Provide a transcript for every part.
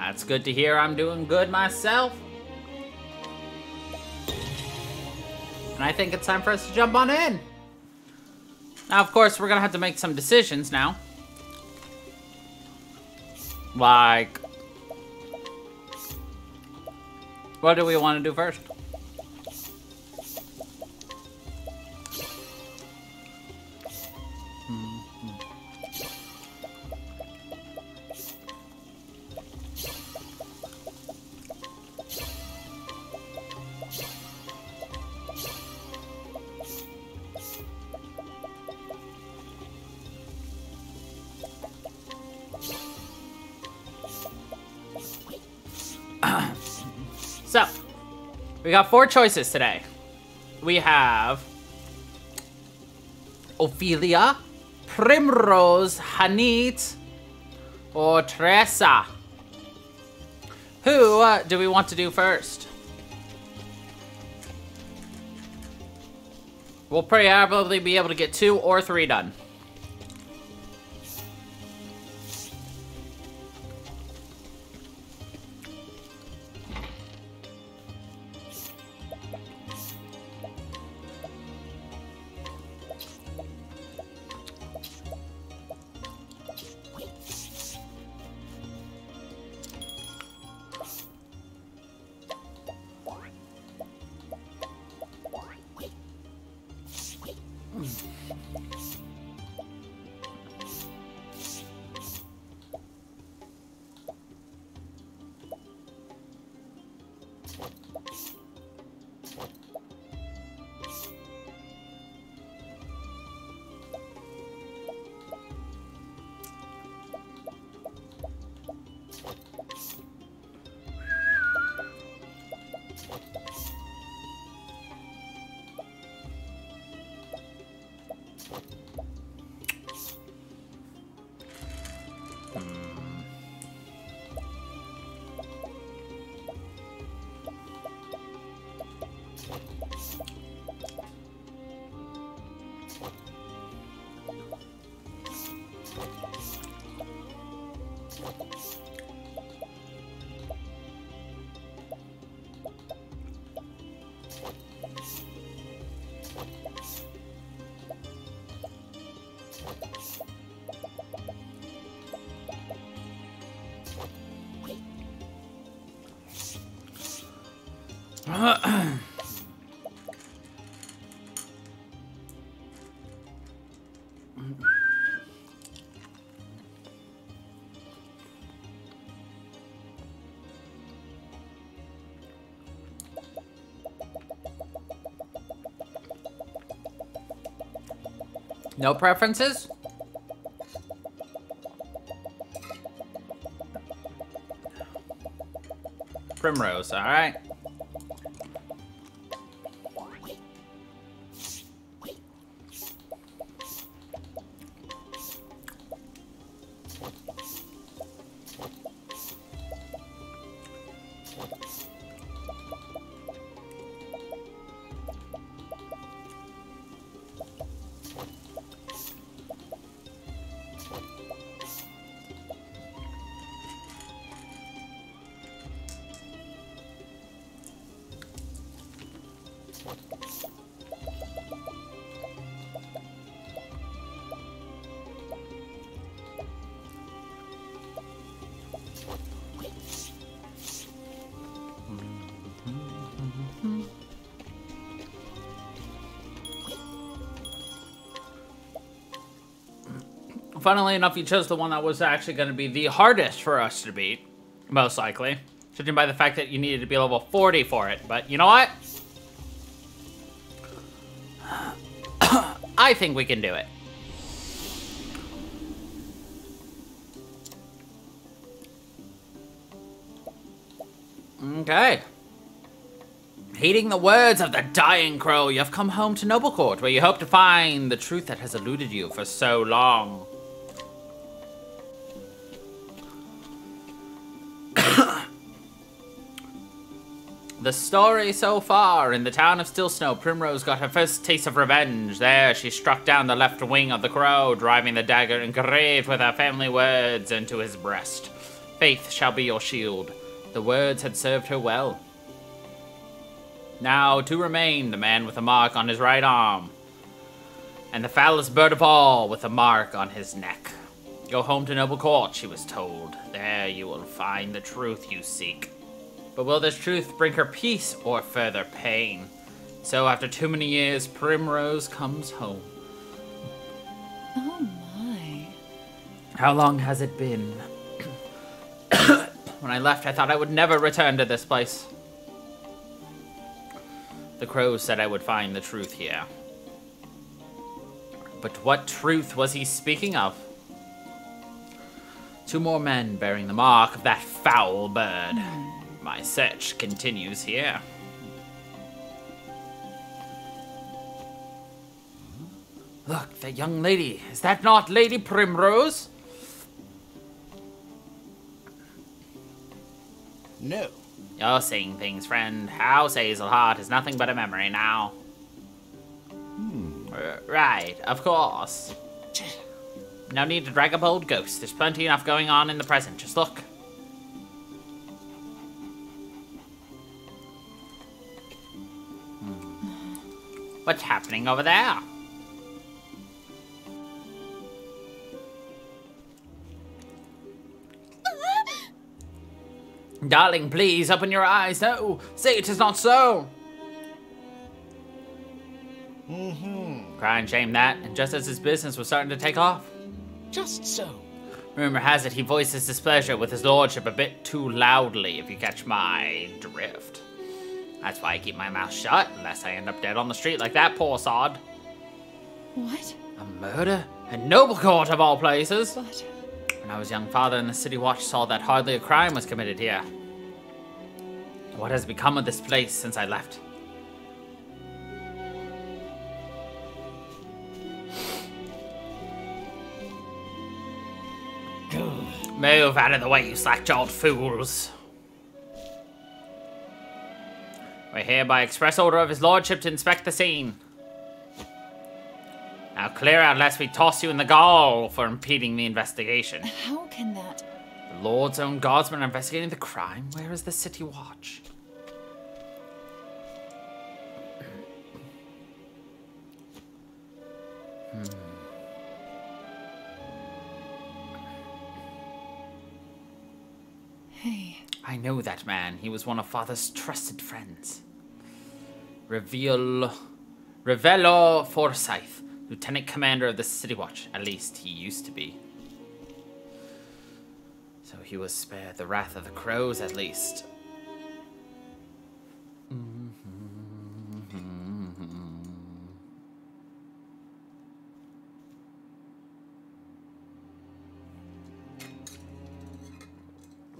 That's good to hear. I'm doing good myself. And I think it's time for us to jump on in. Now, of course, we're gonna have to make some decisions now. Like, what do we want to do first? So, we got 4 choices today. We have Ophelia, Primrose, Hanit, or Tressa. Who do we want to do first? We'll probably be able to get 2 or 3 done. No preferences? Primrose, alright. Funnily enough, you chose the one that was actually going to be the hardest for us to beat, most likely. Judging by the fact that you needed to be level 40 for it. But you know what? I think we can do it. Okay. Heeding the words of the dying crow, you have come home to Noble Court, where you hope to find the truth that has eluded you for so long. The story so far: in the town of Stillsnow, Primrose got her first taste of revenge. There, she struck down the left wing of the crow, driving the dagger engraved with her family words into his breast. Faith shall be your shield. The words had served her well. Now, two remain, the man with a mark on his right arm, and the foulest bird of all with a mark on his neck. Go home to noble court, she was told. There you will find the truth you seek. But will this truth bring her peace or further pain? So after too many years, Primrose comes home. Oh my. How long has it been? When I left, I thought I would never return to this place. The crow said I would find the truth here. But what truth was he speaking of? Two more men bearing the mark of that foul bird. My search continues here. Look, that young lady. Is that not Lady Primrose? No. You're seeing things, friend. House Hazelheart is nothing but a memory now. Right, of course. No need to drag up old ghosts. There's plenty enough going on in the present. Just look. What's happening over there? Darling, please, open your eyes. No, say it is not so. Cry and shame that, and just as his business was starting to take off. Just so. Rumor has it he voices displeasure with his lordship a bit too loudly, if you catch my drift. That's why I keep my mouth shut, unless I end up dead on the street like that poor sod. What? A murder? A noble court of all places? But... When I was young, father in the city watch saw that hardly a crime was committed here. What has become of this place since I left? Move out of the way, you slack-jawed fools. We're here by express order of his lordship to inspect the scene. Now clear out lest we toss you in the gall for impeding the investigation. How can that... The Lord's own guardsmen are investigating the crime? Where is the city watch? Hey. I know that man. He was one of Father's trusted friends. Revello Forsyth, Lieutenant Commander of the City Watch. At least he used to be. So he was spared the wrath of the crows, at least.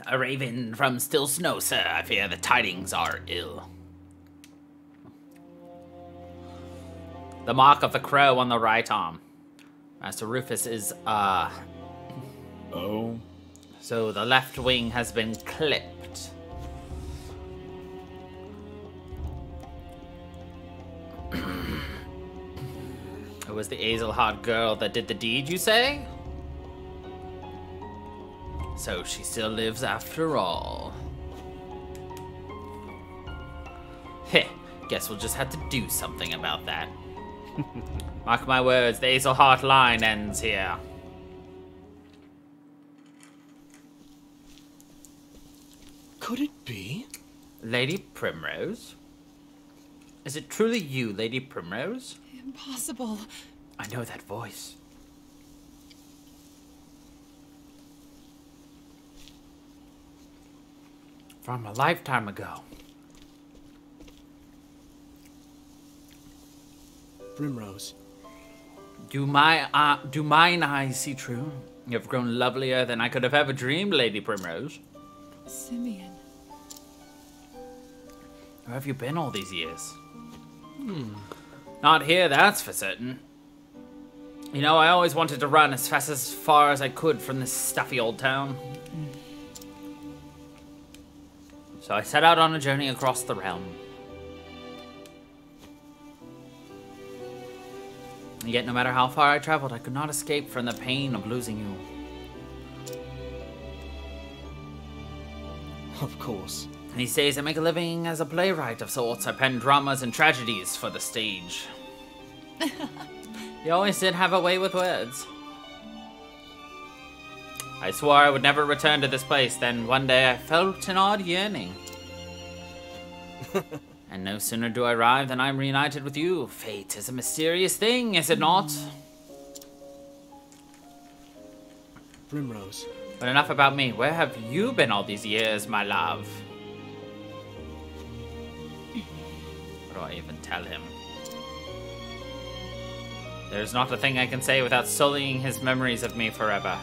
A raven from still snow, sir. I fear the tidings are ill. The mark of the crow on the right arm. Master Rufus is, Oh. So the left wing has been clipped. It was the Hazelheart girl that did the deed, you say? So she still lives after all. Heh, guess we'll just have to do something about that. Mark my words, the Hazelheart line ends here. Could it be? Lady Primrose? Is it truly you, Lady Primrose? Impossible. I know that voice. From a lifetime ago. Primrose. Do mine eyes see true? You have grown lovelier than I could have ever dreamed, Lady Primrose. Simeon. Where have you been all these years? Not here, that's for certain. You know, I always wanted to run as far as I could from this stuffy old town. So I set out on a journey across the realm. And yet, no matter how far I traveled, I could not escape from the pain of losing you. Of course. These days I make a living as a playwright of sorts. I pen dramas and tragedies for the stage. You always did have a way with words. I swore I would never return to this place, then one day I felt an odd yearning. And no sooner do I arrive than I'm reunited with you. Fate is a mysterious thing, is it not? Primrose. But enough about me. Where have you been all these years, my love? What do I even tell him? There's not a thing I can say without sullying his memories of me forever.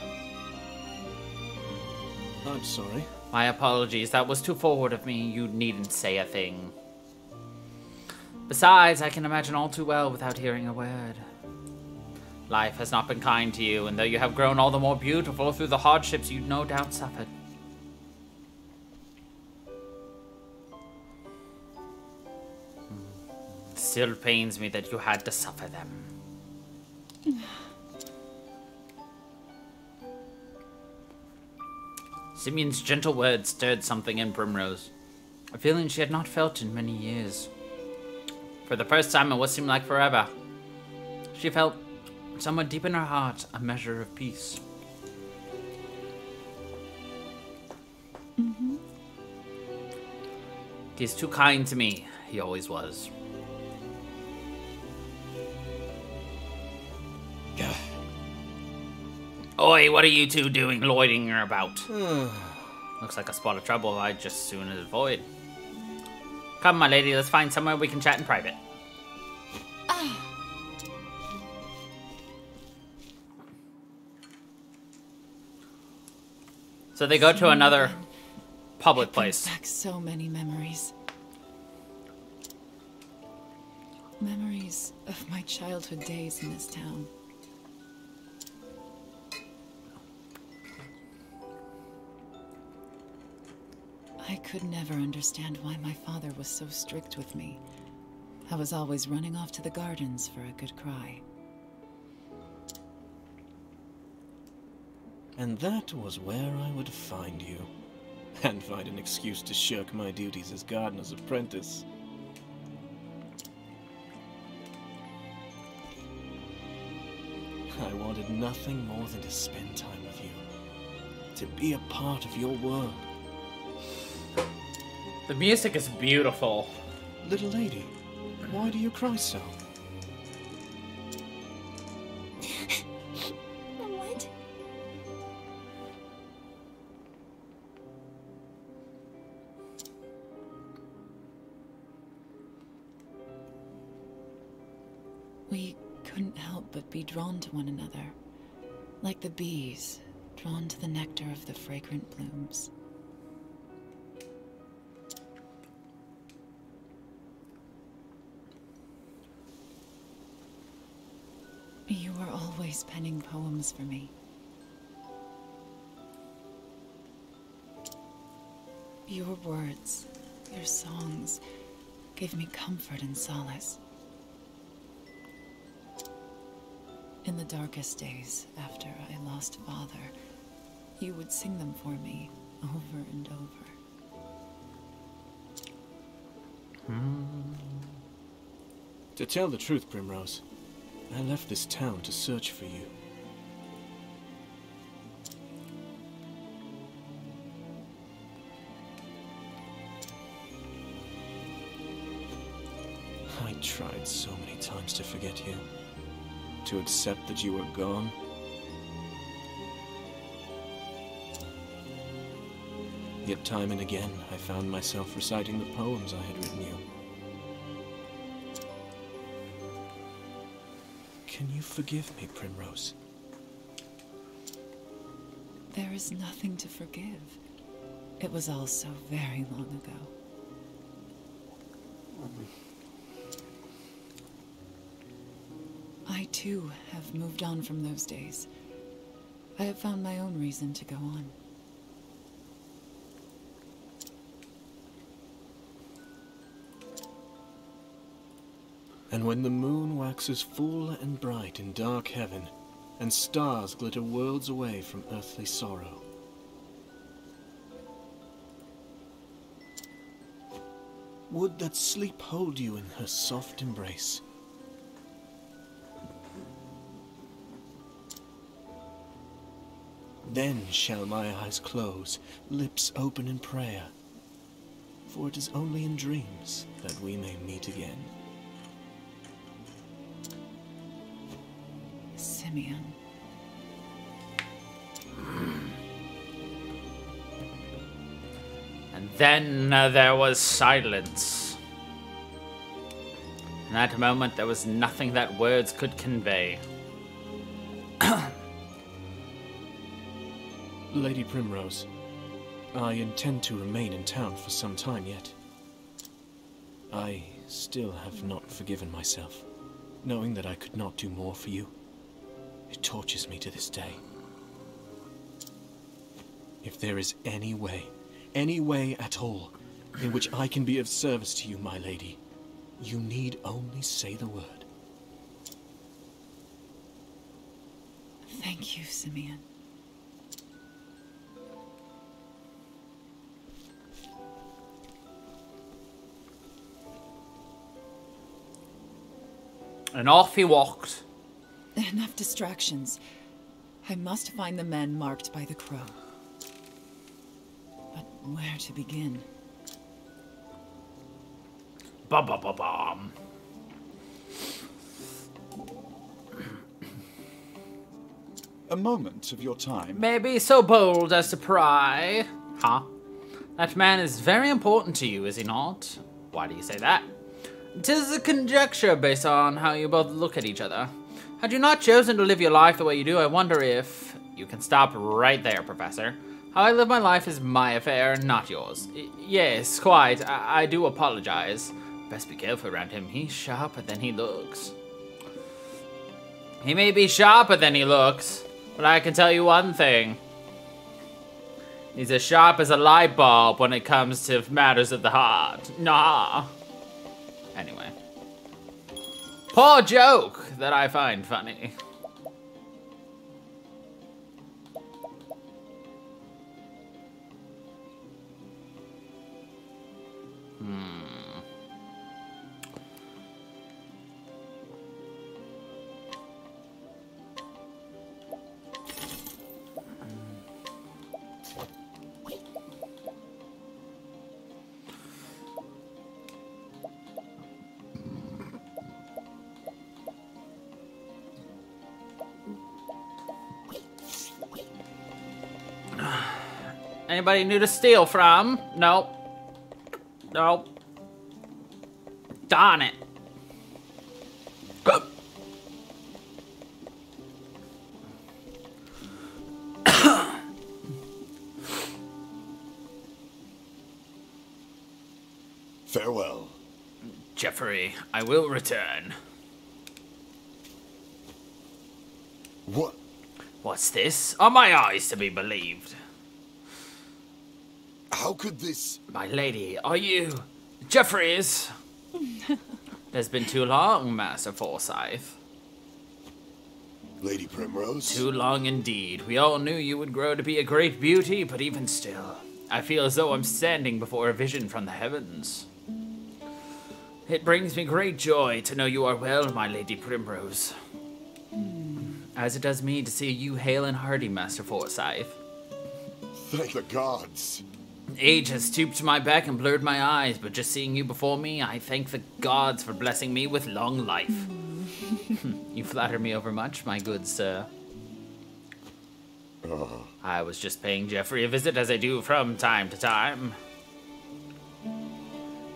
I'm sorry. My apologies, that was too forward of me. You needn't say a thing. Besides, I can imagine all too well without hearing a word. Life has not been kind to you, and though you have grown all the more beautiful through the hardships you no doubt suffered. Still pains me that you had to suffer them. Simeon's gentle words stirred something in Primrose, a feeling she had not felt in many years. For the first time in what seemed like forever, she felt, somewhere deep in her heart, a measure of peace. He's too kind to me. He always was. Oi, what are you two doing loitering about? Looks like a spot of trouble I'd just soon avoid. Come, my lady, let's find somewhere we can chat in private. So they go to another public place. Back so many memories. Memories of my childhood days in this town. I could never understand why my father was so strict with me. I was always running off to the gardens for a good cry. And that was where I would find you. And find an excuse to shirk my duties as gardener's apprentice. I wanted nothing more than to spend time with you. To be a part of your world. The music is beautiful. Little lady, why do you cry so? What? We couldn't help but be drawn to one another, like the bees drawn to the nectar of the fragrant blooms. You were always penning poems for me. Your words, your songs, gave me comfort and solace. In the darkest days after I lost Father, you would sing them for me over and over. To tell the truth, Primrose, I left this town to search for you. I tried so many times to forget you, to accept that you were gone. Yet time and again, I found myself reciting the poems I had written you. Can you forgive me, Primrose? There is nothing to forgive. It was all so very long ago. I too have moved on from those days. I have found my own reason to go on. And when the moon waxes full and bright in dark heaven, and stars glitter worlds away from earthly sorrow, Would that sleep hold you in her soft embrace. Then shall my eyes close, lips open in prayer. For it is only in dreams that we may meet again. Simeon. And then there was silence. In that moment, there was nothing that words could convey. Lady Primrose, I intend to remain in town for some time yet. I still have not forgiven myself, knowing that I could not do more for you. It tortures me to this day. If there is any way at all, in which I can be of service to you, my lady, you need only say the word. Thank you, Simeon. And off he walked. Enough distractions. I must find the men marked by the crow. But where to begin? Ba-ba-ba-bum. A moment of your time. May be so bold as to pry. Huh? That man is very important to you, is he not? Why do you say that? 'Tis a conjecture based on how you both look at each other. Had you not chosen to live your life the way you do, I wonder if... You can stop right there, Professor. How I live my life is my affair, not yours. Yes, quite. I do apologize. Best be careful around him. He's sharper than he looks. He may be sharper than he looks, but I can tell you one thing. He's as sharp as a light bulb when it comes to matters of the heart. Nah. Anyway. Poor joke that I find funny. Anybody new to steal from? Nope. Nope. Darn it. Farewell. Jeffrey, I will return. What? What's this? Are my eyes to be believed? How could this... My lady, are you... Jeffries? It's been too long, Master Forsyth. Lady Primrose? Too long indeed. We all knew you would grow to be a great beauty, but even still, I feel as though I'm standing before a vision from the heavens. It brings me great joy to know you are well, my Lady Primrose. As it does me to see you hale and hearty, Master Forsyth. Thank the gods. Age has stooped my back and blurred my eyes, but just seeing you before me, I thank the gods for blessing me with long life. You flatter me overmuch, my good sir. I was just paying Geoffrey a visit as I do from time to time.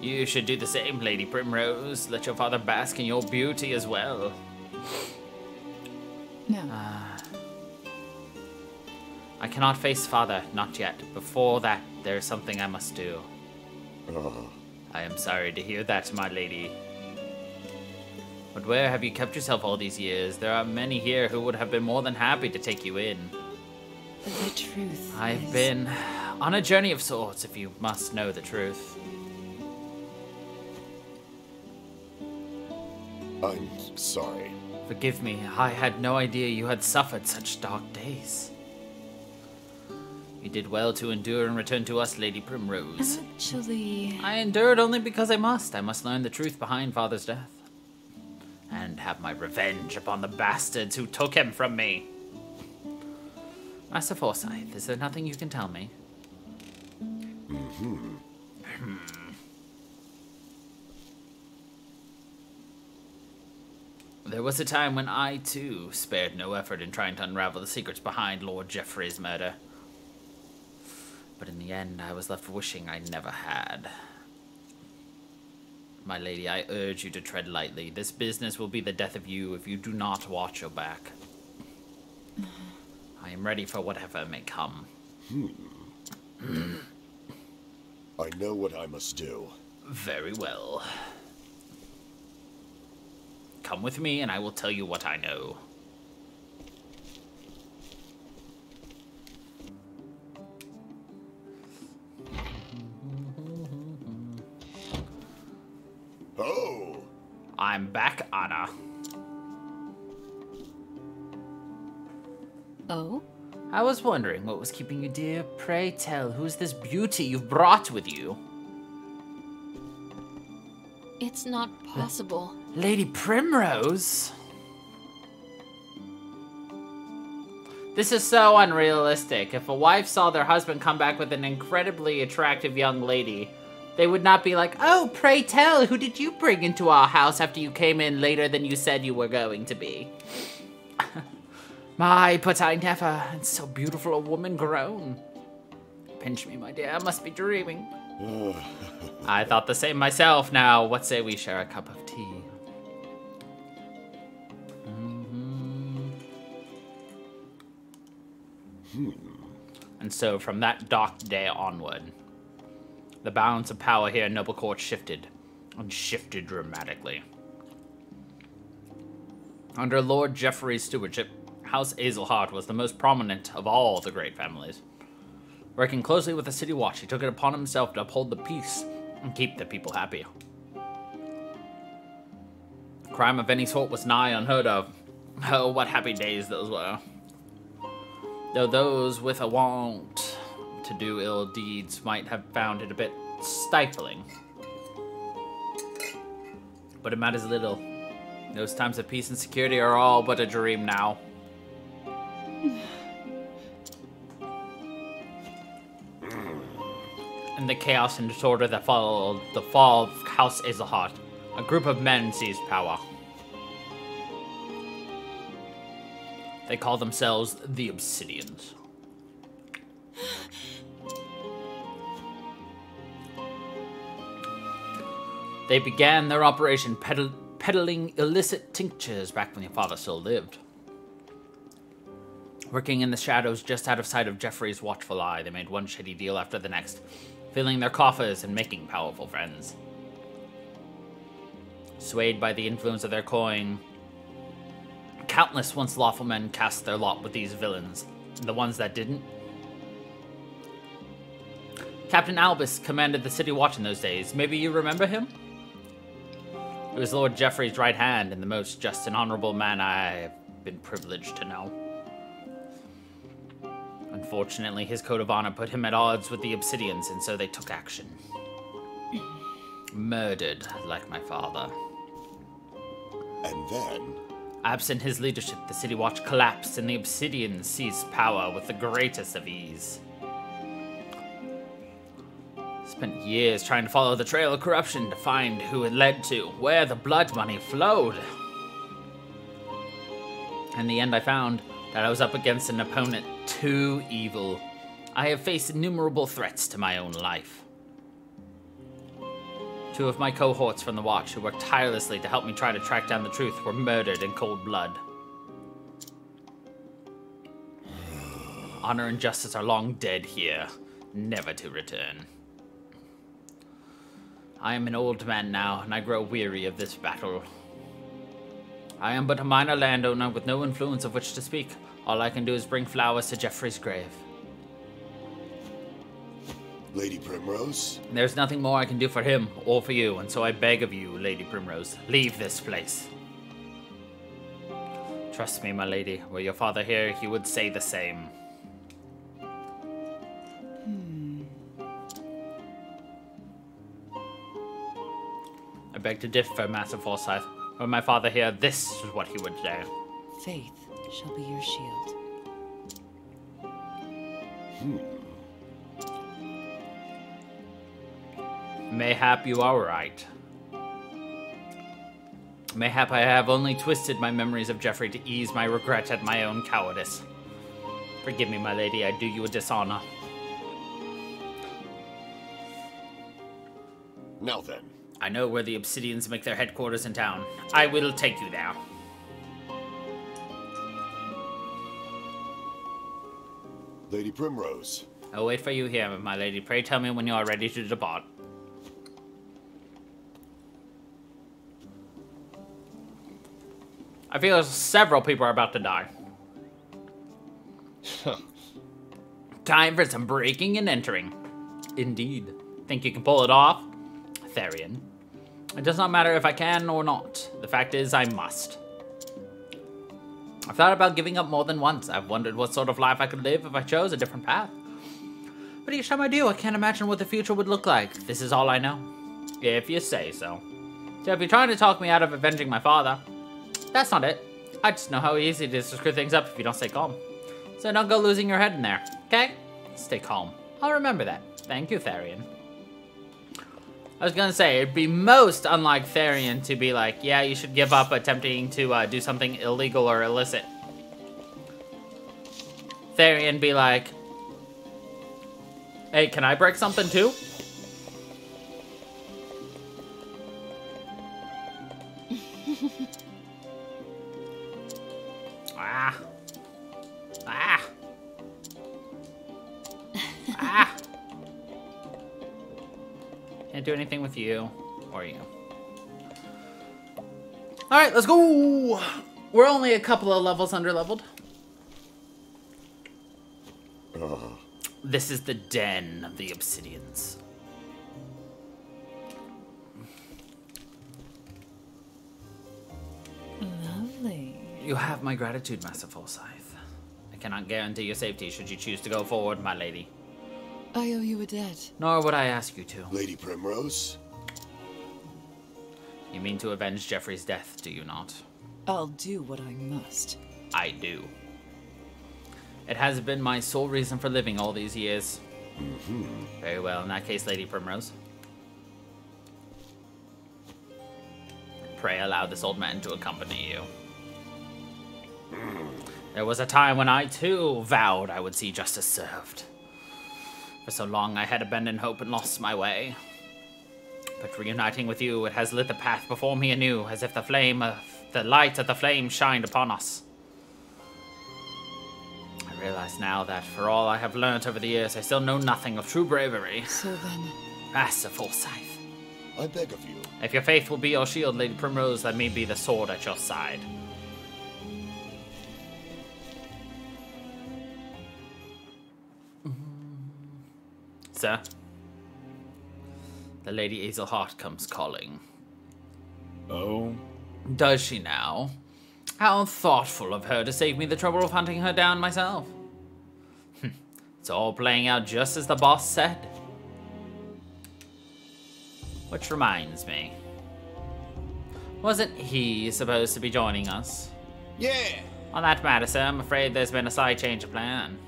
You should do the same, Lady Primrose. Let your father bask in your beauty as well. No. I cannot face father, not yet. Before that, there is something I must do. I am sorry to hear that, my lady. But where have you kept yourself all these years? There are many here who would have been more than happy to take you in. The truth I've is... been on a journey of sorts, if you must know the truth. I'm sorry. Forgive me, I had no idea you had suffered such dark days. You did well to endure and return to us, Lady Primrose. Actually... I endured only because I must. I must learn the truth behind Father's death. And have my revenge upon the bastards who took him from me. Master Forsyth, is there nothing you can tell me? There was a time when I, too, spared no effort in trying to unravel the secrets behind Lord Geoffrey's murder. But in the end, I was left wishing I never had. My lady, I urge you to tread lightly. This business will be the death of you if you do not watch your back. I am ready for whatever may come. I know what I must do. Very well. Come with me and I will tell you what I know. Oh! I'm back, Anna. Oh? I was wondering what was keeping you, dear. Pray tell, who's this beauty you've brought with you? It's not possible. Lady Primrose? This is so unrealistic. If a wife saw their husband come back with an incredibly attractive young lady, they would not be like, oh, pray tell, who did you bring into our house after you came in later than you said you were going to be? My, but I never, and so beautiful a woman grown. Pinch me, my dear, I must be dreaming. I thought the same myself. Now, what say we share a cup of tea? And so, from that dark day onward, the balance of power here in Noble Court shifted, and shifted dramatically. Under Lord Geoffrey's stewardship, House Azelhart was the most prominent of all the great families. Working closely with the City Watch, he took it upon himself to uphold the peace and keep the people happy. Crime of any sort was nigh unheard of. Oh, what happy days those were. Though those with a want to do ill deeds might have found it a bit stifling. But it matters little. Those times of peace and security are all but a dream now. In the chaos and disorder that followed the fall of House Azelhart, a group of men seized power. They call themselves the Obsidians. They began their operation peddling illicit tinctures back when your father still lived. Working in the shadows just out of sight of Geoffrey's watchful eye, they made one shady deal after the next, filling their coffers and making powerful friends. Swayed by the influence of their coin, countless once lawful men cast their lot with these villains, and the ones that didn't. Captain Albus commanded the City Watch in those days. Maybe you remember him? He was Lord Geoffrey's right hand and the most just and honorable man I've been privileged to know. Unfortunately, his code of honor put him at odds with the Obsidians, and so they took action. Murdered, like my father. And then... Absent his leadership, the City Watch collapsed, and the Obsidians seized power with the greatest of ease. Spent years trying to follow the trail of corruption to find who it led to, where the blood money flowed. In the end, I found that I was up against an opponent too evil. I have faced innumerable threats to my own life. Two of my cohorts from the Watch, who worked tirelessly to help me try to track down the truth, were murdered in cold blood. Honor and justice are long dead here, never to return. I am an old man now, and I grow weary of this battle. I am but a minor landowner with no influence of which to speak. All I can do is bring flowers to Geoffrey's grave. Lady Primrose? There's nothing more I can do for him or for you, and so I beg of you, Lady Primrose, leave this place. Trust me, my lady, were your father here, he would say the same. I beg to differ, Master Forsyth. Were my father here, this is what he would say. Faith shall be your shield. Mayhap you are right. Mayhap I have only twisted my memories of Geoffrey to ease my regret at my own cowardice. Forgive me, my lady, I do you a dishonor. Now then. I know where the Obsidians make their headquarters in town. I will take you there. Lady Primrose. I'll wait for you here, my lady. Pray tell me when you are ready to depart. I feel several people are about to die. Time for some breaking and entering. Indeed. Think you can pull it off? Therian. It does not matter if I can or not. The fact is, I must. I've thought about giving up more than once. I've wondered what sort of life I could live if I chose a different path. But each time I do, I can't imagine what the future would look like. This is all I know. If you say so. So if you're trying to talk me out of avenging my father, that's not it. I just know how easy it is to screw things up if you don't stay calm. So don't go losing your head in there, okay? Stay calm. I'll remember that. Thank you, Therian. I was gonna say, it'd be most unlike Therian to be like, yeah, you should give up attempting to do something illegal or illicit. Therian be like, hey, can I break something too? Ah. Ah. Ah. Can't do anything with you or you. Alright, let's go! We're only a couple of levels under-leveled. This is the den of the Obsidians. Lovely. You have my gratitude, Master Forsyth. I cannot guarantee your safety should you choose to go forward, my lady. I owe you a debt. Nor would I ask you to. Lady Primrose? You mean to avenge Geoffrey's death, do you not? I'll do what I must. I do. It has been my sole reason for living all these years. Very well, in that case, Lady Primrose. Pray allow this old man to accompany you. There was a time when I, too, vowed I would see justice served. For so long I had abandoned hope and lost my way. But reuniting with you, it has lit the path before me anew, as if the light of the flame shined upon us. I realize now that, for all I have learnt over the years, I still know nothing of true bravery. So then... Master Forsyth. I beg of you. If your faith will be your shield, Lady Primrose, let me be the sword at your side. Sir, the Lady Azelheart comes calling. Oh? Does she now? How thoughtful of her to save me the trouble of hunting her down myself. It's all playing out just as the boss said. Which reminds me. Wasn't he supposed to be joining us? Yeah! On that matter, sir, I'm afraid there's been a slight change of plan.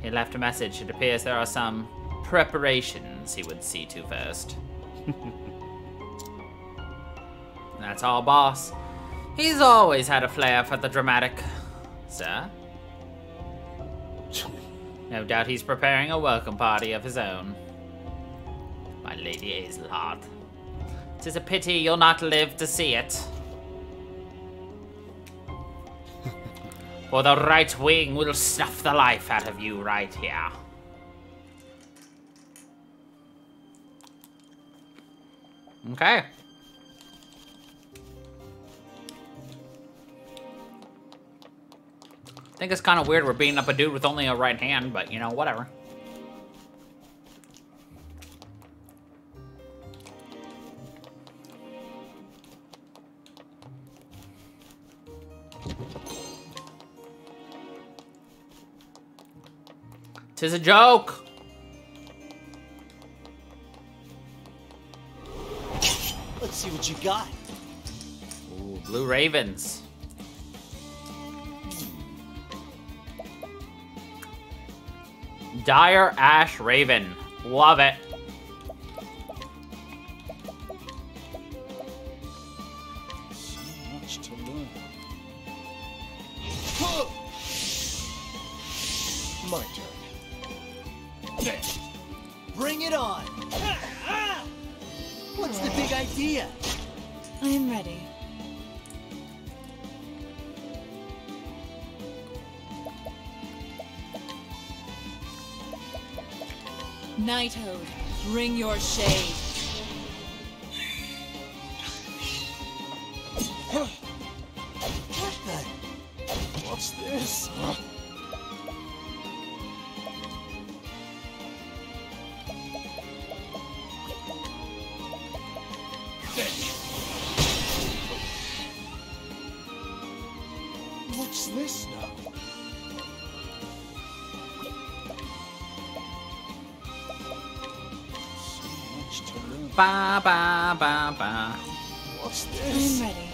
He left a message. It appears there are some preparations he would see to first. That's all, boss. He's always had a flair for the dramatic. Sir? No doubt he's preparing a welcome party of his own. My Lady Azelheart. 'Tis a pity you'll not live to see it. For the right wing will snuff the life out of you right here. Okay. I think it's kind of weird we're beating up a dude with only a right hand, but you know, whatever. Tis a joke. see what you got. Ooh, blue ravens. Dire Ash Raven. Love it. So much to learn. My turn. Bring it on. What's the big idea? I am ready. Nighthode, bring your shade. What the? What's this? What's this now? So much to learn. Ba ba ba ba. What's I am this? ready.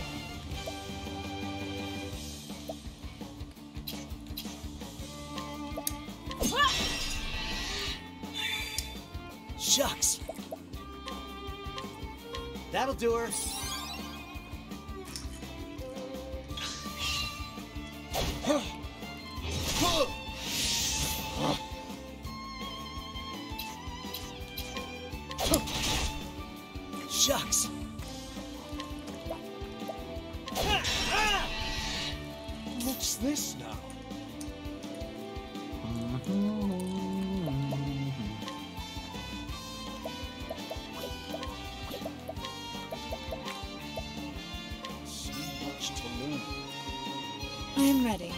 Shucks. That'll do her. Shucks. What's this now? So much to learn. I am ready.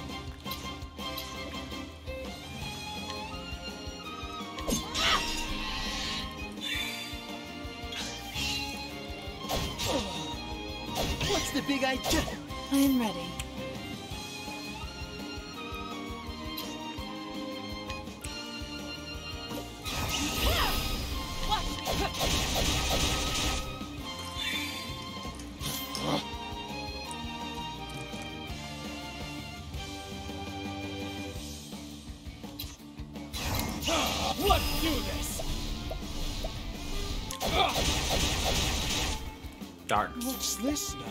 What's the big idea? I am ready. Let's do this. Darn. What's this now?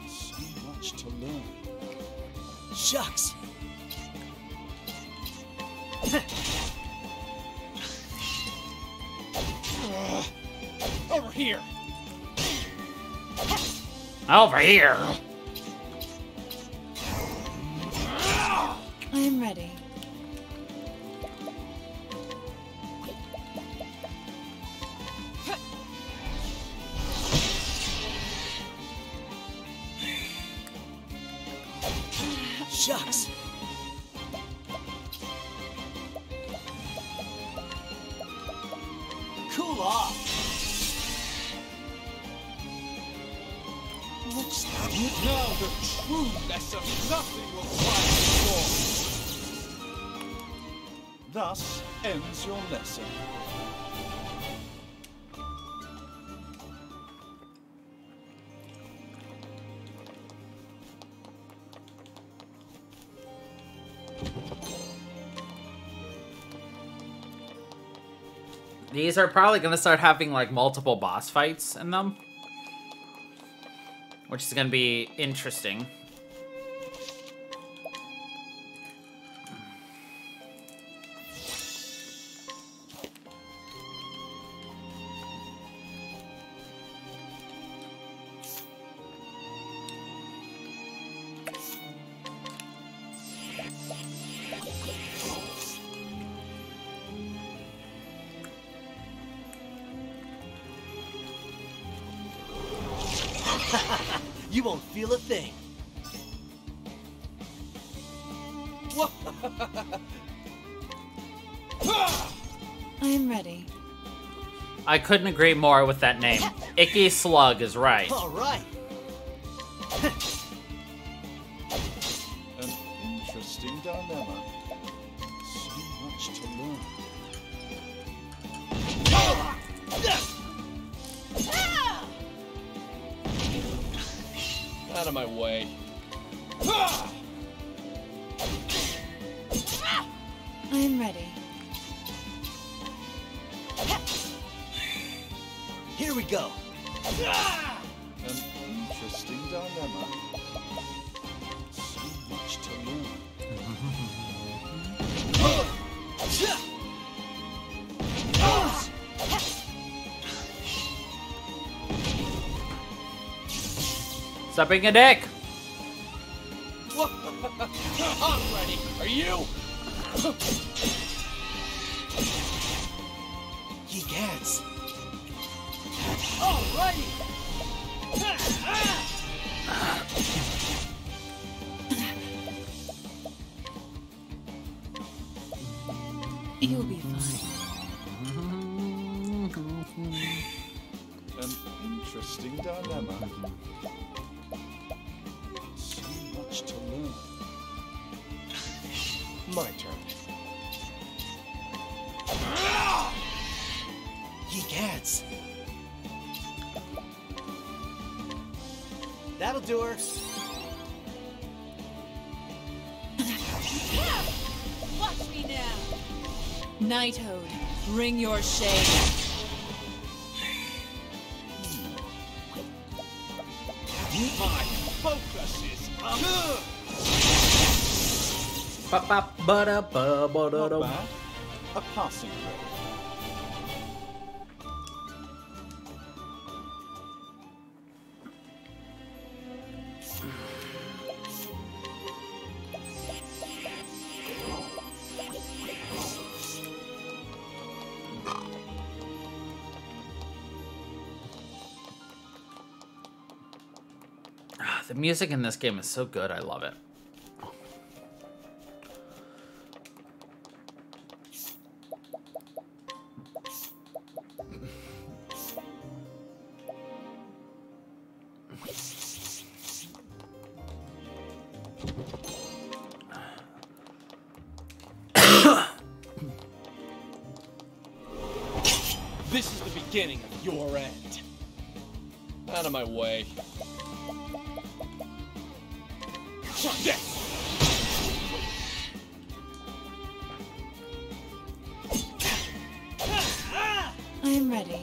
So much to learn. Shucks. Over here. Over here. I am ready. Shucks. Cool off. What's that? Now the true lesson. Nothing will quiet the storm. Thus ends your lesson. These are probably gonna start having like multiple boss fights in them, which is gonna be interesting. You won't feel a thing. I am ready. I couldn't agree more with that name. Icky Slug is right. All right. An interesting dilemma. So much to learn. Out of my way. I'm ready. Here we go. An interesting dilemma. So much to learn. Stop being a dick. I'm ready. Are you? Ye gads. Alrighty. You'll be fine. An interesting dilemma. So much to learn. My turn. Ye gads. That'll do her. Watch me now. Knighthood, bring your shade. My focus is up. Not bad. A passing grade. The music in this game is so good, I love it. This is the beginning of your end. Out of my way. I'm ready.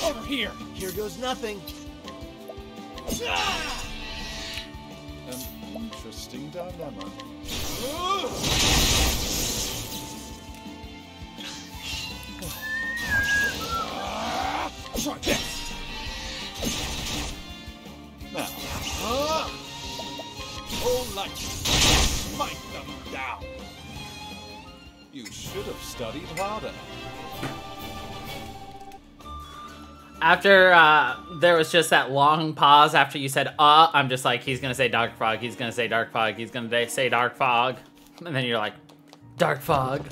Over here. Here goes nothing. An interesting dilemma. Try this. Now, oh, like smite them down. You should have studied harder. After there was just that long pause after you said I'm just like, he's gonna say dark fog, he's gonna say dark fog, he's gonna say dark fog, and then you're like, dark fog.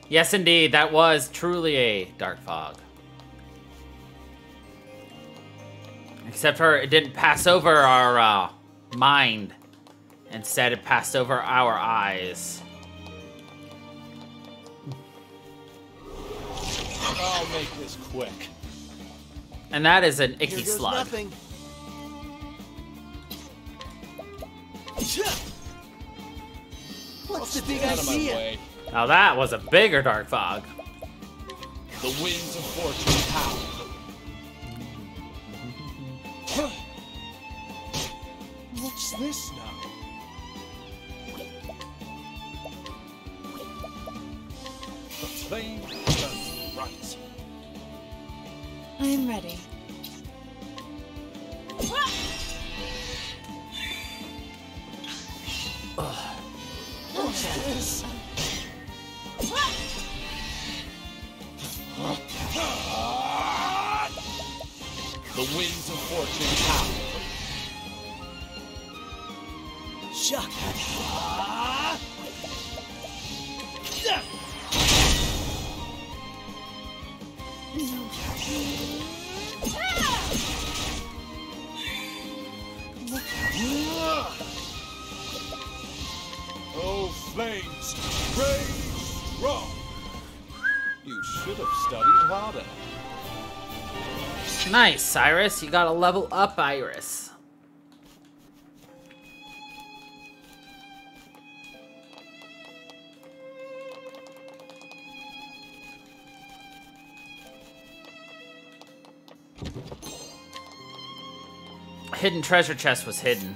Yes, indeed, that was truly a dark fog. Except for it didn't pass over our mind. Instead, it passed over our eyes. I'll make this quick. And that is an icky Here goes slug. nothing. What's the big Out of my idea? way. Now that was a bigger dark fog. The winds of fortune howl. What's this now? The flame turns right. I'm ready. What's this? The winds of fortune howl. Shuck. Oh, flames rage strong. You should have studied harder. Nice, Iris. You got a level up, Iris. Hidden treasure chest was hidden.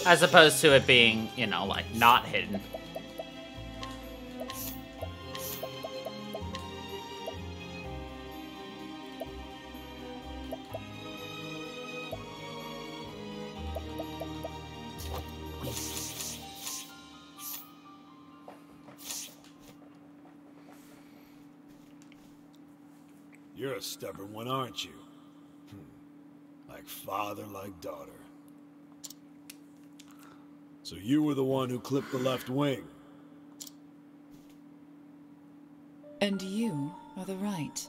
As opposed to it being, you know, like, not hidden. You're a stubborn one, aren't you? Like father, like daughter. So you were the one who clipped the left wing. And you are the right.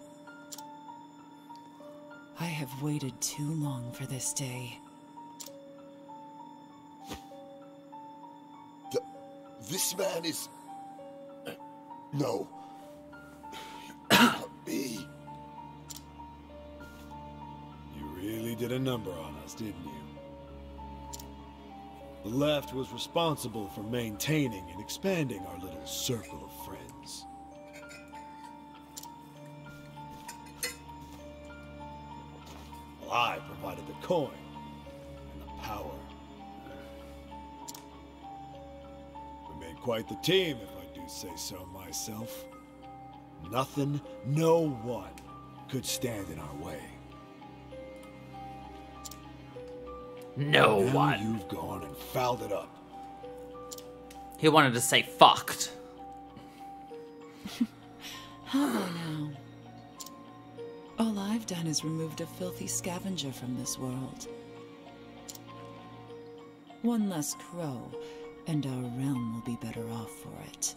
I have waited too long for this day. This man is... No. He cannot be. You really did a number on us, didn't you? The left was responsible for maintaining and expanding our little circle of friends. Well, I provided the coin and the power. We made quite the team, if I do say so myself. Nothing, no one could stand in our way. No Now one. you've gone and fouled it up. He wanted to say fucked. How I now? All I've done is removed a filthy scavenger from this world. One less crow, and our realm will be better off for it.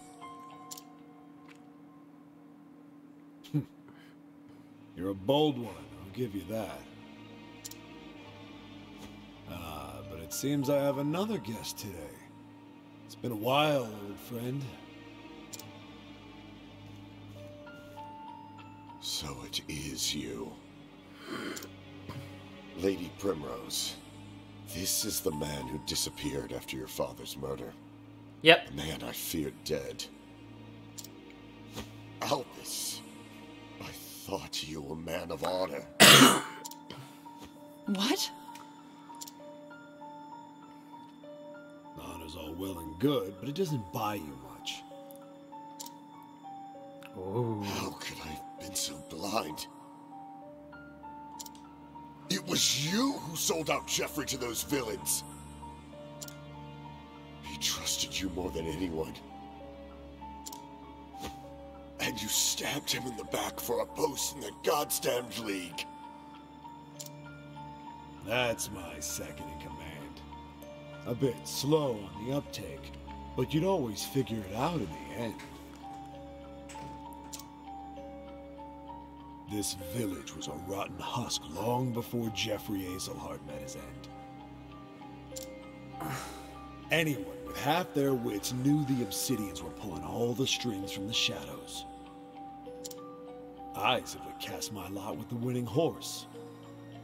You're a bold one, I'll give you that. But it seems I have another guest today. It's been a while, old friend. So it is you. Lady Primrose. This is the man who disappeared after your father's murder. Yep. The man I feared dead. Albus. I thought you a man of honor. What? Honor's all well and good, but it doesn't buy you much. How could I have been so blind? It was you who sold out Jeffrey to those villains. He trusted you more than anyone. And you stabbed him in the back for a post in the Goddamned League. That's my second in command. A bit slow on the uptake, but you'd always figure it out in the end. This village was a rotten husk long before Jeffrey Azelhart met his end. Anyone with half their wits knew the Obsidians were pulling all the strings from the shadows. I simply cast my lot with the winning horse.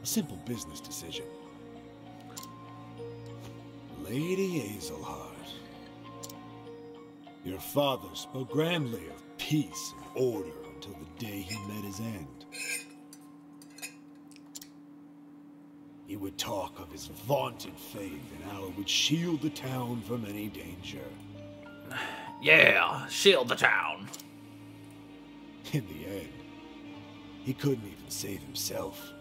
A simple business decision. Lady Azelhart. Your father spoke grandly of peace and order until the day he met his end. He would talk of his vaunted faith and how it would shield the town from any danger. Yeah, shield the town. In the end, he couldn't even save himself.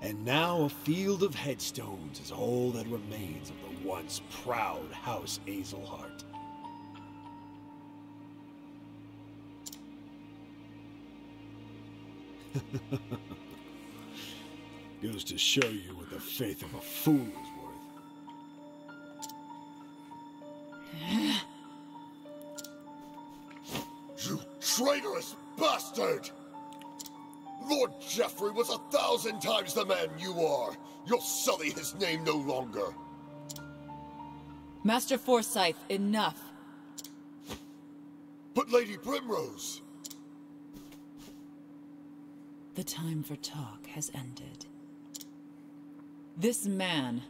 And now a field of headstones is all that remains of the once proud House Azelhart. Goes to show you what the faith of a fool is worth. traitorous bastard! Lord Geoffrey was 1,000 times the man you are. You'll sully his name no longer. Master Forsyth, enough. But Lady Primrose... The time for talk has ended. This man,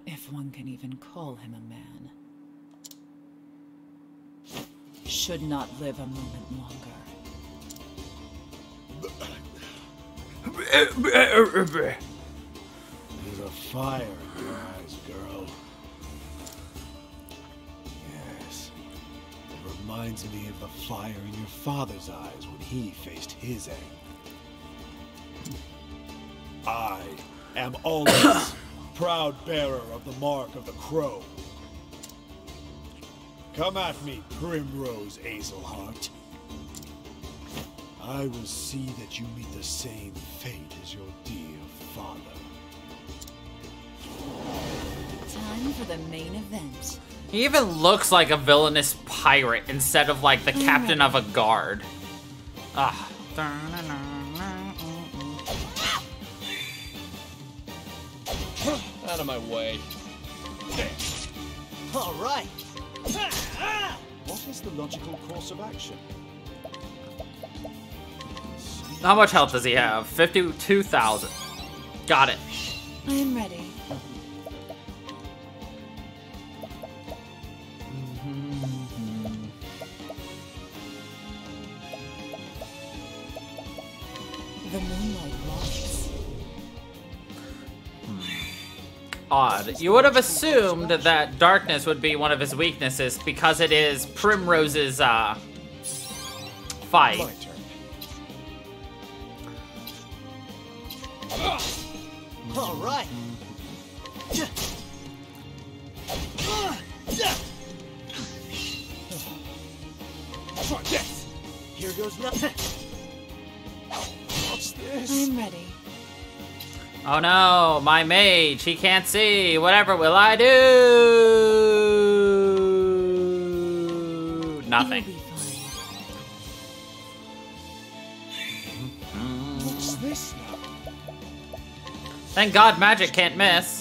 if one can even call him a man, should not live a moment longer. There's a fire in your eyes, girl. Yes. It reminds me of the fire in your father's eyes when he faced his end. I am always proud bearer of the mark of the crow. Come at me, Primrose Hazelheart. I will see that you meet the same fate as your dear father. Time for the main event. He even looks like a villainous pirate instead of like the captain of a guard. Ah. Out of my way. All right. What is the logical course of action? How much health does he have? 52,000. Got it. I am ready. The moonlight walks. Odd. You would have assumed that darkness would be one of his weaknesses because it is Primrose's fight. My turn. All right. Try this. Here goes nothing. What's this? I am ready. Oh no, my mage, he can't see. Whatever will I do? Nothing. You'll be fine. What's this now? Thank God magic can't miss.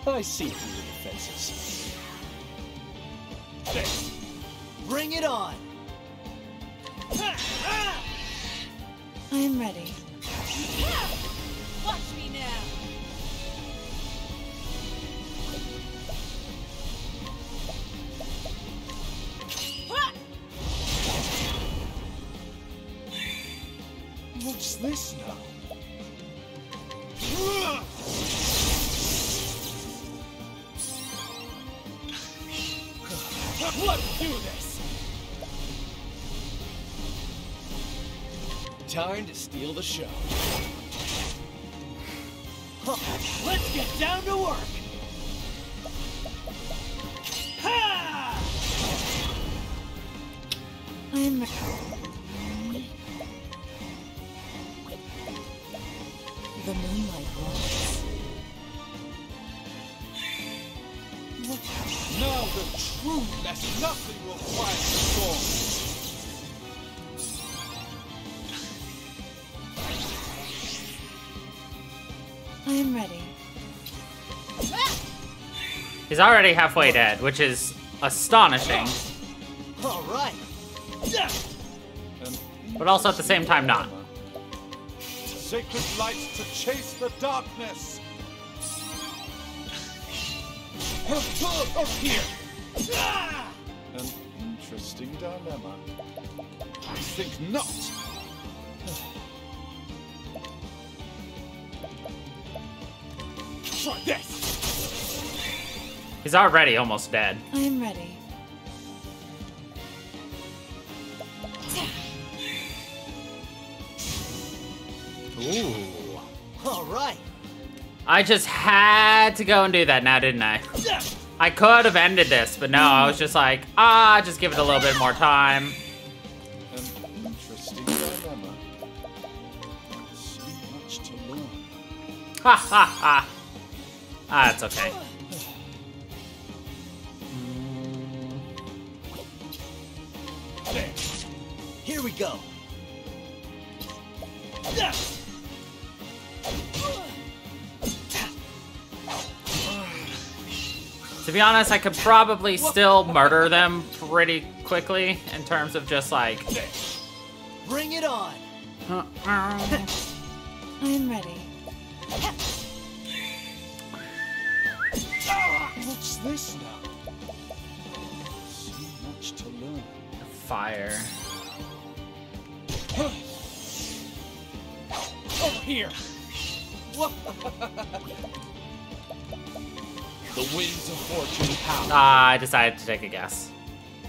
I see through the defenses. This. Bring it on. I am ready. Watch me now. What's this now? Let's do this. Time to steal the show. Let's get down to work. Ha! I am ready. The moonlight walks. Now the true lesson. Nothing will quiet the storm. I am ready. He's already halfway dead, which is astonishing, All right. but also at the same time not. Sacred light to chase the darkness. Up here. An interesting dilemma. I think not. Try this. He's already almost dead. I am ready. Ooh. All right. I just had to go and do that now, didn't I? I could have ended this, but no, I was just like, just give it a little bit more time. An interesting dilemma. So much to learn. Ha ha ha! Ah, it's okay. There. Here we go. To be honest, I could probably still murder them pretty quickly in terms of just like. Bring it on. I'm ready. What's this now? So much to learn. Fire. Over here. The winds of fortune power. Ah, I decided to take a guess.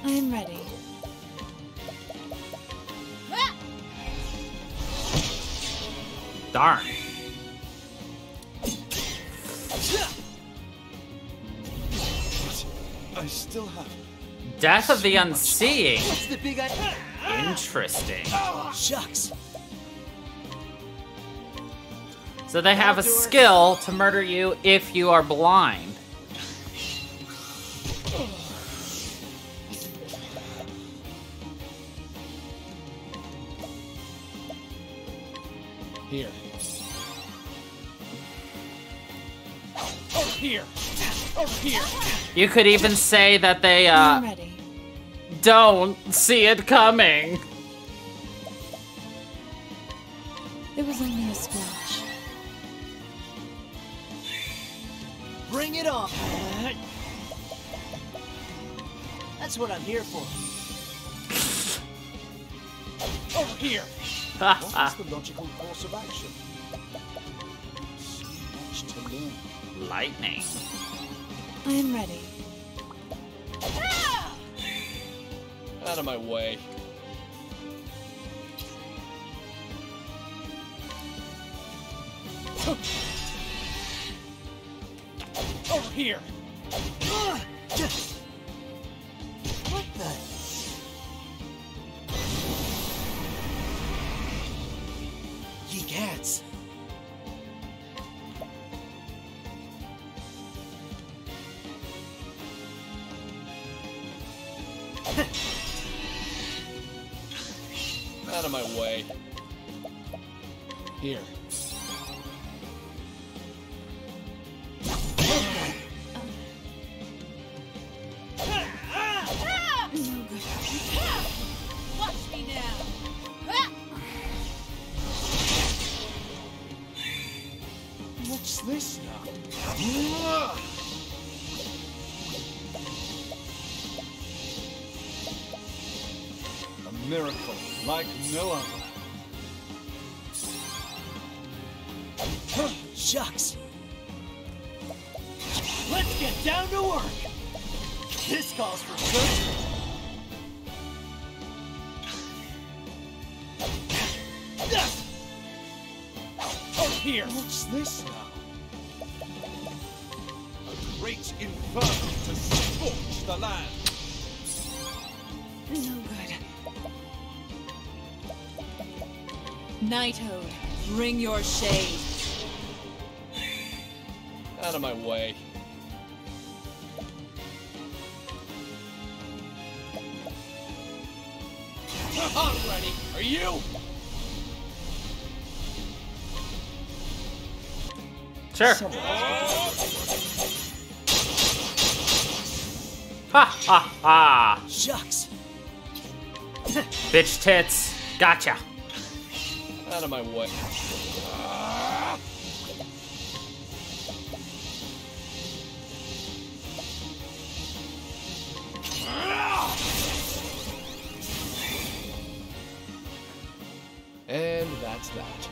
I'm ready. Darn. I still have. Death of the Unseeing. What's the big idea? Interesting. Shucks. So they have a skill to murder you if you are blind. Here. Over here. Over here. You could even say that they I'm ready. don't see it coming. It was only a scratch. Bring it on. That's what I'm here for. Over here. What is the logical course of action? So much to learn. Lightning. I'm ready. Out of my way. Over here. What the? Ye cats. Out of my way. Here. Watch me now. What's this now? A miracle like no other. Shucks. Let's get down to work. This calls for surgery. Over here. What's this now? A great inferno to scorch the land. No good. Nighthode, bring your shade. Out of my way. I'm ready. Are you? Sure. Ha ha ha. Shucks. Bitch tits. Gotcha. Out of my way. And that's that.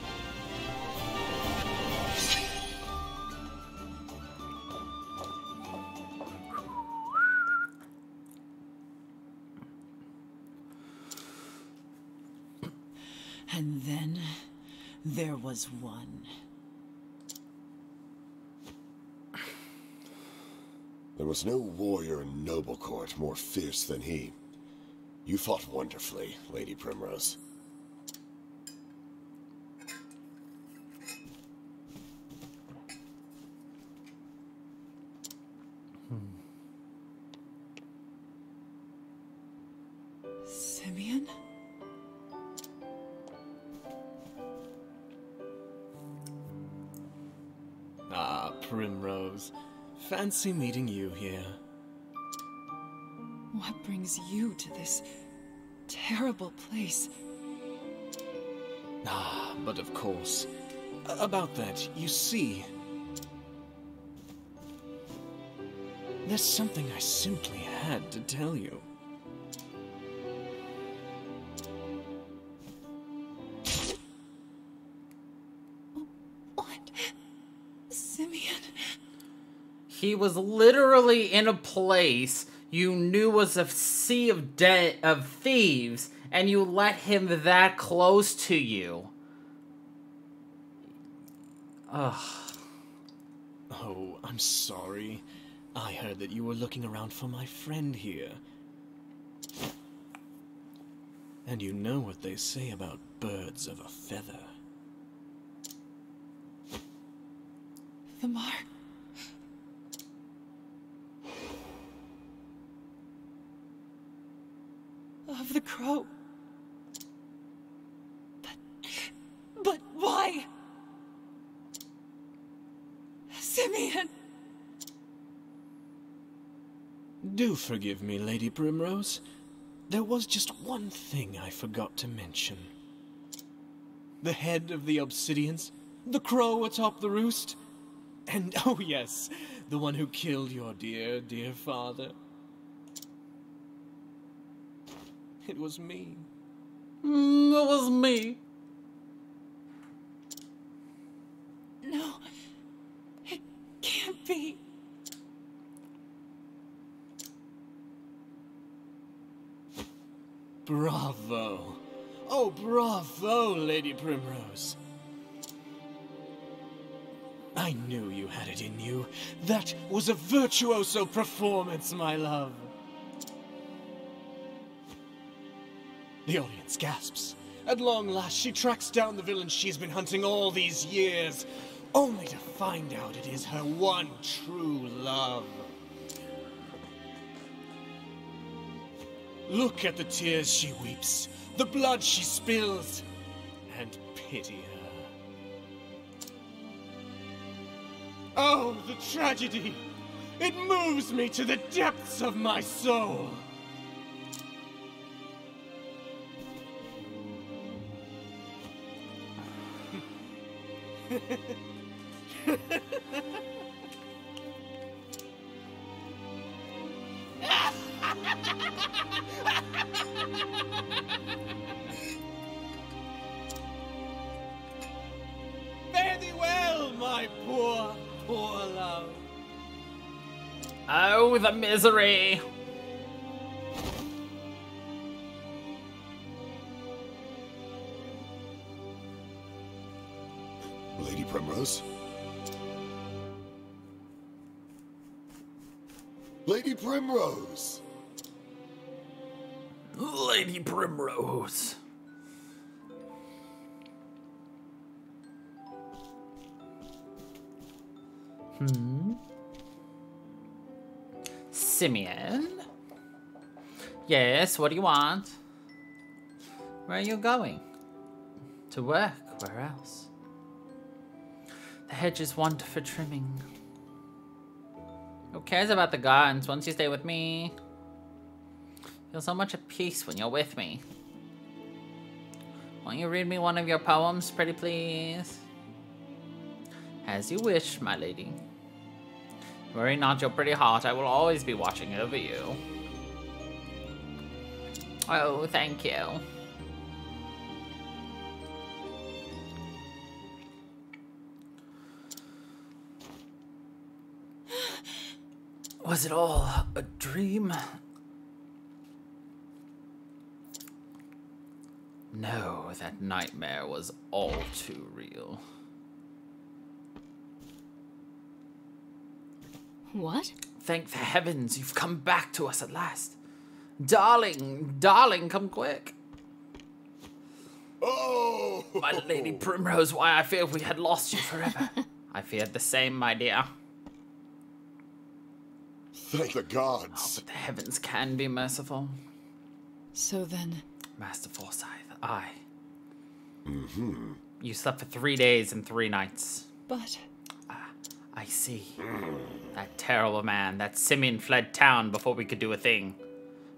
And then there was one. There was no warrior in noble court more fierce than he. You fought wonderfully, Lady Primrose. Simeon? Ah, Primrose. Fancy meeting you here. What brings you to this terrible place? Ah, but of course. About that, you see... There's something I simply had to tell you. What? Simeon? He was literally in a place you knew was a sea of thieves, and you let him that close to you. Ugh. Oh, I'm sorry. I heard that you were looking around for my friend here. And you know what they say about birds of a feather. The mark. Of the crow. But why? Simeon! Do forgive me, Lady Primrose. There was just one thing I forgot to mention. The head of the Obsidians, the crow atop the roost, and oh yes, the one who killed your dear, dear father. It was me. It was me. No, it can't be. Bravo. Oh, bravo, Lady Primrose. I knew you had it in you. That was a virtuoso performance, my love. The audience gasps. At long last, she tracks down the villain she's been hunting all these years, only to find out it is her one true love. Look at the tears she weeps, the blood she spills, and pity her. Oh, the tragedy! It moves me to the depths of my soul! Fare thee well, my poor, poor love. Oh, the misery. Lady Primrose? Lady Primrose! Lady Primrose. Simeon? Yes, what do you want? Where are you going? To work, where else? The hedge is one for trimming. Who cares about the gardens once you stay with me? Feel so much at peace when you're with me. Won't you read me one of your poems, pretty please? As you wish, my lady. Worry not your pretty heart, I will always be watching over you. Oh, thank you. Was it all a dream? No, that nightmare was all too real. What? Thank the heavens, you've come back to us at last. Darling, darling, come quick. Oh! My Lady Primrose, why I feared we had lost you forever. I feared the same, my dear. Thank the gods. But the heavens can be merciful. So then, Master Forsyth, You slept for 3 days and 3 nights. but I see. That terrible man, that Simeon fled town before we could do a thing.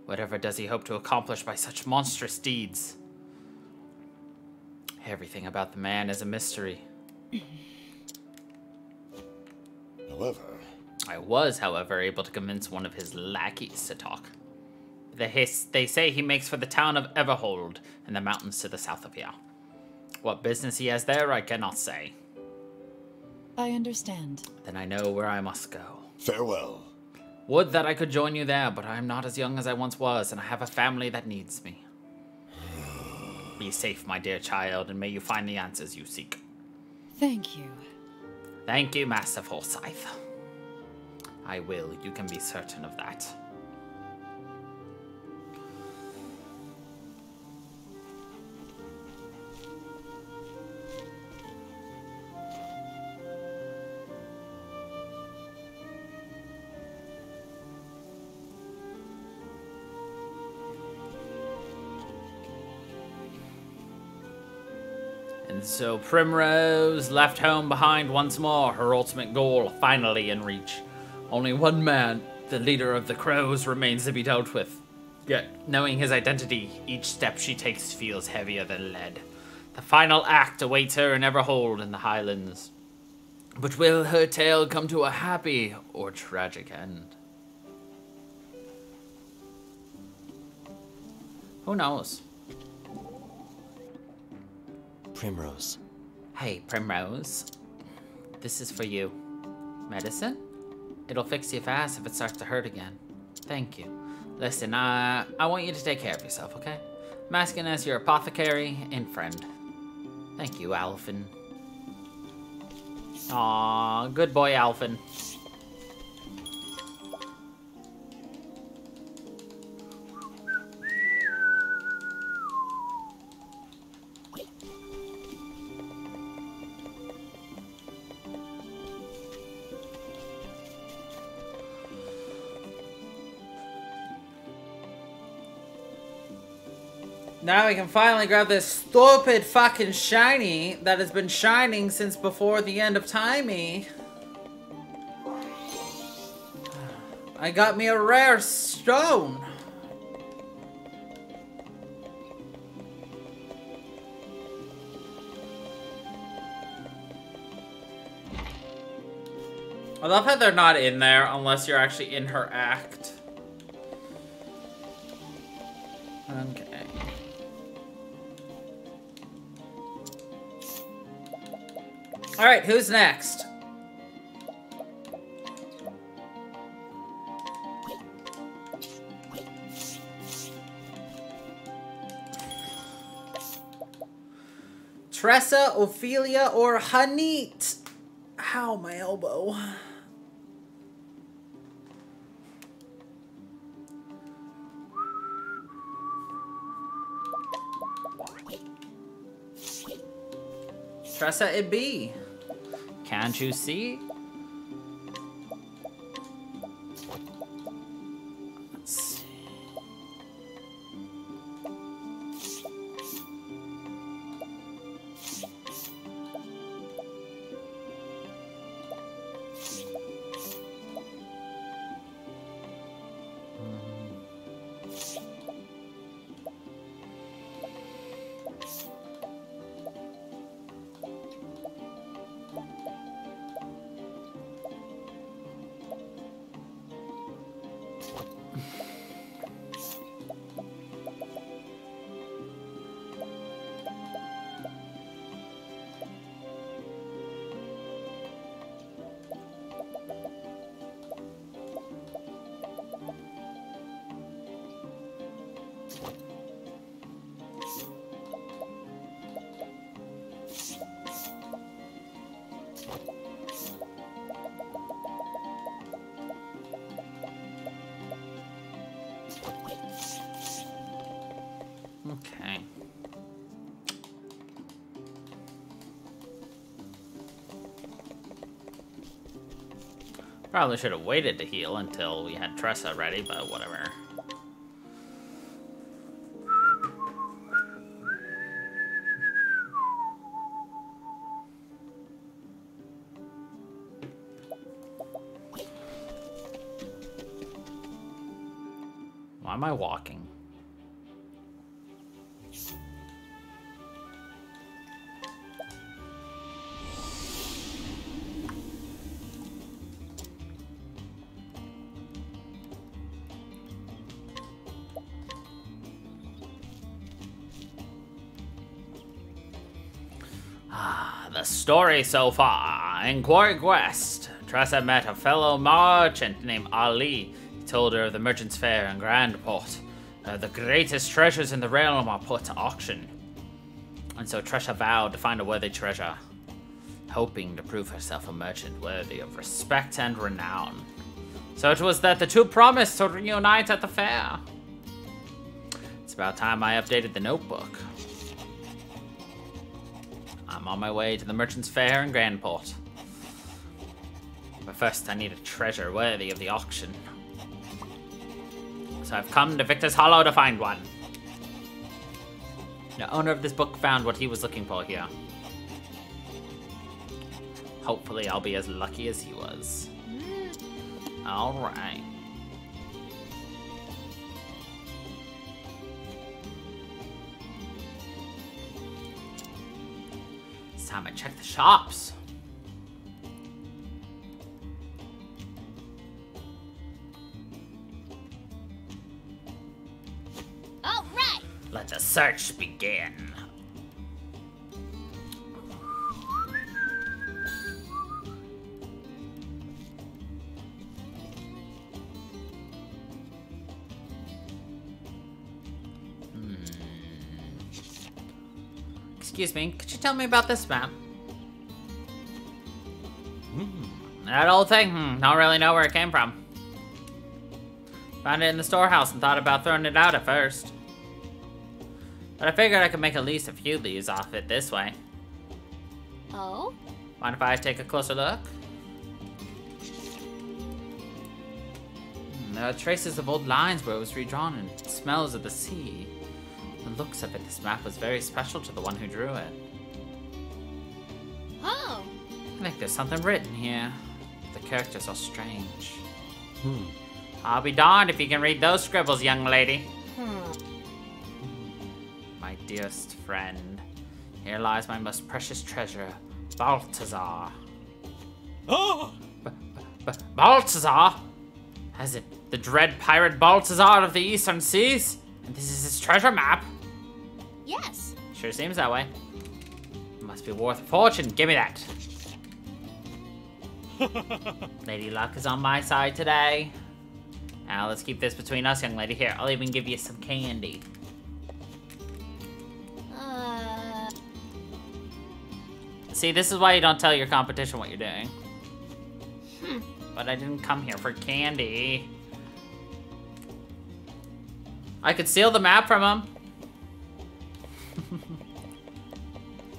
Whatever does he hope to accomplish by such monstrous deeds? Everything about the man is a mystery. I was, however, able to convince one of his lackeys to talk. They say he makes for the town of Everhold in the mountains to the south of here. What business he has there, I cannot say. I understand. Then I know where I must go. Farewell. Would that I could join you there, but I am not as young as I once was, and I have a family that needs me. Be safe, my dear child, and may you find the answers you seek. Thank you. Thank you, Master Forsyth. I will, you can be certain of that. And so Primrose left home behind once more, her ultimate goal finally in reach. Only one man, the leader of the Crows, remains to be dealt with. Yet, knowing his identity, each step she takes feels heavier than lead. The final act awaits her in Everhold in the Highlands. But will her tale come to a happy or tragic end? Who knows? Primrose. Hey, Primrose. This is for you. Medicine? It'll fix you fast if it starts to hurt again. Thank you. Listen, I want you to take care of yourself, okay? I'm asking as your apothecary and friend. Thank you, Alphin. Aw, good boy, Alphin. Now we can finally grab this stupid fucking shiny that has been shining since before the end of timey. I got me a rare stone. I love how they're not in there unless you're actually in her act. Okay. Alright, who's next? Tressa, Ophelia, or Hanit? Ow, my elbow. Tressa it be. Can't you see? Let's see. Probably should have waited to heal until we had Tressa ready, but whatever. Why am I walking? The story so far. In Quarry West, Tressa met a fellow merchant named Ali. He told her of the merchant's fair in Grandport. The greatest treasures in the realm are put to auction. And so Tressa vowed to find a worthy treasure, hoping to prove herself a merchant worthy of respect and renown. So it was that the two promised to reunite at the fair. It's about time I updated the notebook. I'm on my way to the merchant's fair in Grandport. But first I need a treasure worthy of the auction. So I've come to Victor's Hollow to find one. The owner of this book found what he was looking for here. Hopefully I'll be as lucky as he was. Alright. It's time I check the shops. All right. Let the search begin. Excuse me, could you tell me about this map? That old thing? Don't really know where it came from. Found it in the storehouse and thought about throwing it out at first. But I figured I could make at least a few leaves off it this way. Oh? Mind if I take a closer look? There are traces of old lines where it was redrawn and smells of the sea. The looks of it, this map was very special to the one who drew it. Oh. I think there's something written here. The characters are strange. I'll be darned if you can read those scribbles, young lady. My dearest friend, here lies my most precious treasure, Balthazar. Oh! Balthazar? Has it the dread pirate Balthazar of the Eastern Seas? And this is his treasure map? Yes. Sure seems that way. It must be worth a fortune. Give me that. Lady Luck is on my side today. Now let's keep this between us, young lady. Here, I'll even give you some candy. See, this is why you don't tell your competition what you're doing. But I didn't come here for candy. I could steal the map from him.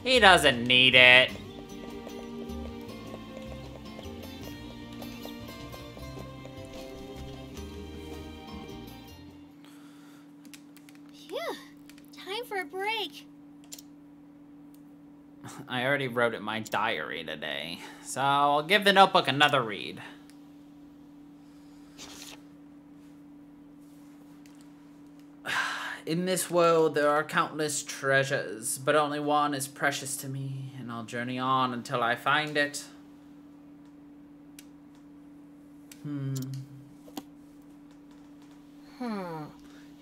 He doesn't need it. Phew. Time for a break. I already wrote in my diary today, so I'll give the notebook another read. In this world, there are countless treasures, but only one is precious to me, and I'll journey on until I find it.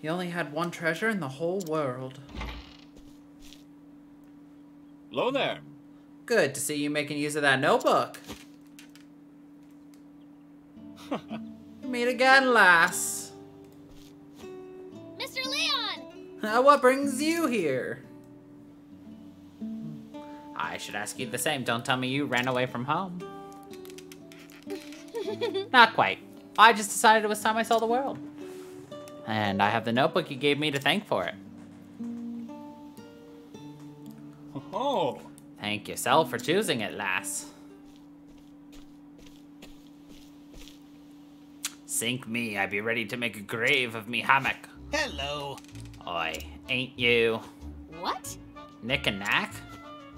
He only had one treasure in the whole world. Hello there. Good to see you making use of that notebook. Meet again, lass. Mr. Leon! What brings you here? I should ask you the same. Don't tell me you ran away from home. Not quite. I just decided it was time I saw the world. And I have the notebook you gave me to thank for it. Oh. Thank yourself for choosing it, lass. Sink me, I be ready to make a grave of me hammock. Hello. Oi, ain't you What? Nick and Knack?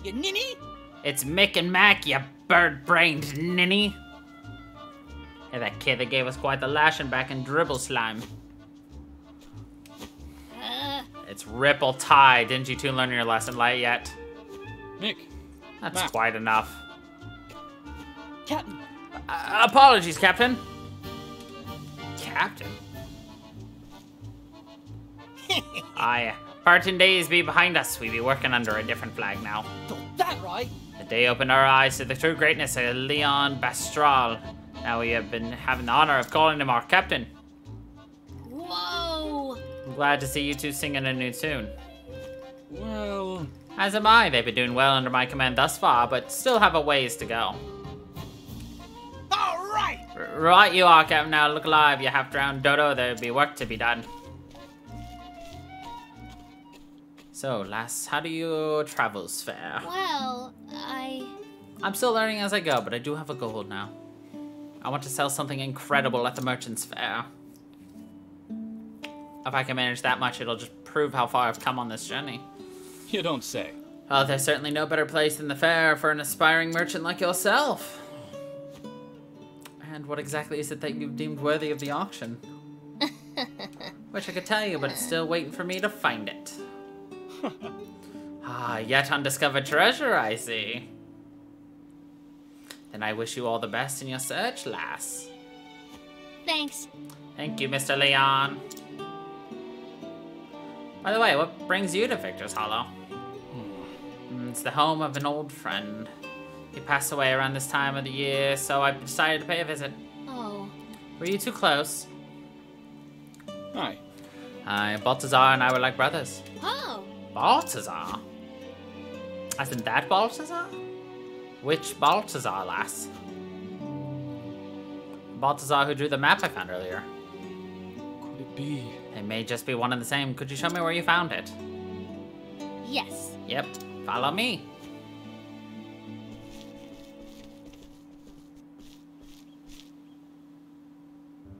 You ninny? It's Mick and Mac, you bird-brained ninny. Hey, that kid that gave us quite the lashing back in Dribble Slime. It's Ripple Tide. Didn't you two learn your lesson light yet? Nick. That's Mac. quite enough. Captain. Apologies, Captain. Captain? Aye, parting days be behind us. We be working under a different flag now. Got that right. The day opened our eyes to the true greatness of Leon Bastral. Now we have been having the honor of calling him our captain. Whoa! I'm glad to see you two singing a new tune. Well, As am I. They've been doing well under my command thus far, but still have a ways to go. All right. Right you are, Captain. Now look alive. You have drowned Dodo. There'll be work to be done. So, lass, how do your travels fare? Well, I'm still learning as I go, but I do have a goal now. I want to sell something incredible at the Merchant's Fair. If I can manage that much, it'll just prove how far I've come on this journey. you don't say. Oh, there's certainly no better place than the fair for an aspiring merchant like yourself. And what exactly is it that you've deemed worthy of the auction? Wish I could tell you, but it's still waiting for me to find it. Ah, yet undiscovered treasure, I see. Then I wish you all the best in your search, lass. thanks. Thank you, Mr. Leon. By the way, what brings you to Victor's Hollow? It's the home of an old friend. He passed away around this time of the year, so I decided to pay a visit. Oh, Were you too close? Hi. Balthazar and I were like brothers. oh. Balthazar? As in that Balthazar? Which Balthazar, lass? Balthazar who drew the map I found earlier. Could it be? They may just be one and the same. Could you show me where you found it? Yes. Yep, follow me.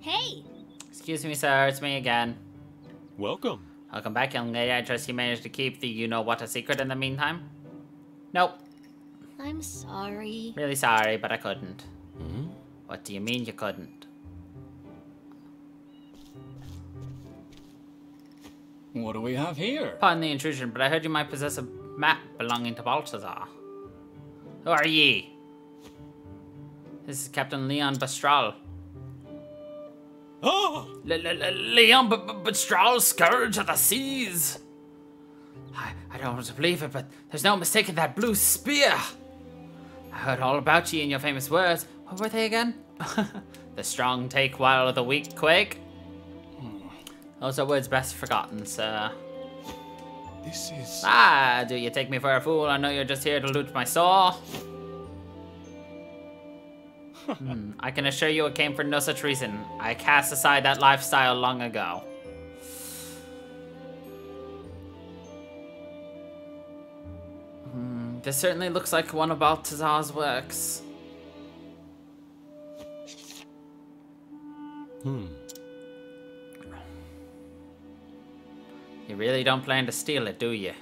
Hey. Excuse me, sir, it's me again. Welcome. Welcome back, young lady. I trust you managed to keep the you-know-what a secret in the meantime? Nope. I'm sorry. Really sorry, but I couldn't. Hmm? What do you mean you couldn't? What do we have here? Pardon the intrusion, but I heard you might possess a map belonging to Balthazar. Who are ye? This is Captain Leon Bastral. Oh! Leon Bastral, Scourge of the Seas! I don't want to believe it, but there's no mistaking that blue spear! I heard all about you in your famous words. What were they again? The strong take while the weak quake? Those are words best forgotten, sir. This is... Ah, do you take me for a fool? I know you're just here to loot my soul. I can assure you it came for no such reason. I cast aside that lifestyle long ago. This certainly looks like one of Balthazar's works. You really don't plan to steal it, do you?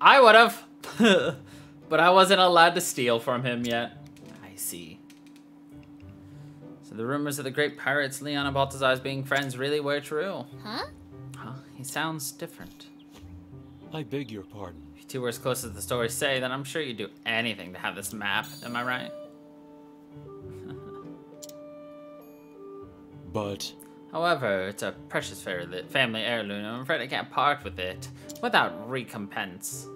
I would've! But I wasn't allowed to steal from him yet. I see. So the rumors of the great pirates Leon and Balthazar's being friends really were true. Huh? Huh? He sounds different. I beg your pardon. If you two were as close as the stories say, then I'm sure you'd do anything to have this map. Am I right? But... However, it's a precious family heirloom, and I'm afraid I can't part with it without recompense.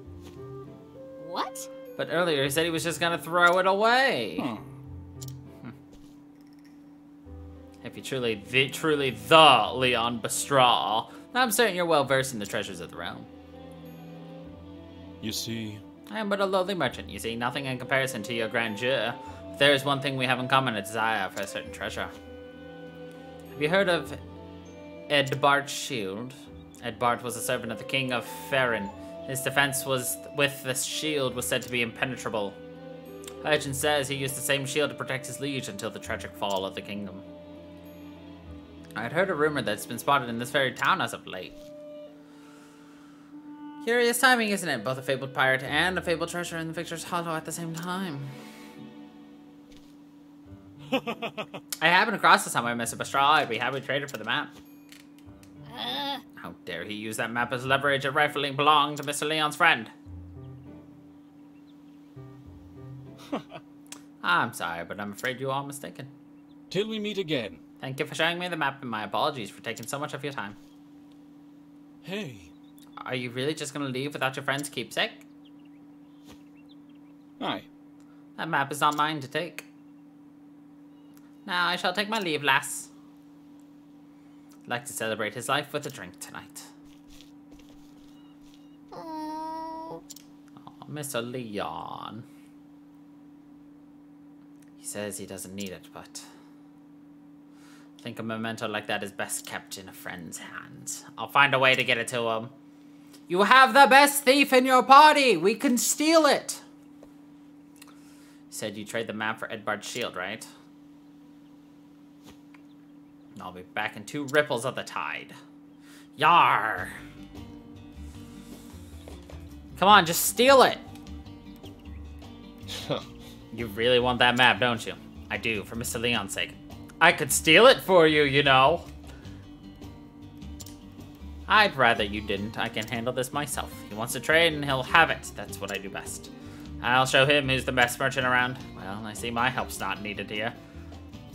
What? But earlier he said he was just gonna throw it away. If you're truly the Leon Bastral, I'm certain you're well versed in the treasures of the realm. You see... I am but a lowly merchant, you see, nothing in comparison to your grandeur. If there is one thing we have in common, a desire for a certain treasure. Have you heard of Edbart's shield? Edbart was a servant of the king of Ferrin. His defense with this shield was said to be impenetrable. Legend says he used the same shield to protect his liege until the tragic fall of the kingdom. I'd heard a rumor that's been spotted in this very town as of late. Curious timing, isn't it? Both a fabled pirate and a fabled treasure in the Victor's Hollow at the same time. I happened across this somewhere, Mr. Bastral. I'd be happy to trade it for the map. How dare he use that map as leverage? It rightfully belonged to Mr. Leon's friend. I'm sorry, but I'm afraid you are mistaken. Till we meet again. Thank you for showing me the map, and my apologies for taking so much of your time. Hey. Are you really just gonna leave without your friend's keepsake? Aye. That map is not mine to take. Now I shall take my leave, lass. I'd like to celebrate his life with a drink tonight. Oh, Mr. Leon. He says he doesn't need it, but I think a memento like that is best kept in a friend's hands. I'll find a way to get it to him. You have the best thief in your party! We can steal it! You said you trade the map for Edbard's shield, right? I'll be back in 2 ripples of the tide. Yar! Come on, just steal it! You really want that map, don't you? I do, for Mr. Leon's sake. I could steal it for you, you know. I'd rather you didn't. I can handle this myself. He wants to trade and he'll have it. That's what I do best. I'll show him who's the best merchant around. Well, I see my help's not needed here.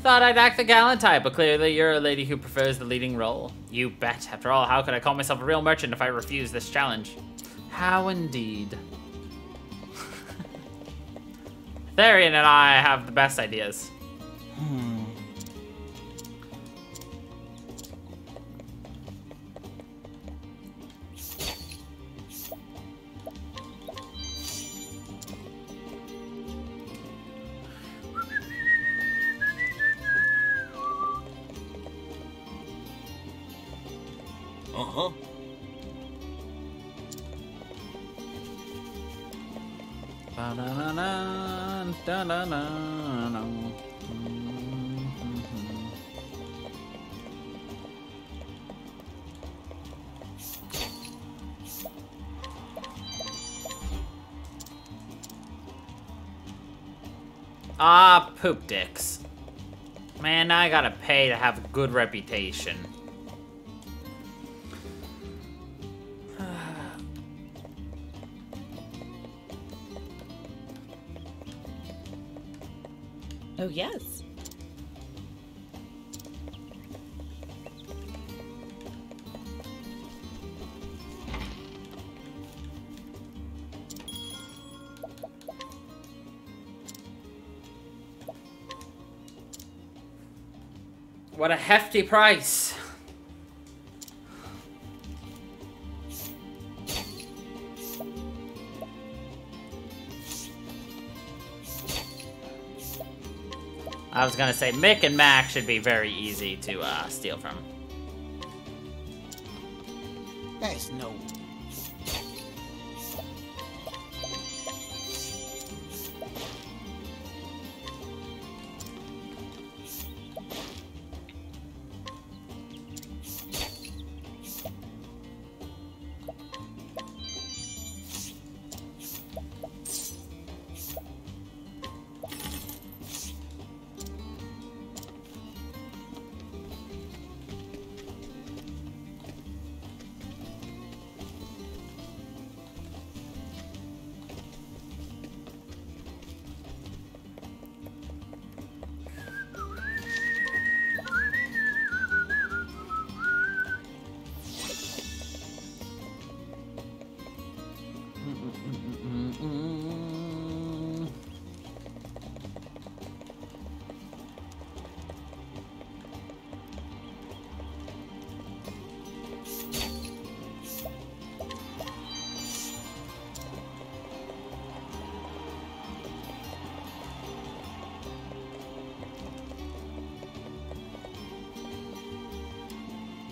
Thought I'd act the gallant type, but clearly you're a lady who prefers the leading role. You bet. After all, how could I call myself a real merchant if I refuse this challenge? How indeed. Therian and I have the best ideas. Uh-huh. Ah, poop dicks. Man, I gotta pay to have a good reputation. Oh, yes. What a hefty price. I was gonna say Mick and Mac should be very easy to steal from. That's no.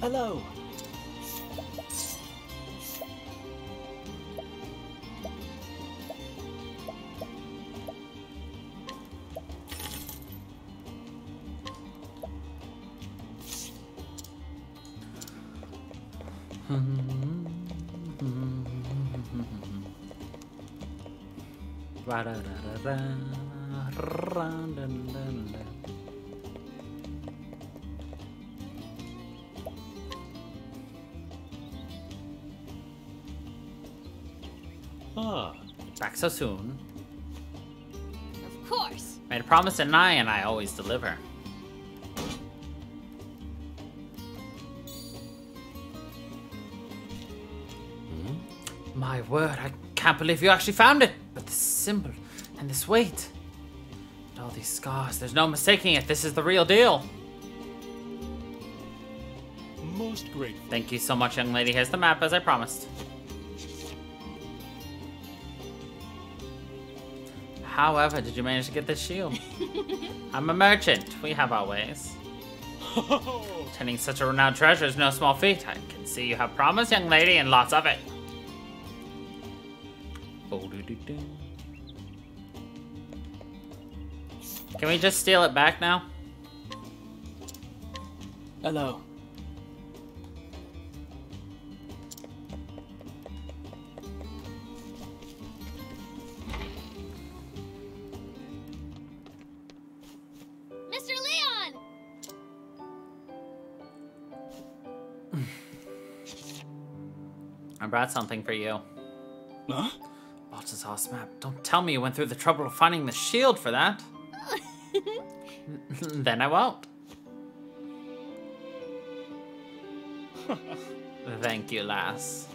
Hello. Ah. Back so soon. Of course. Made a promise to Nye and I always deliver. My word, I can't believe you actually found it. But this symbol and this weight and all these scars, there's no mistaking it. This is the real deal. Most grateful. Thank you so much, young lady. Here's the map as I promised. However, did you manage to get this shield? I'm a merchant. We have our ways. Obtaining such a renowned treasure is no small feat. I can see you have promise, young lady, and lots of it. Can we just steal it back now? Hello. Mr. Leon! I brought something for you. Huh? Balthazar's map. Don't tell me you went through the trouble of finding the shield for that. Then I won't. Thank you, lass.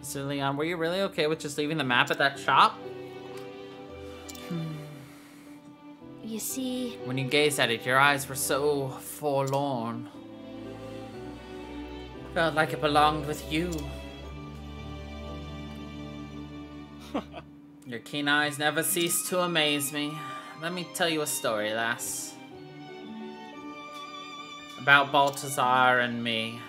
Mr. Leon, were you really okay with just leaving the map at that shop? You see... When you gazed at it, your eyes were so forlorn. Felt like it belonged with you. Your keen eyes never cease to amaze me. Let me tell you a story, lass. About Balthazar and me.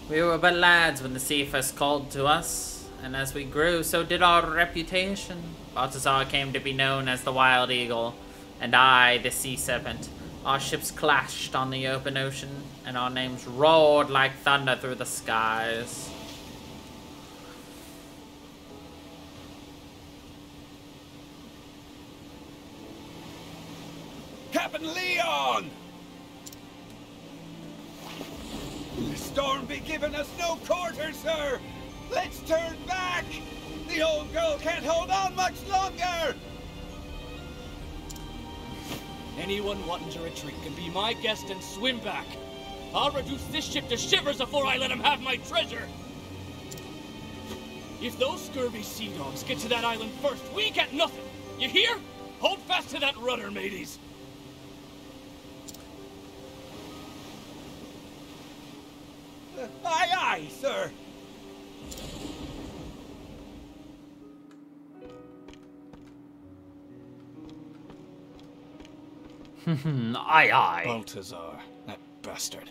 We were but lads when the sea first called to us, and as we grew, so did our reputation. Balthazar came to be known as the Wild Eagle, and I, the Sea Serpent. Our ships clashed on the open ocean, and our names roared like thunder through the skies. Captain Leon! The storm be giving us no quarter, sir! Let's turn back! The old girl can't hold on much longer! Anyone wanting to retreat can be my guest and swim back. I'll reduce this ship to shivers before I let him have my treasure. If those scurvy sea dogs get to that island first, we get nothing. You hear? Hold fast to that rudder, mateys. Aye, aye, sir! Aye, aye. Balthazar, that bastard.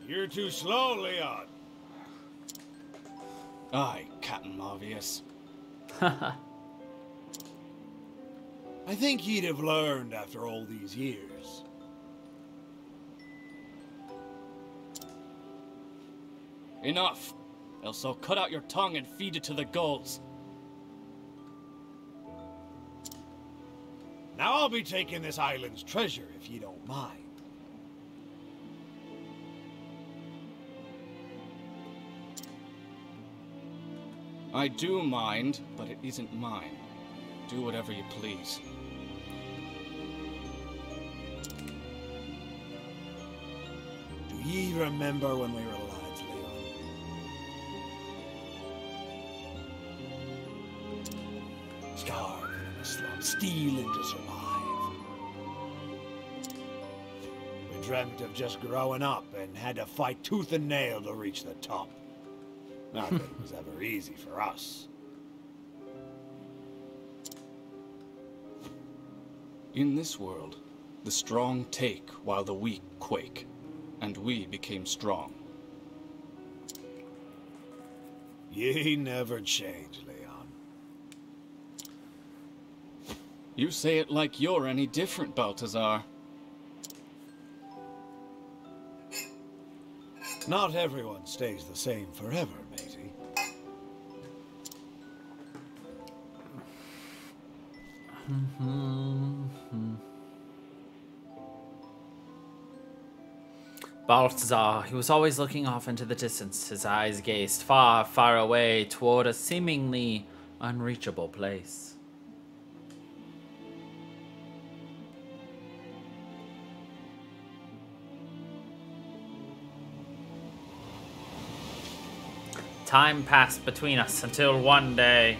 You're too slow, Leon. Aye, Captain Obvious. I think he'd have learned after all these years. Enough. Else I'll cut out your tongue and feed it to the gulls. Now I'll be taking this island's treasure, if you don't mind. I do mind, but it isn't mine. Do whatever you please. Do ye remember when we were lads, Leon? Starving in the slum, stealing to survive. We dreamt of just growing up and had to fight tooth and nail to reach the top. Nothing was ever easy for us. In this world, the strong take while the weak quake, and we became strong. Ye never change, Leon. You say it like you're any different, Balthazar. Not everyone stays the same forever, matey. Balthazar, he was always looking off into the distance. His eyes gazed far, far away toward a seemingly unreachable place. Time passed between us until one day.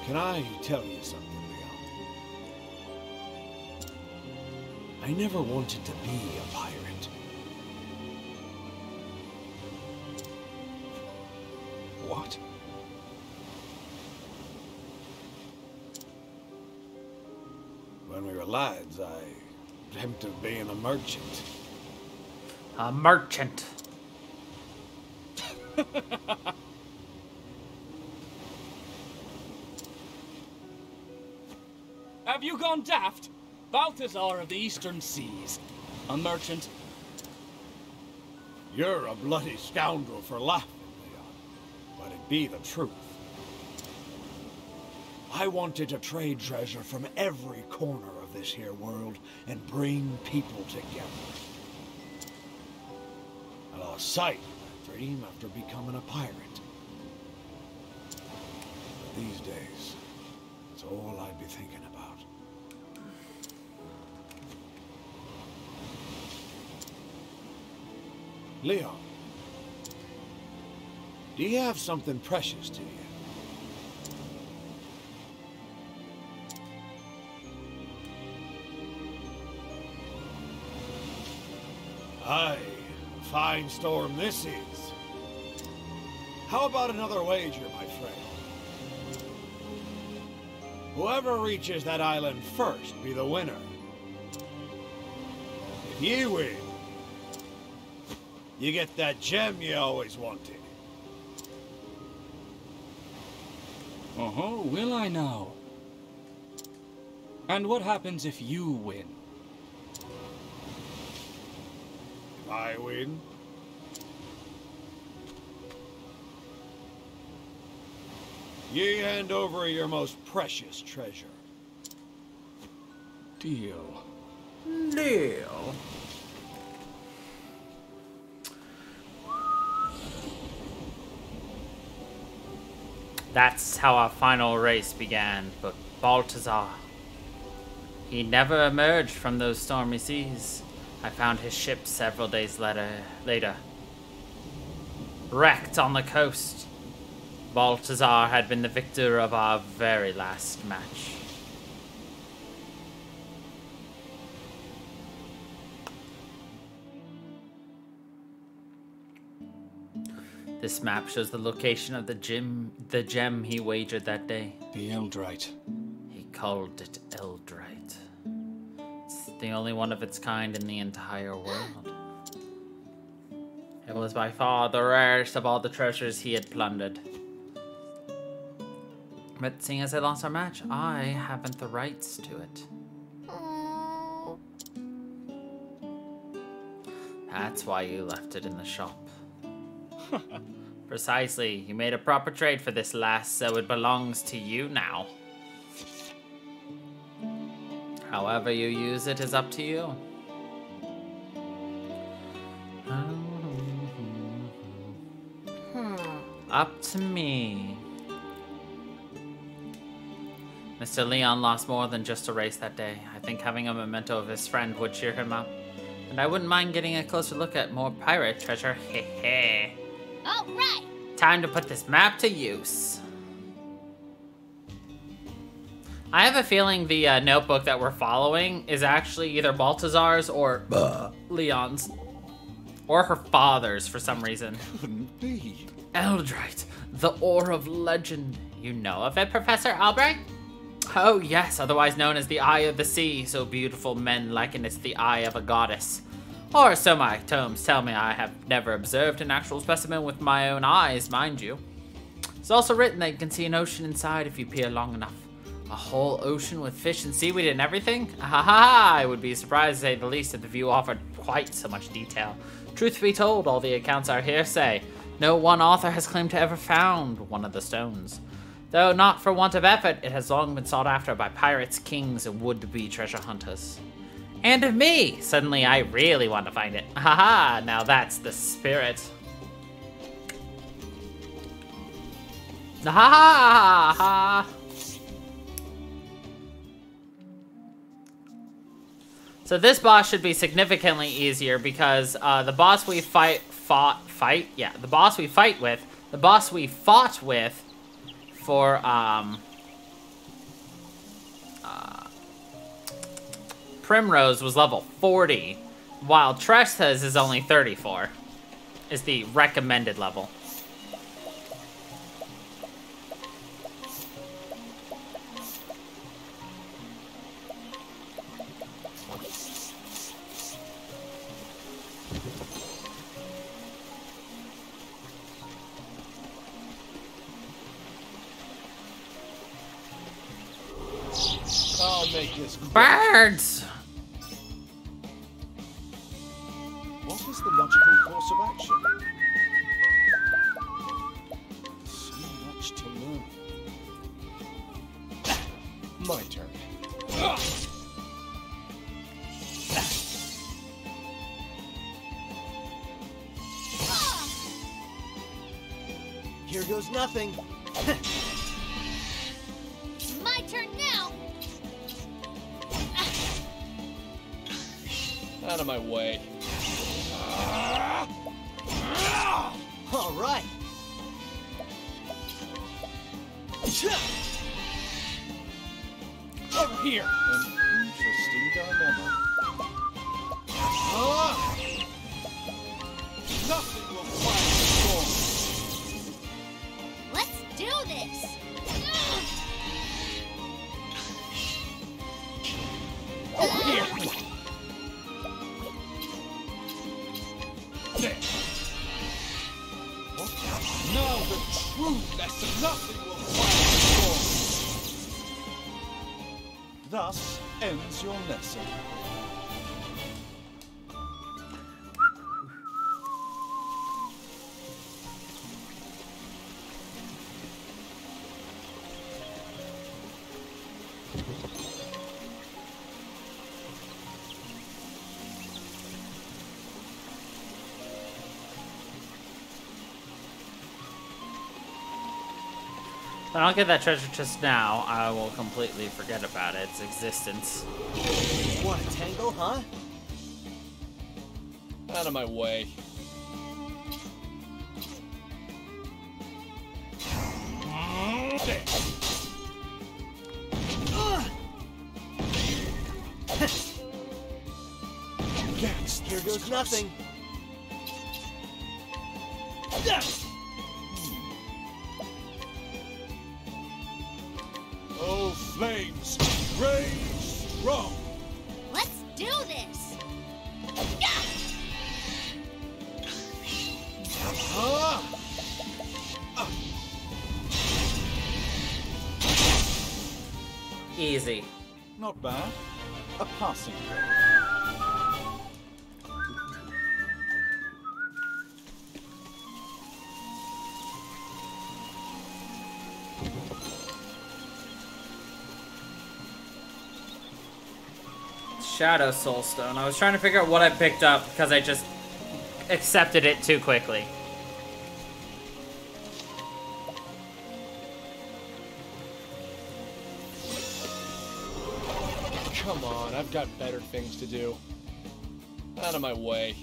Can I tell you something, Leon? I never wanted to be a pirate. What? When we were lads, I dreamt of being a merchant. A merchant. Have you gone daft? Balthazar of the Eastern Seas. A merchant. You're a bloody scoundrel for laughing, Leon. But it be the truth. I wanted to trade treasure from every corner of this here world and bring people together. I lost sight of that dream after becoming a pirate. But these days, it's all I'd be thinking about. Leon, do you have something precious to you? Aye, a fine storm this is. How about another wager, my friend? Whoever reaches that island first be the winner. If you win, you get that gem you always wanted. Uh-huh, will I now? And what happens if you win? If I win, ye hand over your most precious treasure. Deal. Deal. That's how our final race began, but Balthazar, he never emerged from those stormy seas. I found his ship several days later, wrecked on the coast. Balthazar had been the victor of our very last match. This map shows the location of the gem he wagered that day. The Eldrite. He called it Eldrite. It's the only one of its kind in the entire world. It was by far the rarest of all the treasures he had plundered. But seeing as I lost our match, I haven't the rights to it. That's why you left it in the shop. Precisely. You made a proper trade for this last, so it belongs to you now. However you use it is up to you. Up to me. Mr. Leon lost more than just a race that day. I think having a memento of his friend would cheer him up. And I wouldn't mind getting a closer look at more pirate treasure. Hehe. All right. Time to put this map to use. I have a feeling the notebook that we're following is actually either Balthazar's or Leon's. Or her father's for some reason. Couldn't be. Eldrite, the ore of legend. You know of it, Professor Albrecht? Oh yes, otherwise known as the Eye of the Sea. So beautiful men liken it's the eye of a goddess. Or so my tomes tell me. I have never observed an actual specimen with my own eyes, mind you. It's also written that you can see an ocean inside if you peer long enough. A whole ocean with fish and seaweed and everything? Ha ha ha! I would be surprised to say the least if the view offered quite so much detail. Truth be told, all the accounts are hearsay. No one author has claimed to ever found one of the stones. Though not for want of effort, it has long been sought after by pirates, kings, and would-be treasure hunters. And of me! Suddenly I really want to find it. Haha, now that's the spirit. Ha ha ha! So this boss should be significantly easier because the boss we fought with for Primrose was level 40, while Tressa's is only 34, is the recommended level. I'll make this quick. Birds! What is the logical course of action? So much to learn. My turn. Here goes nothing. My turn now. Out of my way. All right. Over here. An interesting dilemma. Nothing will quiet the storm. Let's do this. Over here. There. What? Now the true lesson. Nothing will quiet the storm. Thus ends your lesson. If I don't get that treasure chest now, I will completely forget about its existence. Want a tango, huh? Out of my way. There. Here goes nothing. Oh, flames, rage strong. Let's do this. Easy. Not bad. A passing grade. Shadow Soulstone. I was trying to figure out what I picked up because I just accepted it too quickly. Come on, I've got better things to do. Out of my way.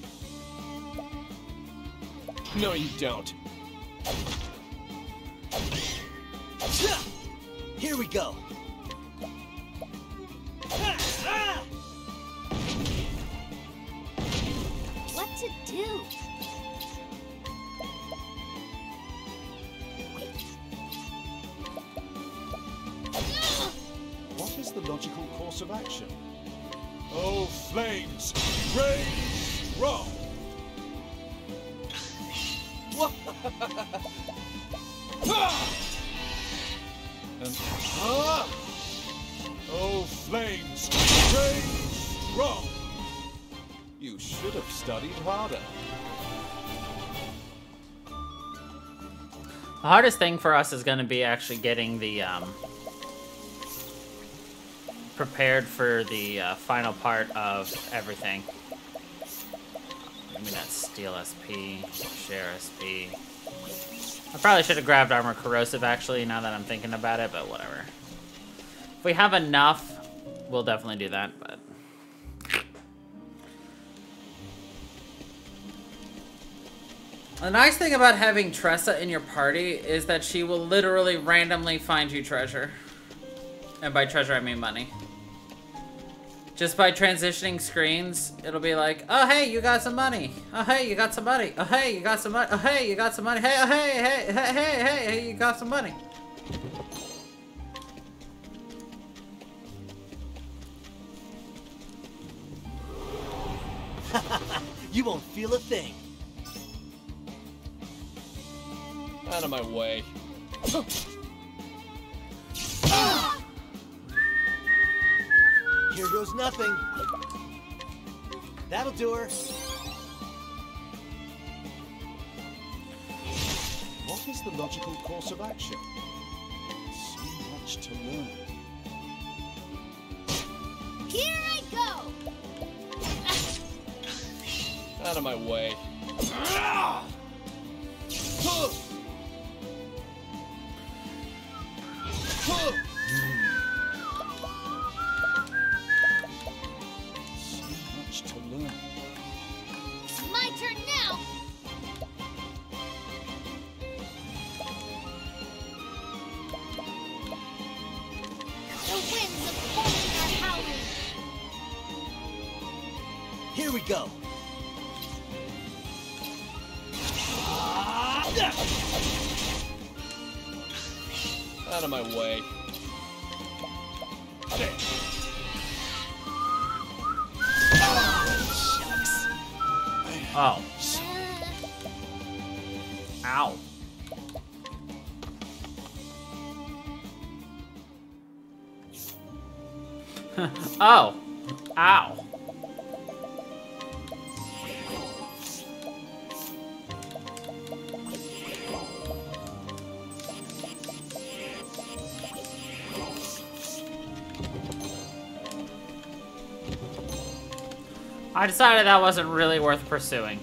No, you don't. Here we go. What to do? What is the logical course of action? Oh, flames, rage wrong. And oh, flames, rage strong. You should have studied harder. The hardest thing for us is going to be actually getting the prepared for the final part of everything. Maybe not steal SP, share SP. I probably should have grabbed armor corrosive actually, now that I'm thinking about it, but whatever. If we have enough, we'll definitely do that, but... The nice thing about having Tressa in your party is that she will literally randomly find you treasure. And by treasure, I mean money. Just by transitioning screens, it'll be like, oh hey, you got some money. Oh hey, you got some money. Oh hey, you got some money. Oh hey, you got some money. Hey, oh hey, hey, hey, hey, hey, hey, you got some money. You won't feel a thing. Out of my way. Here goes nothing. That'll do her. What is the logical course of action? So much to learn. Here I go! Out of my way. It's my turn now! The winds of fortune are howling! Here we go. Out of my way. Oh. Ow. Oh. Ow. I decided that wasn't really worth pursuing.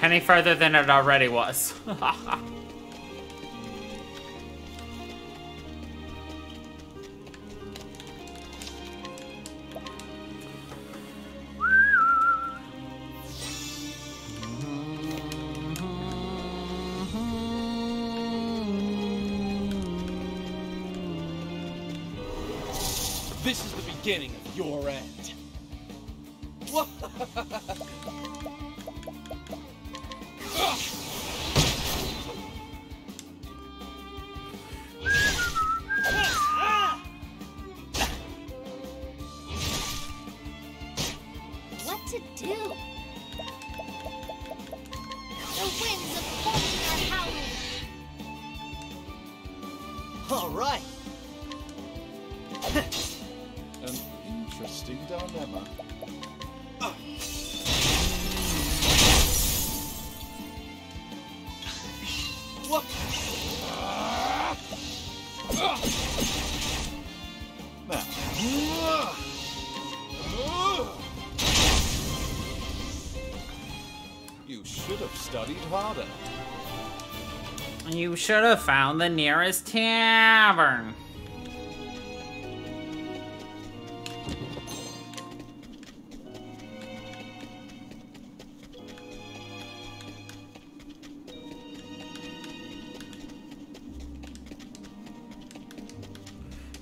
Any further than it already was. This is the beginning of your end. What to do? The winds of fortune are howling! All right. An interesting dilemma. Now. You should have studied harder. You should have found the nearest tavern.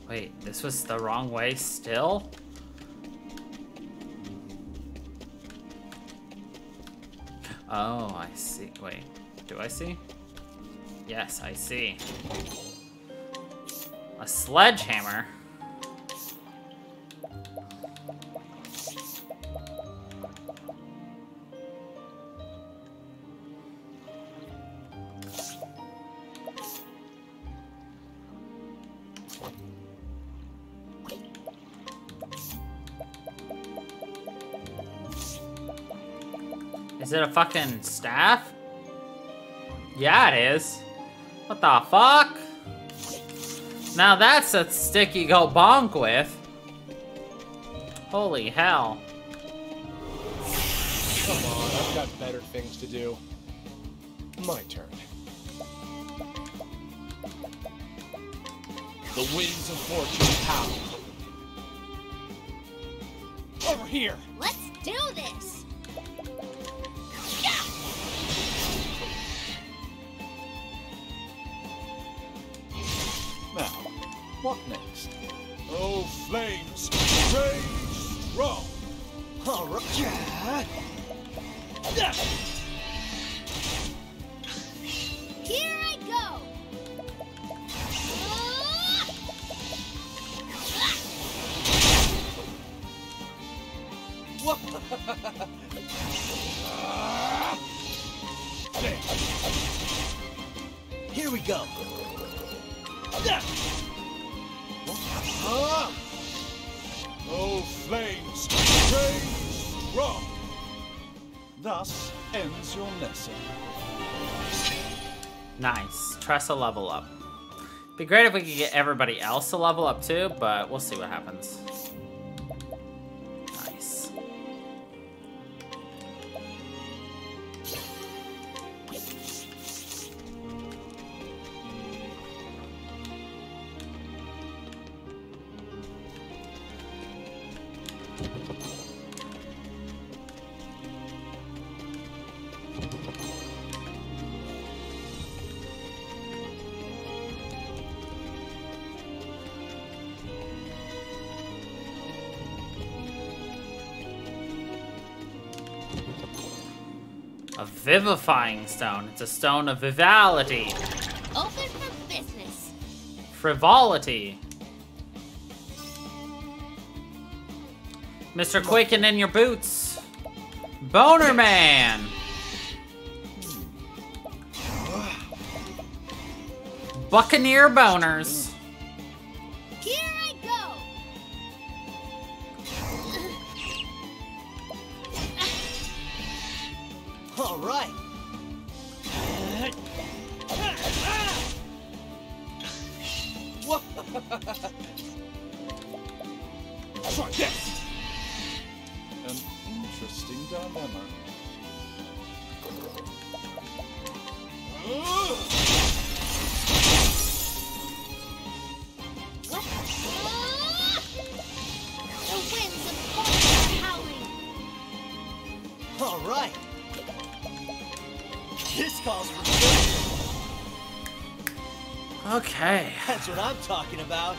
Wait, this was the wrong way still? Oh, I see. Wait, do I see? Yes, I see. A sledgehammer? Is it a fucking staff? Yeah, it is. What the fuck? Now that's a stick you go bonk with. Holy hell. Come on, I've got better things to do. My turn. The winds of fortune howl. Over here! Let's do this! Now, what next? Oh, flames, rage strong! All right. Here I go! Here we go. Oh, flames, rage strong! Thus ends your lesson. Nice. Tressa level up. Be great if we could get everybody else to level up too, but we'll see what happens. Nice. A vivifying stone. It's a stone of vivality. Open for business. Frivolity. Mr. Quicken in your boots. Boner Man. Buccaneer boners. Here I go! All right. Try this! An interesting dilemma. What? The winds of fortune are howling. All right. This calls for failure. Okay. That's what I'm talking about.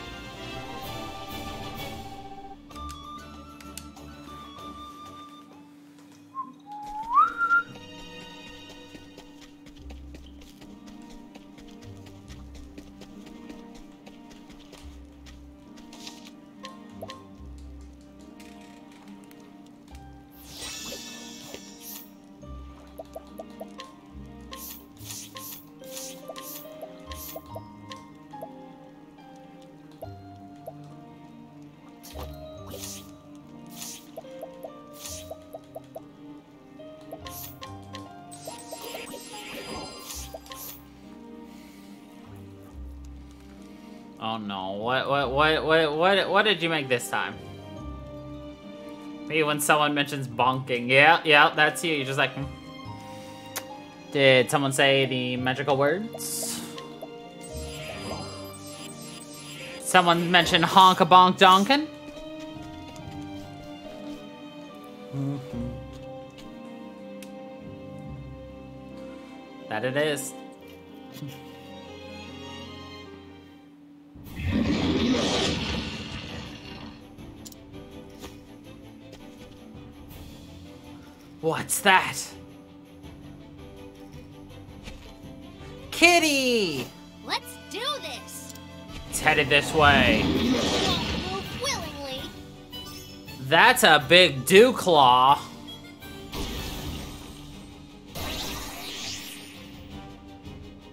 Oh no, what did you make this time? Maybe when someone mentions bonking. Yeah, that's you. You're just like, Did someone say the magical words? Someone mention honk-a-bonk donkin? That it is. What's that? Kitty! Let's do this! It's headed this way. You won't move willingly. That's a big dew claw.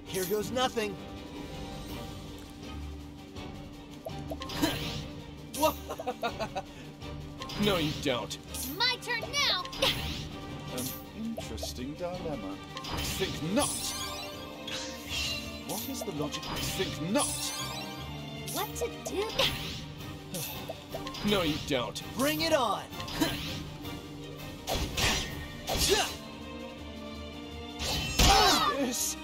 Here goes nothing. No, you don't. It's my turn now. An interesting dilemma. I think not. What is the logic? I think not. What to do? No, you don't. Bring it on. Yes.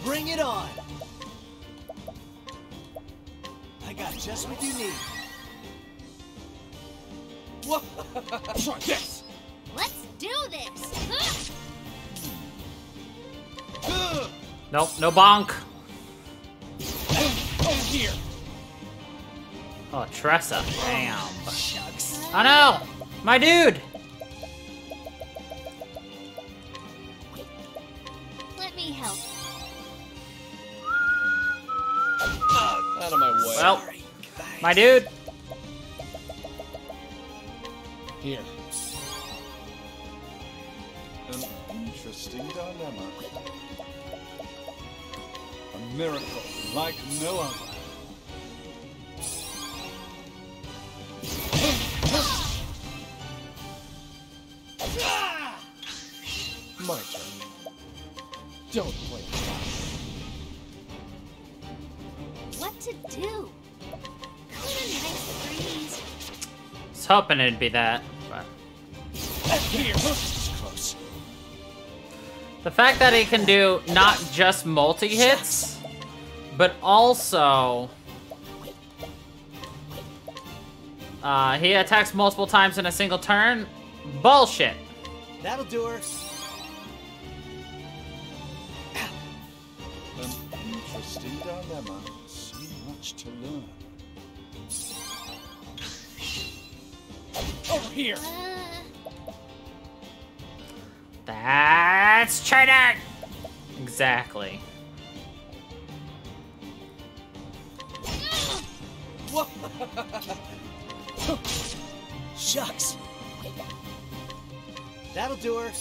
Bring it on. I got just what you need. Try this. Let's do this. Nope, no bonk. Over here. Oh, Tressa. Damn. Shucks. Oh no! My dude! Let me help. Out of my way. Well, Sorry, guys. my dude. Here. An interesting dilemma. A miracle like no other. My turn. Don't play What to do? What a nice breeze. I was hoping it'd be that, but here. Close. the fact that he can do not just multi-hits, but also he attacks multiple times in a single turn. Bullshit. That'll do her. An interesting dilemma. So much to learn. Over here. That's cheating! Exactly. Shucks. That'll do her.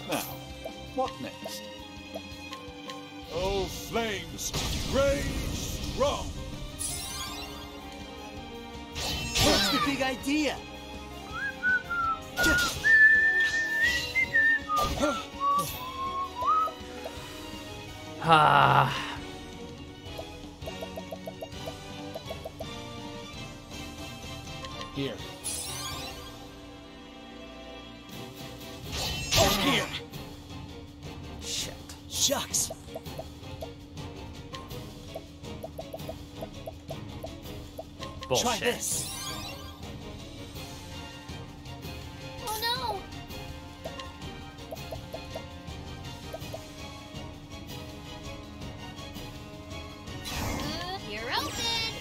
Now, what next? Oh, flames, rage strong. What's the big idea? Ah. Here. Over here. Shit. Shucks. Bullshit. Try this. Oh no! You're open!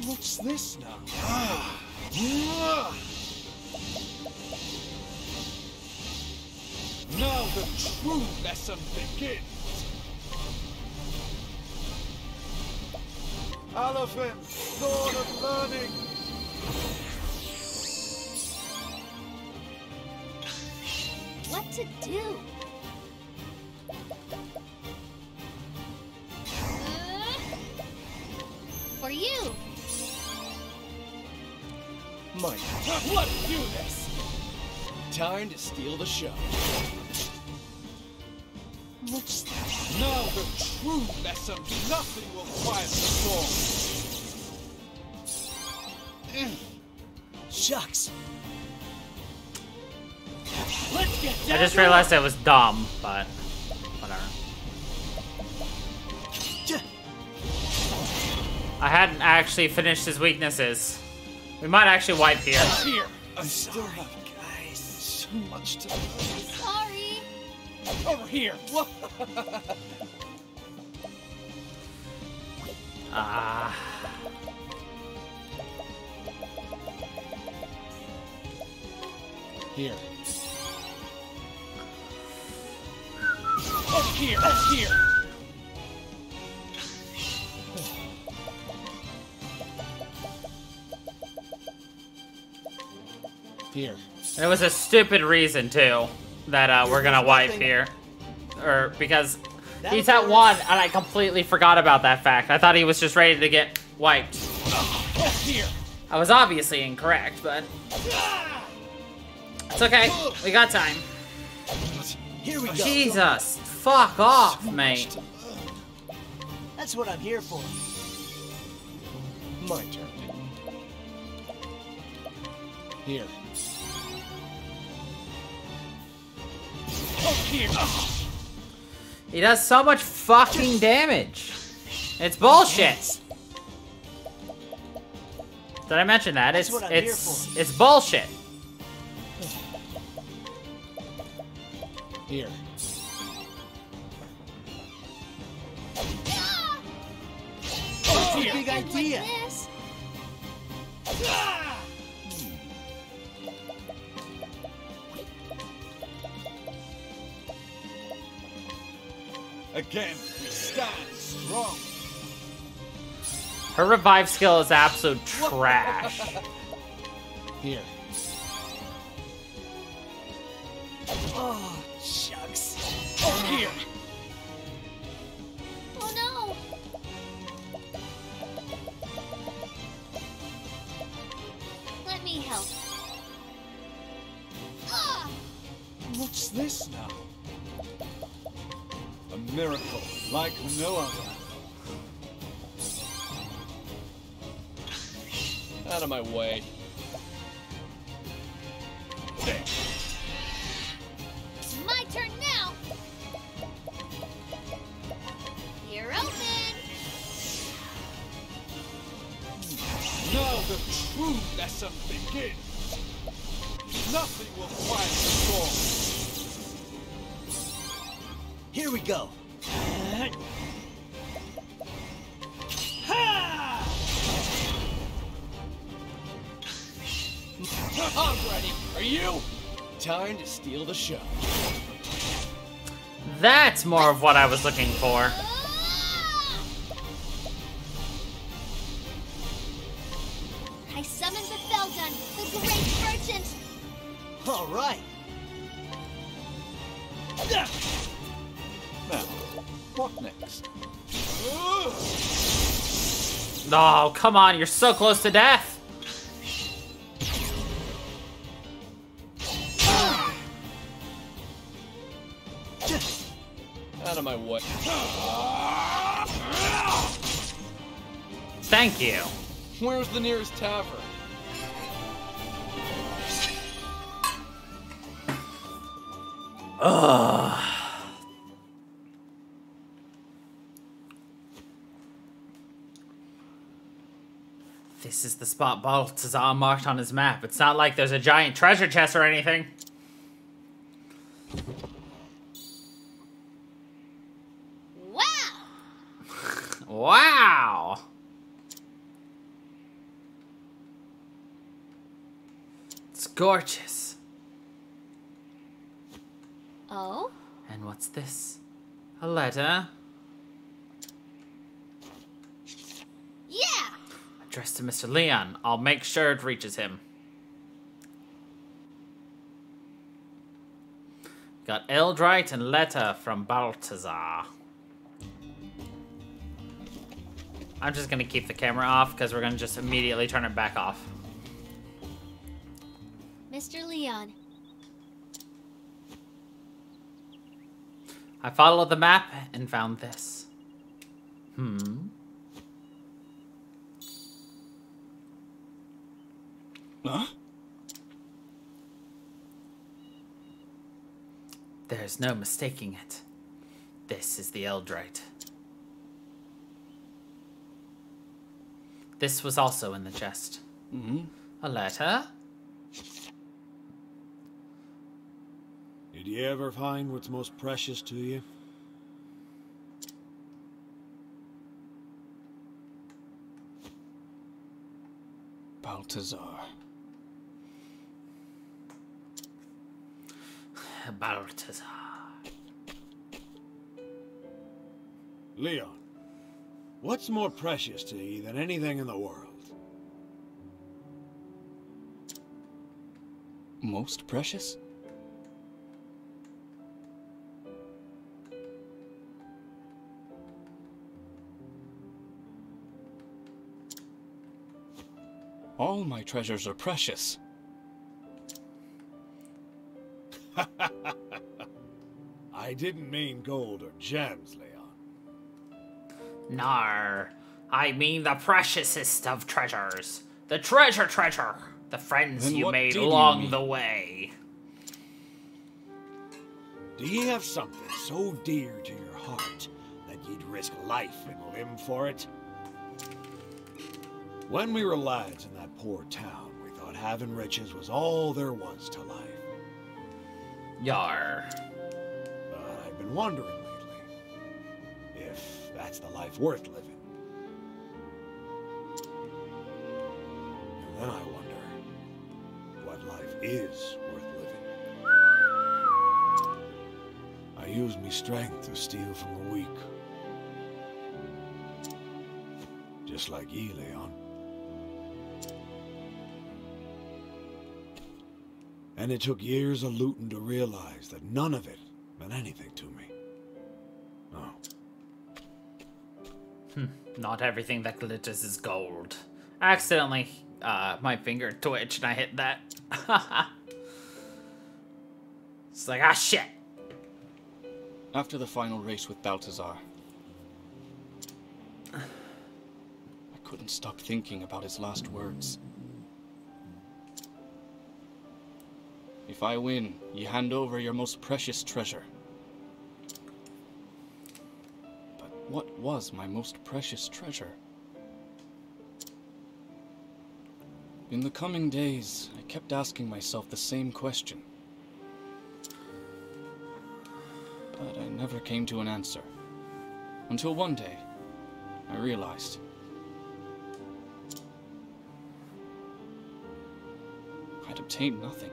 What's this now? Now the true lesson begins. Elephant, sword of learning. What to do? For you! My turn. Let's do this. Time to steal the show. What's that? Now the true lesson. Nothing will quiet the storm. Shucks. Let's get I down just to realized it was dumb, but whatever. I hadn't actually finished his weaknesses. We might actually wipe here. here. I still have so much to learn. Sorry! Over here. Ah. Here. Here. Here. It was a stupid reason too that we're gonna wipe here, or because he's at 1 and I completely forgot about that fact. I thought he was just ready to get wiped. Here. I was obviously incorrect, but it's okay. We got time. Here we go. Jesus, fuck off, mate. That's what I'm here for. My turn. Here. Here. He does so much fucking damage. It's bullshit. Did I mention that? That's what I'm here It's bullshit. Here. That's a big idea. Like this. Again, we stand strong. Her revive skill is absolute trash. Here. Oh, shucks. Here. Oh no. Let me help. Ah! What's this now? A miracle like no other. Out of my way. There. It's my turn now. You're open. Now the true lesson begins. Nothing will quiet the storm. Here we go. I'm ready. Are you? Time to steal the show. That's more of what I was looking for. I summoned the Feldun, the great merchant. All right. Now, what next? Oh, come on, you're so close to death. Out of my way. Thank you. Where's the nearest tavern? Ugh. This is the spot Baltazar marked on his map. It's not like there's a giant treasure chest or anything. Wow. Wow. It's gorgeous. Oh? And what's this? A letter? Yeah. Addressed to Mr. Leon. I'll make sure it reaches him. Got Eldrite and letter from Baltazar. I'm just gonna keep the camera off because we're gonna just immediately turn it back off. Mr. Leon. I followed the map and found this. Huh? There's no mistaking it. This is the Eldrite. This was also in the chest. A letter? Did you ever find what's most precious to you? Baltazar. Baltazar. Leon, what's more precious to you than anything in the world? Most precious? All my treasures are precious. I didn't mean gold or gems, Leon. Nar, I mean the preciousest of treasures. The treasure. The friends Then you what made did you along mean? the way. Do you have something so dear to your heart that you'd risk life and limb for it? When we were lads in that poor town, we thought having riches was all there was to life. Yar. But I've been wondering lately if that's the life worth living. And then I wonder what life is worth living. I use me strength to steal from the weak. Just like ye, Leon. And it took years of looting to realize that none of it meant anything to me. No. Not everything that glitters is gold. Accidentally, my finger twitched and I hit that. It's like, ah, shit. After the final race with Balthazar, I couldn't stop thinking about his last words. If I win, you hand over your most precious treasure. But what was my most precious treasure? In the coming days, I kept asking myself the same question. But I never came to an answer. Until one day, I realized. I'd obtained nothing.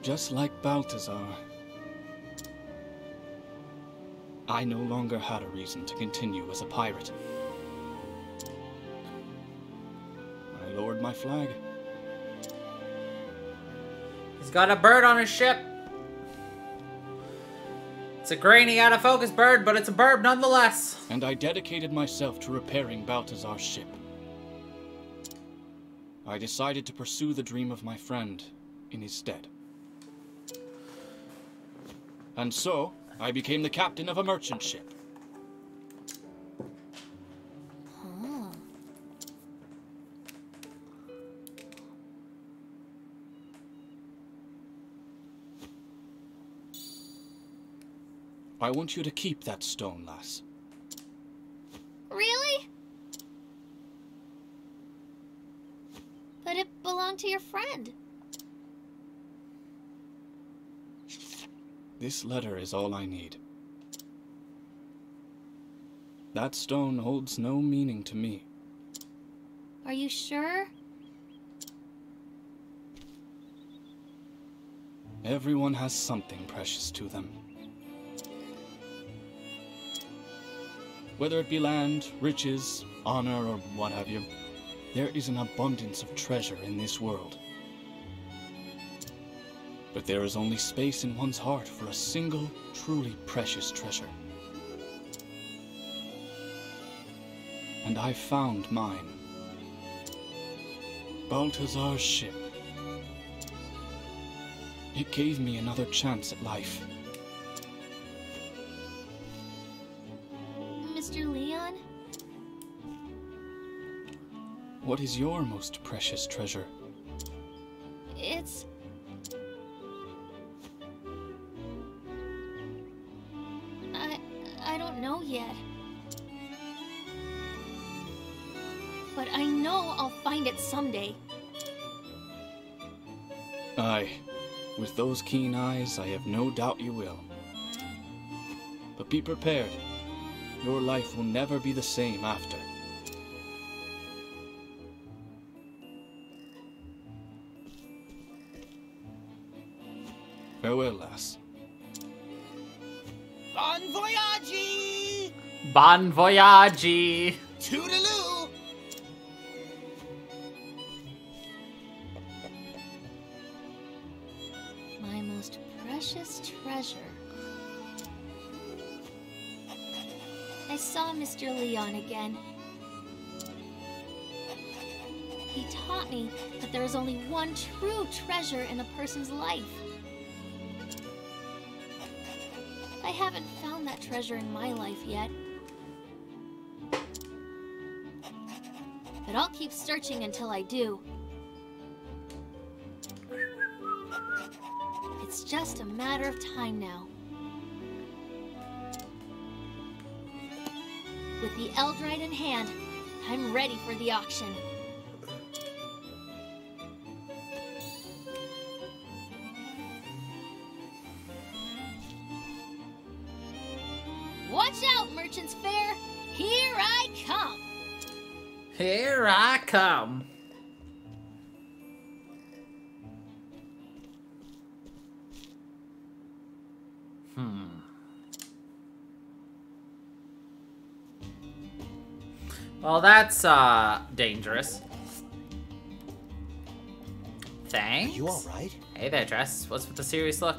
Just like Balthazar, I no longer had a reason to continue as a pirate. I lowered my flag. He's got a bird on his ship. It's a grainy, out of focus bird, but it's a bird nonetheless. And I dedicated myself to repairing Balthazar's ship. I decided to pursue the dream of my friend in his stead. And so, I became the captain of a merchant ship. Oh. I want you to keep that stone, lass. Really? But it belonged to your friend. This letter is all I need. That stone holds no meaning to me. Are you sure? Everyone has something precious to them. Whether it be land, riches, honor, or what have you, there is an abundance of treasure in this world. But there is only space in one's heart for a single, truly precious treasure. And I found mine. Balthazar's ship. It gave me another chance at life. Mr. Leon? What is your most precious treasure? It's... I don't know yet. But I know I'll find it someday. Aye. With those keen eyes, I have no doubt you will. But be prepared. Your life will never be the same after. Farewell, lass. Bon voyage! Bon voyage! Toodaloo! My most precious treasure. I saw Mr. Leon again. He taught me that there is only one true treasure in a person's life. I haven't found that treasure in my life yet. But I'll keep searching until I do. It's just a matter of time now. With the Eldrite in hand, I'm ready for the auction. Watch out, Merchant's Fair! Here I come! Here I come. Well, that's, dangerous. Thanks. Are you alright? Hey there, Dress. What's with the serious look?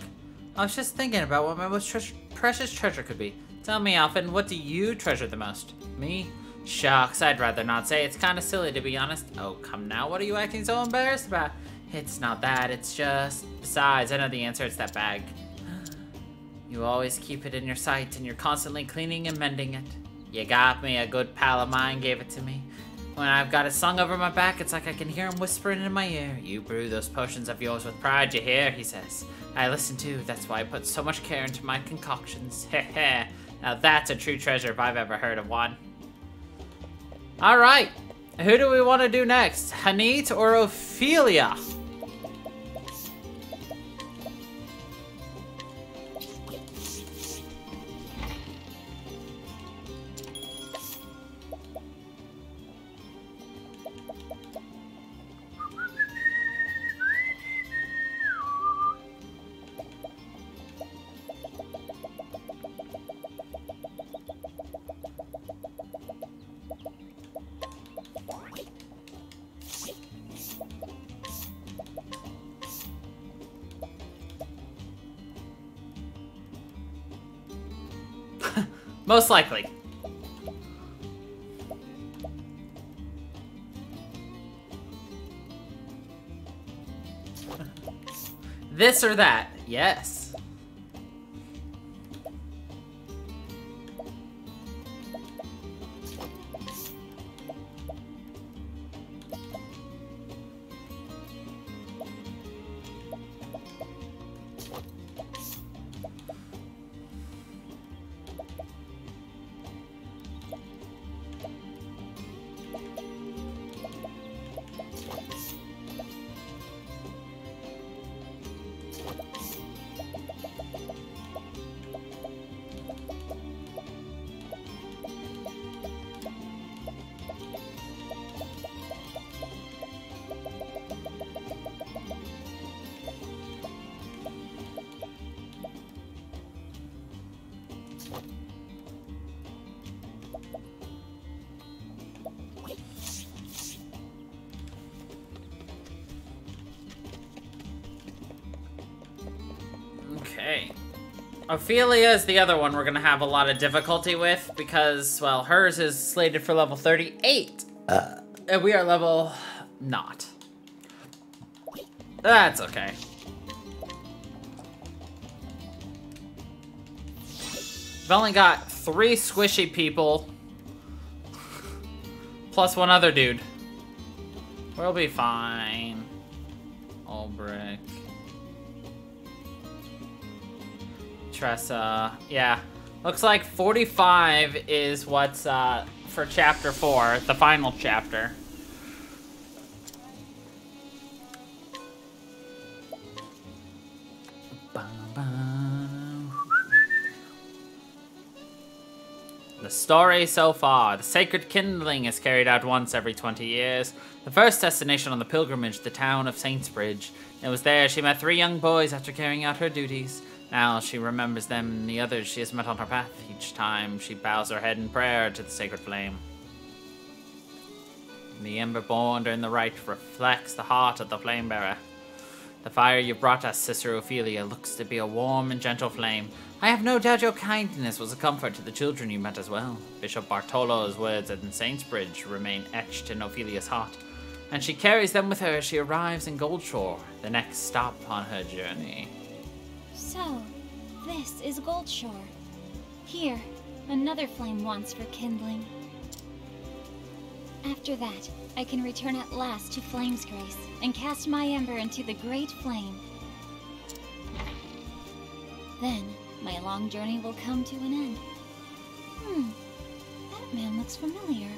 I was just thinking about what my most precious treasure could be. Tell me, Alphen, what do you treasure the most? Me? Shucks, I'd rather not say. It's kind of silly, to be honest. Oh, come now. What are you acting so embarrassed about? It's not that. It's just... Besides, I know the answer. It's that bag. You always keep it in your sight, and you're constantly cleaning and mending it. You got me. A good pal of mine gave it to me. When I've got it slung over my back, it's like I can hear him whispering in my ear. You brew those potions of yours with pride, you hear? He says. I listen too. That's why I put so much care into my concoctions. Heh. Now that's a true treasure if I've ever heard of one. Alright. Who do we want to do next? Hanit or Ophelia? Most likely. This or that, yes. Okay. Ophelia is the other one we're gonna have a lot of difficulty with because, well, hers is slated for level 38. And we are level... not. That's okay. We've only got 3 squishy people. Plus one other dude. We'll be fine. Ulbrich. Tressa. Yeah. Looks like 45 is what's for chapter 4, the final chapter. The story so far. The sacred kindling is carried out once every 20 years. The first destination on the pilgrimage, the town of Saintsbridge. It was there she met 3 young boys after carrying out her duties. Now she remembers them and the others she has met on her path. Each time she bows her head in prayer to the sacred flame. The ember born during the rite reflects the heart of the flame bearer. The fire you brought us, Sister Ophelia, looks to be a warm and gentle flame. I have no doubt your kindness was a comfort to the children you met as well. Bishop Bartolo's words at Saintsbridge remain etched in Ophelia's heart, and she carries them with her as she arrives in Goldshore, the next stop on her journey. So, this is Goldshore. Here, another flame wants for kindling. After that, I can return at last to Flame's Grace and cast my ember into the great flame. Then, my long journey will come to an end. That man looks familiar.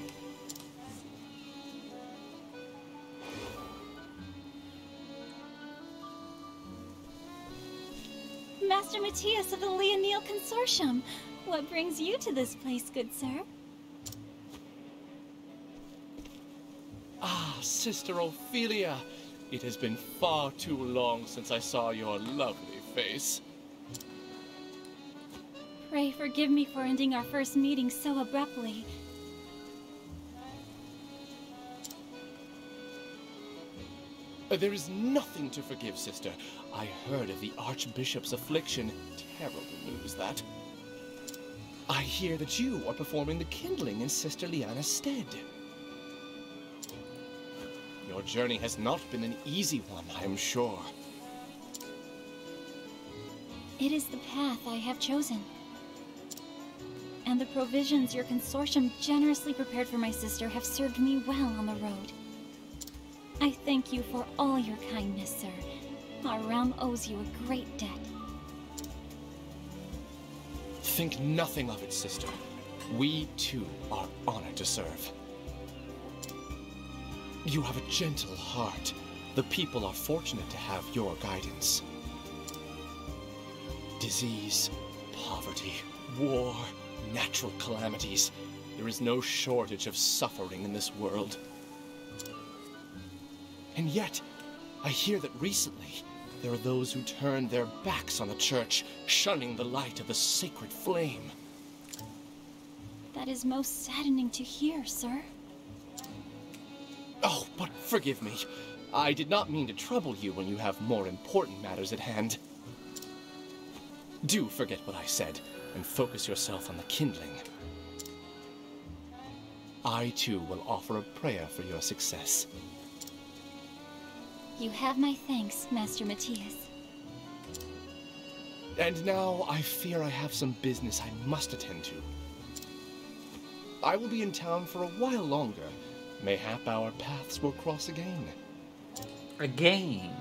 Master Matthias of the Leonil Consortium! What brings you to this place, good sir? Ah, Sister Ophelia! It has been far too long since I saw your lovely face. Pray forgive me for ending our first meeting so abruptly. There is nothing to forgive, sister. I heard of the Archbishop's affliction. Terrible news, that. I hear that you are performing the kindling in Sister Liana's stead. Your journey has not been an easy one, I am sure. It is the path I have chosen. And the provisions your consortium generously prepared for my sister have served me well on the road. I thank you for all your kindness, sir. Our realm owes you a great debt. Think nothing of it, sister. We, too, are honored to serve. You have a gentle heart. The people are fortunate to have your guidance. Disease, poverty, war, natural calamities. There is no shortage of suffering in this world. And yet, I hear that recently, there are those who turn their backs on the church, shunning the light of the sacred flame. That is most saddening to hear, sir. Oh, but forgive me. I did not mean to trouble you when you have more important matters at hand. Do forget what I said, and focus yourself on the kindling. I, too, will offer a prayer for your success. You have my thanks, Master Matthias. And now, I fear I have some business I must attend to. I will be in town for a while longer. Mayhap our paths will cross again. Again?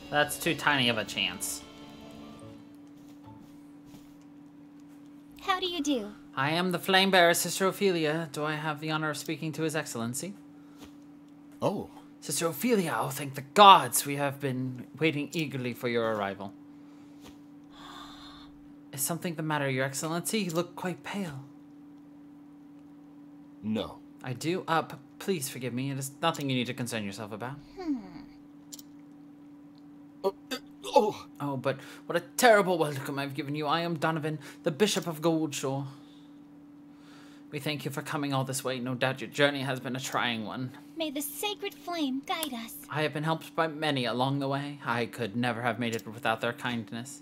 That's too tiny of a chance. How do you do? I am the flame bearer, Sister Ophelia. Do I have the honor of speaking to His Excellency? Oh. Sister Ophelia, oh, thank the gods. We have been waiting eagerly for your arrival. Is something the matter, Your Excellency? You look quite pale. No. I do? Please forgive me. It is nothing you need to concern yourself about. Oh, but what a terrible welcome I've given you. I am Donovan, the Bishop of Goldshore. We thank you for coming all this way. No doubt your journey has been a trying one. May the sacred flame guide us. I have been helped by many along the way. I could never have made it without their kindness.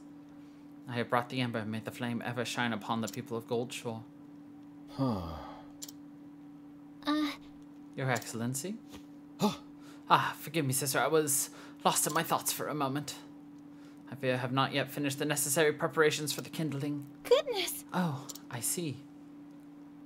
I have brought the ember. May the flame ever shine upon the people of Goldshore. Your Excellency? Forgive me, sister. I was lost in my thoughts for a moment. Have not yet finished the necessary preparations for the kindling. Goodness! Oh, I see.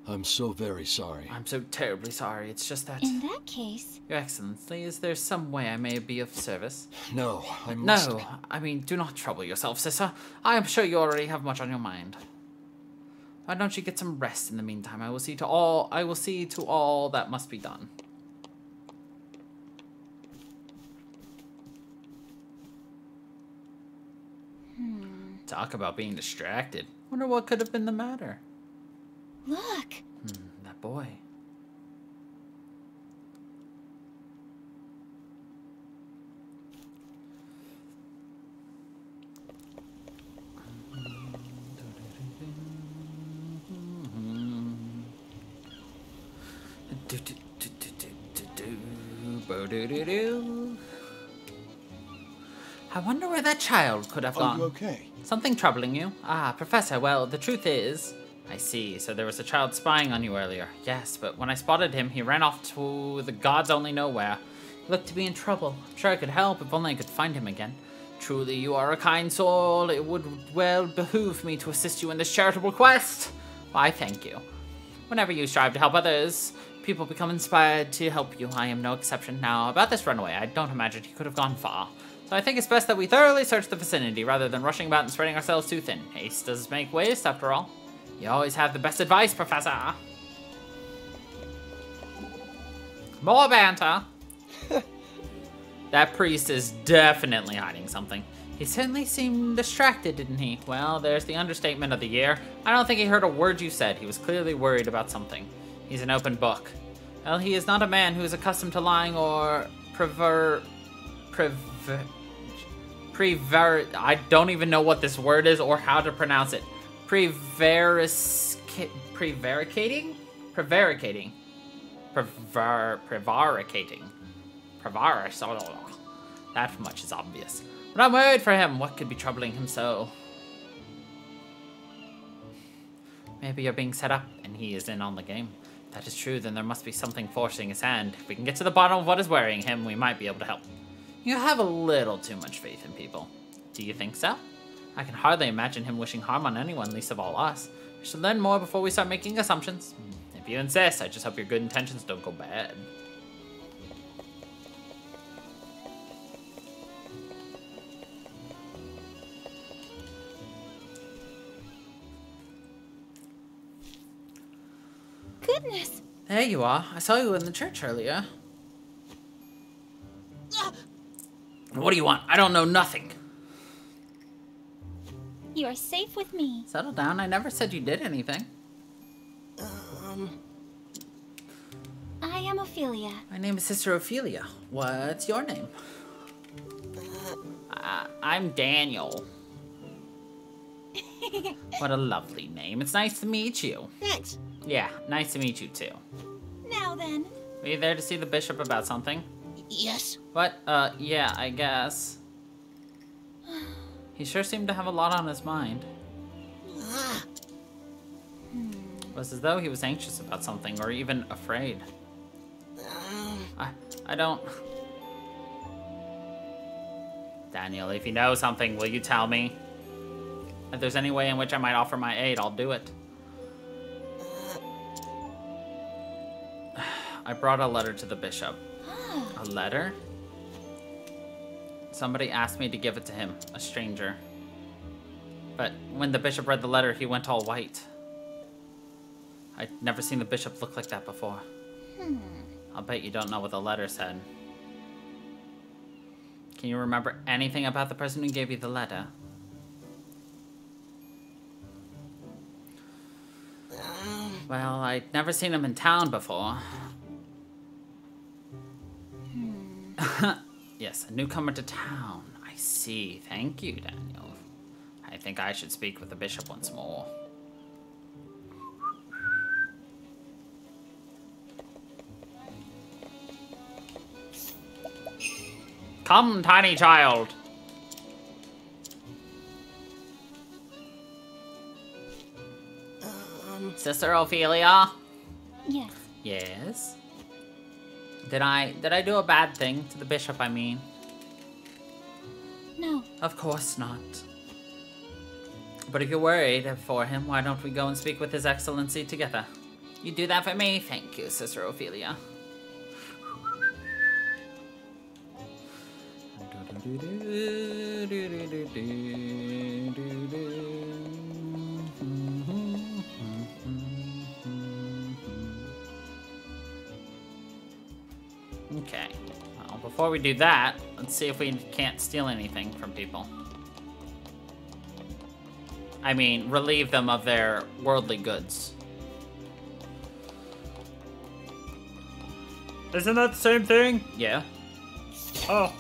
I'm so very sorry. I'm so terribly sorry. It's just that... In that case... Your Excellency, is there some way I may be of service? No, I must... No, I mean, do not trouble yourself, sister. I am sure you already have much on your mind. Why don't you get some rest in the meantime? I will see to all that must be done. Talk about being distracted. Wonder what could have been the matter. Look! That boy. I wonder where that child could have gone. Are you okay? Something troubling you? Ah, Professor, well, the truth is... I see, so there was a child spying on you earlier. Yes, but when I spotted him, he ran off to the gods only know where. He looked to be in trouble. I'm sure I could help if only I could find him again. Truly, you are a kind soul. It would well behoove me to assist you in this charitable quest. Why, thank you. Whenever you strive to help others, people become inspired to help you. I am no exception. Now, about this runaway, I don't imagine he could have gone far. So I think it's best that we thoroughly search the vicinity rather than rushing about and spreading ourselves too thin. Haste does make waste, after all. You always have the best advice, Professor. More banter. That priest is definitely hiding something. He certainly seemed distracted, didn't he? Well, there's the understatement of the year. I don't think he heard a word you said. He was clearly worried about something. He's an open book. Well, he is not a man who is accustomed to lying or I don't even know what this word is or how to pronounce it. Prevaricating? That much is obvious. But I'm worried for him. What could be troubling him so? Maybe you're being set up and he is in on the game. If that is true, then there must be something forcing his hand. If we can get to the bottom of what is worrying him, we might be able to help. You have a little too much faith in people. Do you think so? I can hardly imagine him wishing harm on anyone, least of all us. We should learn more before we start making assumptions. If you insist, I just hope your good intentions don't go bad. Goodness! There you are. I saw you in the church earlier. What do you want? I don't know nothing. You are safe with me. Settle down. I never said you did anything. I am Ophelia. My name is Sister Ophelia. What's your name? I'm Daniel. What a lovely name. It's nice to meet you. Thanks. Yeah, nice to meet you too. Now then. Were you there to see the bishop about something? Yes. What? Yeah, I guess. He sure seemed to have a lot on his mind. It was as though he was anxious about something, or even afraid. I don't... Daniel, if you know something, will you tell me? If there's any way in which I might offer my aid, I'll do it. I brought a letter to the bishop. A letter? Somebody asked me to give it to him, a stranger. But when the bishop read the letter, he went all white. I'd never seen the bishop look like that before. I'll bet you don't know what the letter said. Can you remember anything about the person who gave you the letter? Well, I'd never seen him in town before. Yes, a newcomer to town. I see. Thank you, Daniel. I think I should speak with the bishop once more. Come, tiny child. Sister Ophelia? Yes. Yes? Did I do a bad thing to the bishop, I mean? No. Of course not. But if you're worried for him, why don't we go and speak with His Excellency together? You do that for me? Thank you, Sister Ophelia. Okay. Well, before we do that, let's see if we can't steal anything from people. I mean, relieve them of their worldly goods. Isn't that the same thing? Yeah. Oh.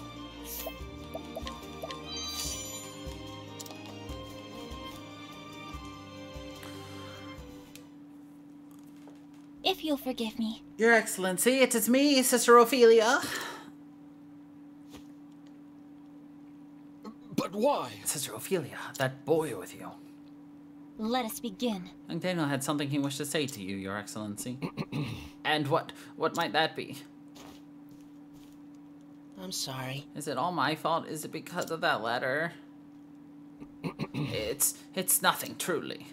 If you'll forgive me. Your Excellency, it is me, Sister Ophelia. But why? Sister Ophelia, that boy with you. Let us begin. Young Daniel had something he wished to say to you, Your Excellency. And what might that be? I'm sorry. Is it all my fault? Is it because of that letter? It's nothing, truly.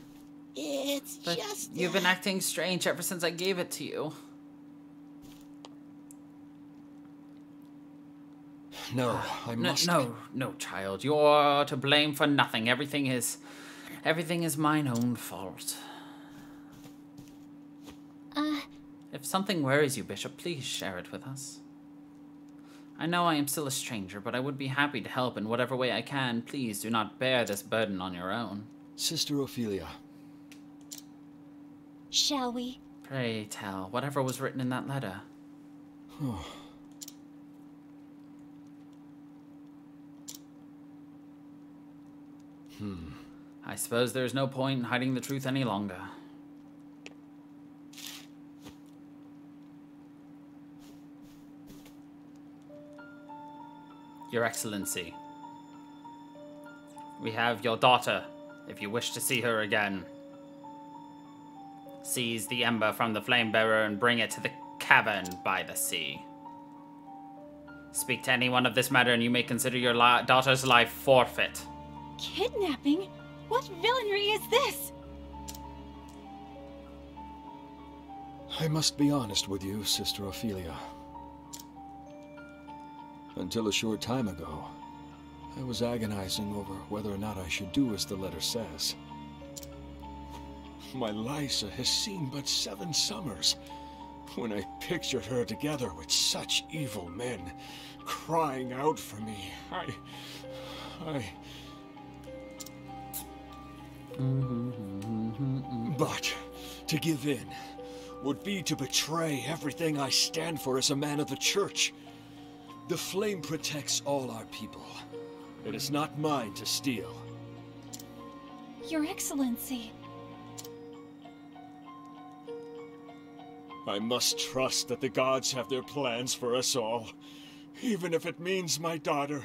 It's But just... you've been acting strange ever since I gave it to you. No, I must... No, child. You're to blame for nothing. Everything is mine own fault. If something worries you, Bishop, please share it with us. I know I am still a stranger, but I would be happy to help in whatever way I can. Please do not bear this burden on your own. Sister Ophelia. Shall we? Pray tell, whatever was written in that letter. I suppose there's no point in hiding the truth any longer. Your Excellency, we have your daughter, if you wish to see her again. Seize the ember from the flame bearer and bring it to the cavern by the sea. Speak to anyone of this matter and you may consider your daughter's life forfeit. Kidnapping? What villainy is this? I must be honest with you, Sister Ophelia. Until a short time ago, I was agonizing over whether or not I should do as the letter says. My Lysa has seen but 7 summers. When I pictured her together with such evil men, crying out for me, But to give in would be to betray everything I stand for as a man of the Church. The flame protects all our people. It is not mine to steal. Your Excellency. I must trust that the gods have their plans for us all, even if it means my daughter,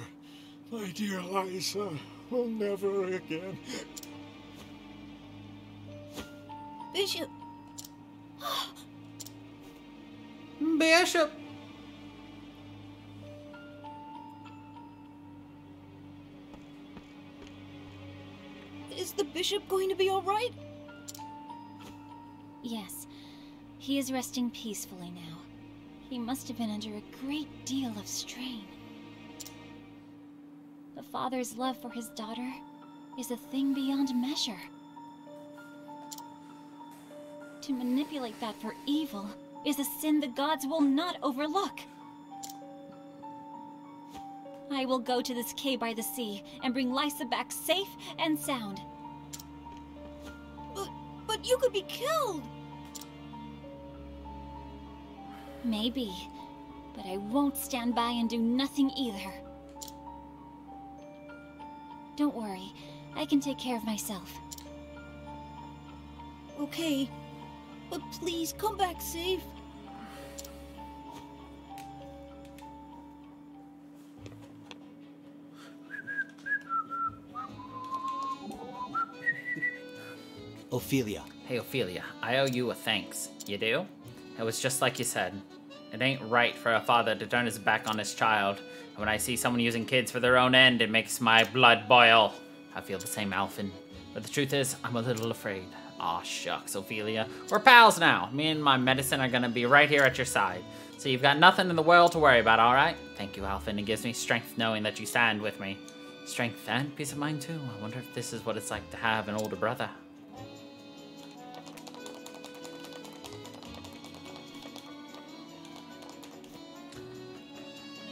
my dear Lysa, will never again. Bishop. Bishop! Is the bishop going to be all right? Yes, he is resting peacefully now. He must have been under a great deal of strain. The father's love for his daughter is a thing beyond measure. To manipulate that for evil is a sin the gods will not overlook. I will go to this cave by the sea and bring Lysa back safe and sound. But you could be killed! Maybe, but I won't stand by and do nothing either. Don't worry, I can take care of myself. Okay, but please come back safe. Ophelia. Hey, Ophelia, I owe you a thanks. You do? It was just like you said. It ain't right for a father to turn his back on his child. And when I see someone using kids for their own end, it makes my blood boil. I feel the same, Alphen. But the truth is, I'm a little afraid. Aw, shucks, Ophelia. We're pals now. Me and my medicine are gonna be right here at your side. So you've got nothing in the world to worry about, alright? Thank you, Alphen. It gives me strength knowing that you stand with me. Strength and peace of mind, too. I wonder if this is what it's like to have an older brother.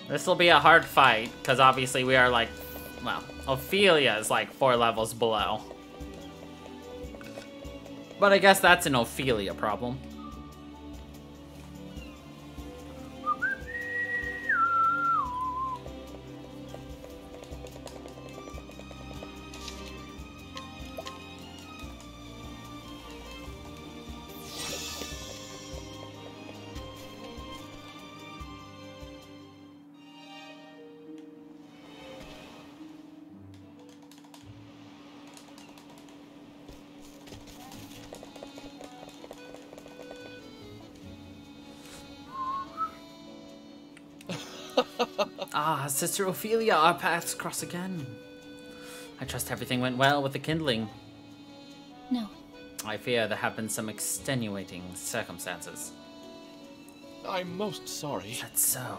This will be a hard fight, because obviously we are like, well, Ophelia is like 4 levels below. But I guess that's an Ophelia problem. Ah, Sister Ophelia, our paths cross again. I trust everything went well with the kindling. No. I fear there have been some extenuating circumstances. I'm most sorry. That's so.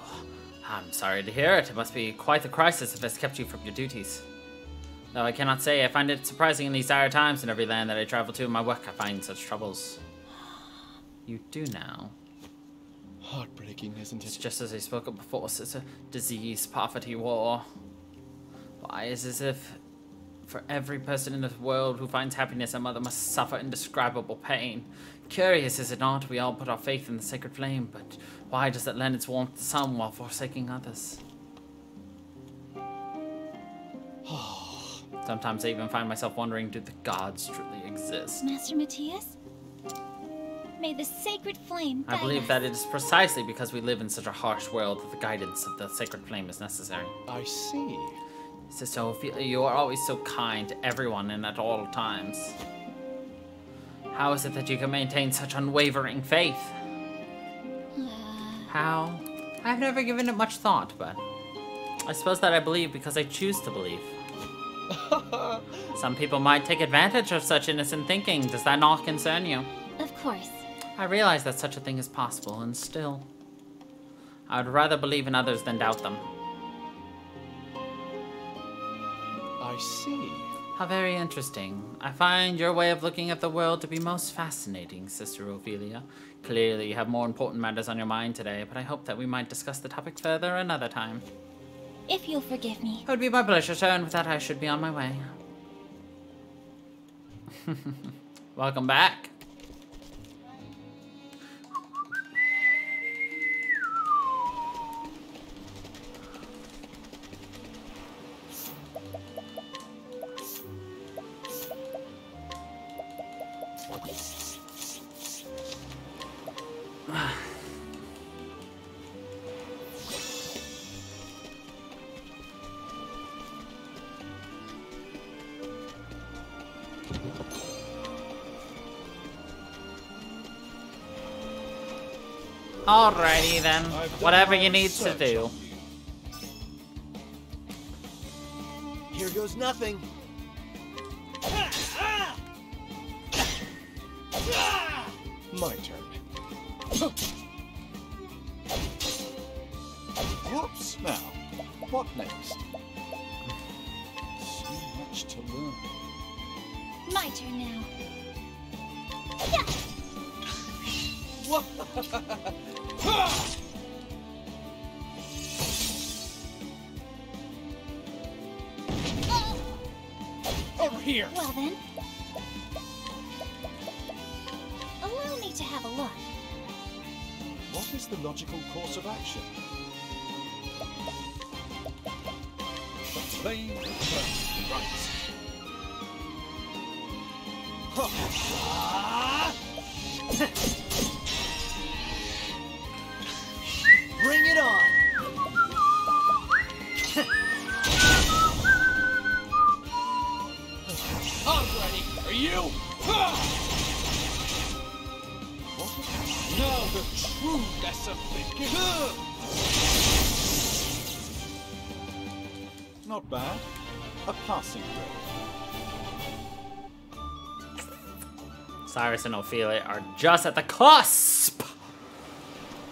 I'm sorry to hear it. It must be quite the crisis if it's kept you from your duties. Though I cannot say, I find it surprising in these dire times in every land that I travel to in my work I find such troubles. You do now. Heartbreaking, isn't It's it? just as I spoke of before, sister. Disease, poverty, war. Why is it as if for every person in this world who finds happiness, a mother must suffer indescribable pain? Curious, is it not? We all put our faith in the sacred flame, but why does it lend its warmth to some while forsaking others? Sometimes I even find myself wondering, do the gods truly exist? Master Matthias? May the sacred flame guide I believe us. that it is precisely because we live in such a harsh world that the guidance of the sacred flame is necessary. I see. Sister Ophelia, you are always so kind to everyone and at all times. How is it that you can maintain such unwavering faith? How? I've never given it much thought, but I suppose that I believe because I choose to believe. Some people might take advantage of such innocent thinking. Does that not concern you? Of course. I realize that such a thing is possible, and still, I would rather believe in others than doubt them. I see. How very interesting. I find your way of looking at the world to be most fascinating, Sister Ophelia. Clearly, you have more important matters on your mind today, but I hope that we might discuss the topic further another time. If you'll forgive me. It would be my pleasure, sir, and with that I should be on my way. Welcome back. Alrighty then, whatever you need to do. Here goes nothing. My turn. Whoops! Now, what next? So much to learn. My turn now. Over here! Well then. Allow me to have a look. What is the logical course of action? The flame burns right. Bring it on! I'm ready. Are you? Now The true lesson begins. Not bad. A passing grade. Cyrus and Ophelia are just at the cusp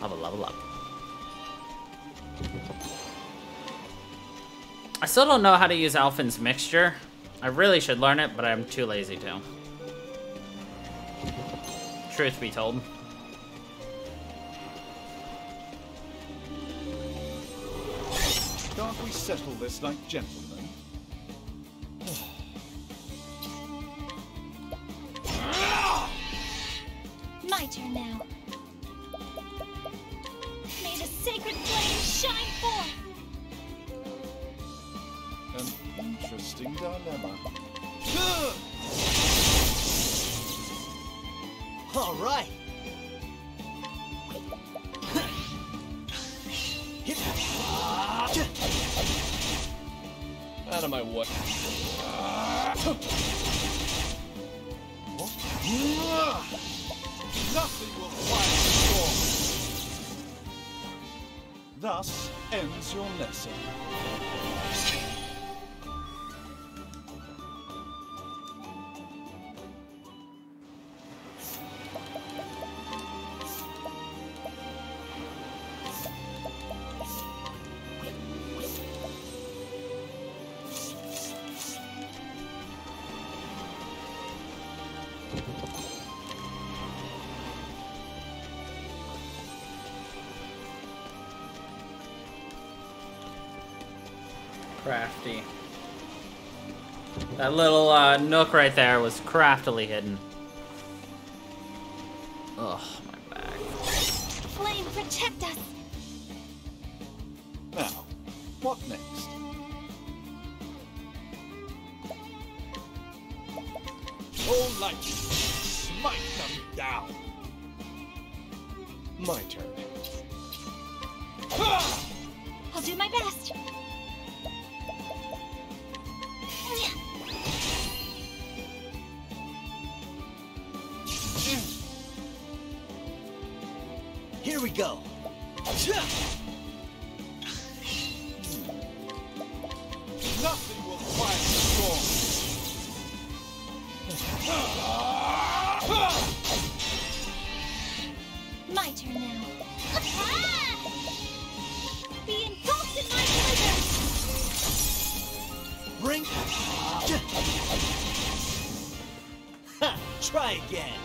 of a level up. I still don't know how to use Alphin's mixture. I really should learn it, but I'm too lazy to. Truth be told. Can't we settle this like gentlemen? My turn now. May the sacred flame shine forth! An interesting dilemma. All right. Out of my way. Nothing will quiet the storm. Thus ends your lesson. Crafty. That little nook right there was craftily hidden. Ugh, my back. Flame, protect us! Now, what next? Oh, light! Smite them down! My turn. I'll do my best. Here we go. Nothing will quiet the storm. My turn now. Be engulfed in my blizzard! Bring. Ha! Try again.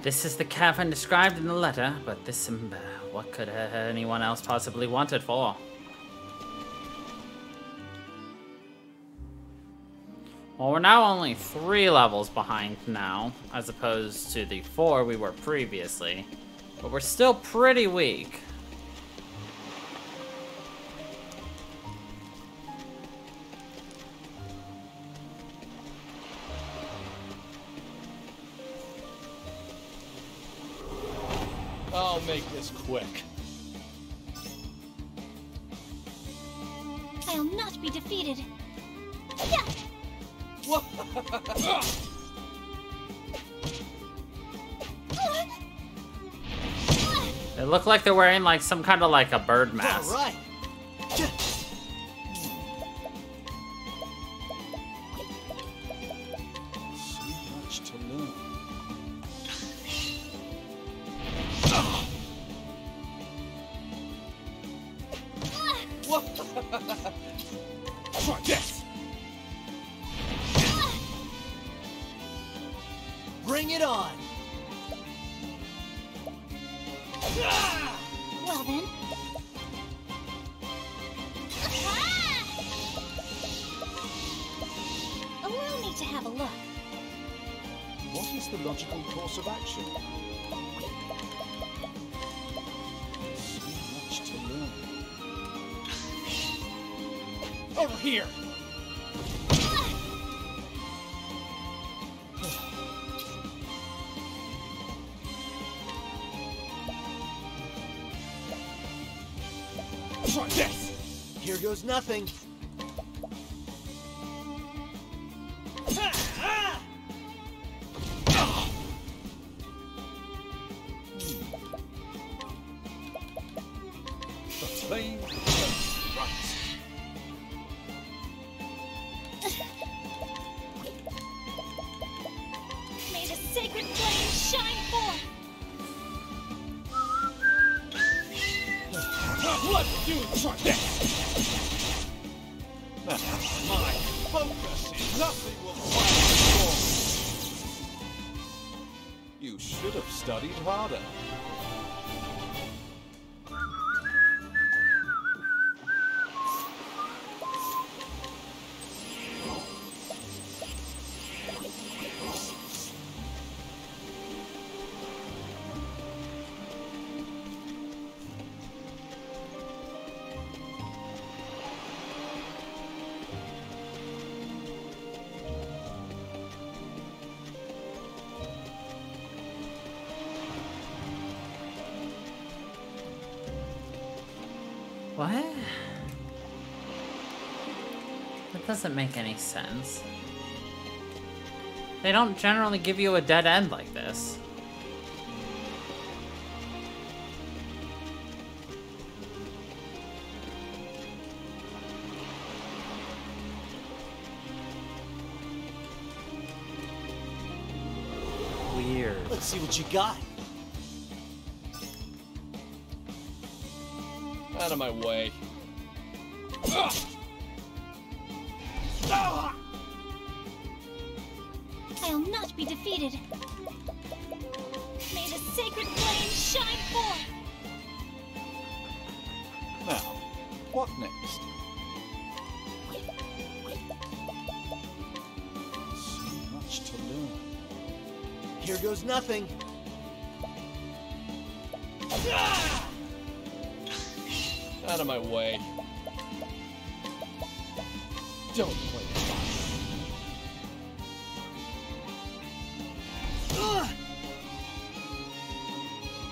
This is the cavern described in the letter, but this, what could anyone else possibly want it for? Well, we're now only 3 levels behind now, as opposed to the 4 we were previously, but we're still pretty weak. I'll make this quick. I'll not be defeated. Yeah! They look like they're wearing like some kind of like a bird mask. All right. So much to learn. Try this! Bring it on. Well then. Allow me to have a look. What is the logical course of action? So much to learn. Over here! Try this! Here goes nothing. The flame burns bright. May the sacred flame shine forth! Let you try this! Now, my focus is nothing will find you. You should have studied harder. What? That doesn't make any sense. They don't generally give you a dead end like this. Weird. Let's see what you got. Out of my way. I'll not be defeated. May the sacred flame shine forth! Now, what next? So much to learn. Here goes nothing. Out of my way. Don't play it.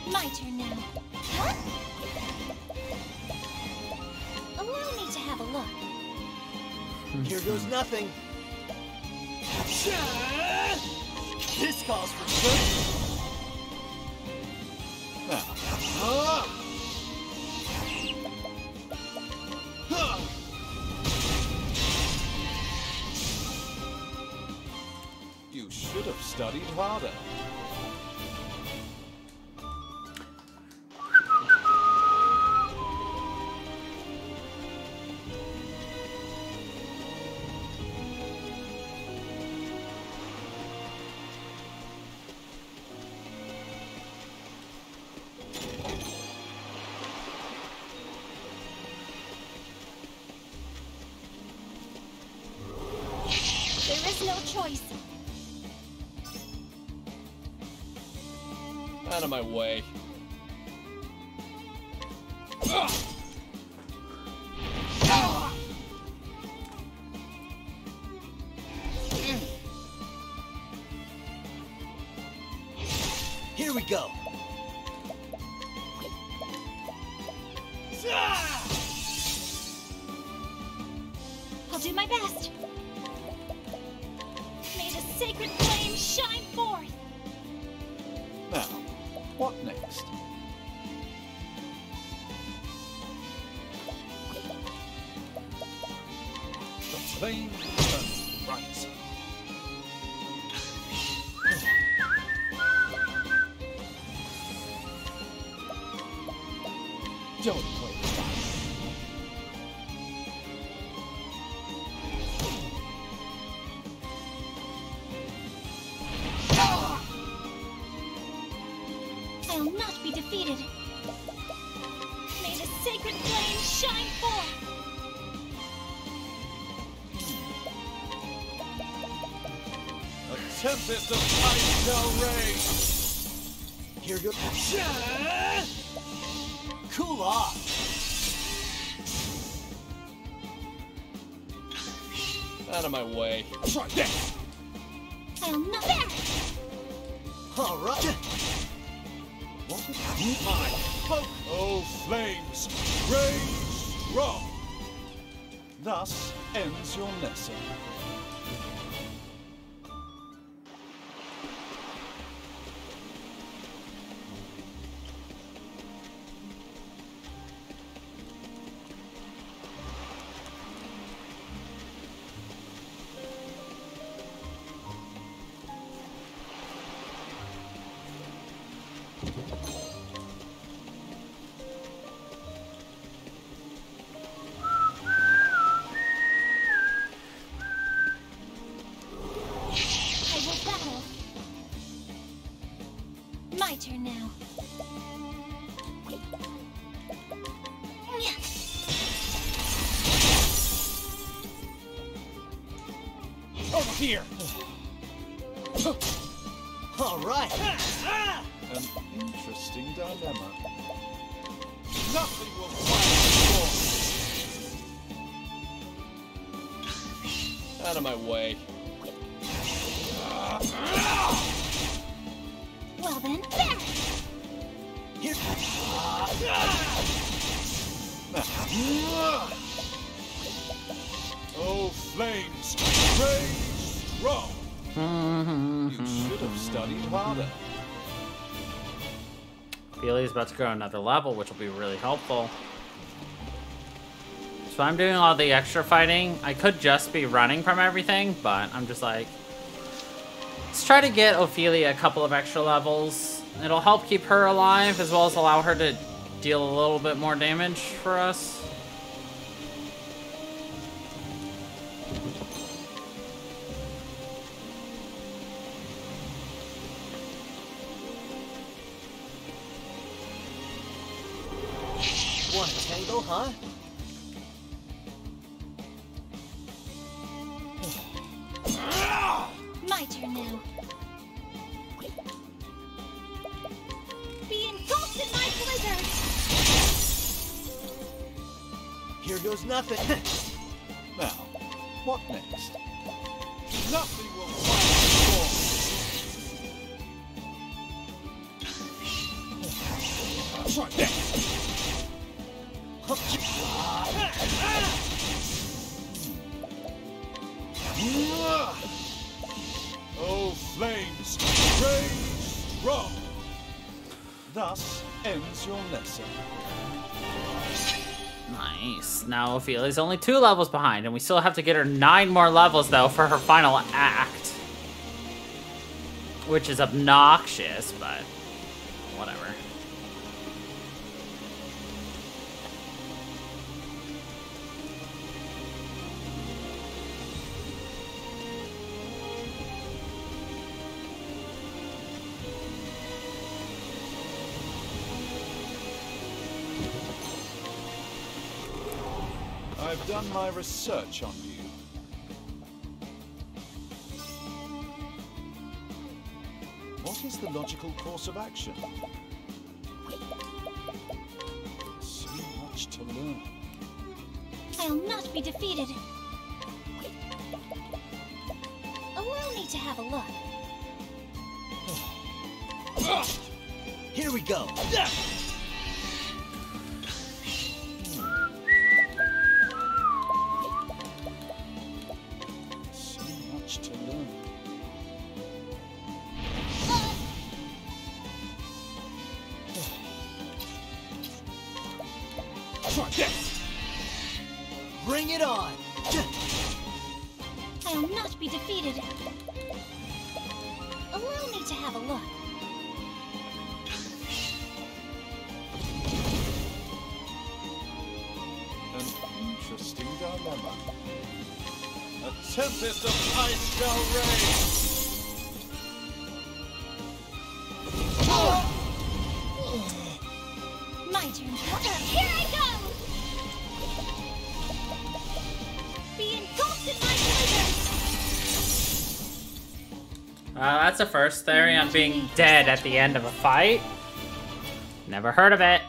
My turn now. Huh? Allow me to have a look. Here goes nothing. This calls for good. Now, you should have studied harder. There is no choice. Out of my way. Here we go. I'll do my best. May the sacred flame shine forth! Now, what next? The flame burns bright. Don't play with fire. I'll not be defeated. May the sacred flame shine forth! A tempest of ice shall rage. Here goes. Cool off. Out of my way. Try this. I'll not there! All right. What is my focus? Oh, flames, rage strong. Thus ends your lesson. My turn now. Over here! All right. An interesting dilemma. Nothing will quiet the Out of my way. Well then, there! Here. Oh, flames, rage strong. You should have studied harder. Ophelia's about to go another level, which will be really helpful. So I'm doing all the extra fighting. I could just be running from everything, but I'm just like, let's try to get Ophelia a couple of extra levels. It'll help keep her alive, as well as allow her to deal a little bit more damage for us. Want to tangle, huh? My turn now. Be engulfed in my blizzard! Here goes nothing. Now, what next? Nothing will quiet the storm. Try this. Oh, flames, rage strong. Thus ends your lesson. Nice. Now Ophelia's only 2 levels behind, and we still have to get her 9 more levels, though, for her final act. Which is obnoxious, but whatever. I've done my research on you. What is the logical course of action? So much to learn. I'll not be defeated. Allow me to have a look. Here we go. So much to learn. Try this. Bring it on. I'll not be defeated. Allow me to have a look. An interesting dilemma. A tempest of ice shall rage. My turn. Here I go! Be engulfed in my blizzard! That's a first theory on being dead at the end of a fight. Never heard of it.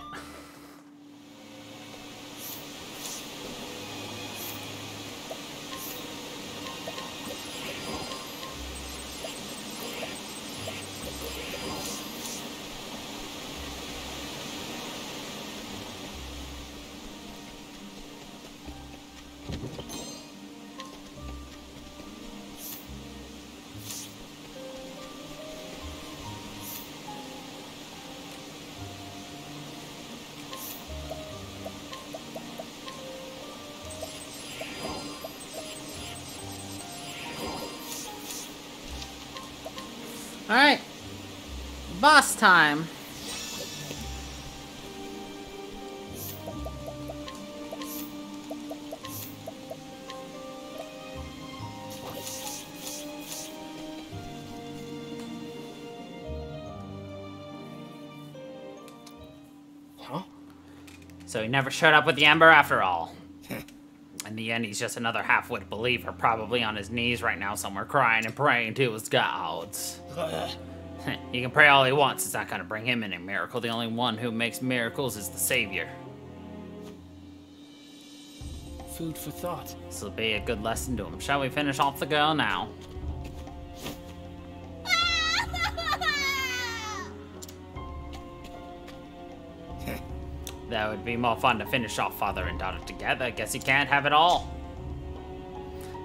Alright. Boss time. Huh? So he never showed up with the Ember after all. In the end, he's just another half-wit believer, probably on his knees right now somewhere crying and praying to his gods. He can pray all he wants, it's not gonna bring him any miracle. The only one who makes miracles is the Savior. Food for thought. This will be a good lesson to him. Shall we finish off the girl now? That would be more fun to finish off father and daughter together. Guess you can't have it all.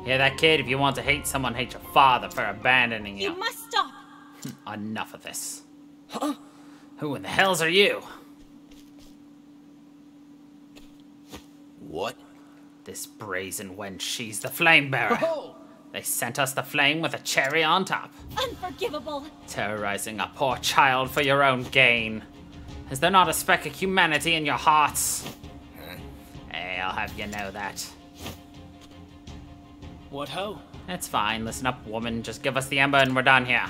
Yeah, that kid, if you want to hate someone, hate your father for abandoning you. You must stop! Enough of this. Huh? Who in the hells are you? What? This brazen wench, she's the flame bearer. Oh! They sent us the flame with a cherry on top. Unforgivable! Terrorizing a poor child for your own gain. Is there not a speck of humanity in your hearts? Hey, I'll have you know that. What ho? It's fine. Listen up, woman. Just give us the Ember and we're done here.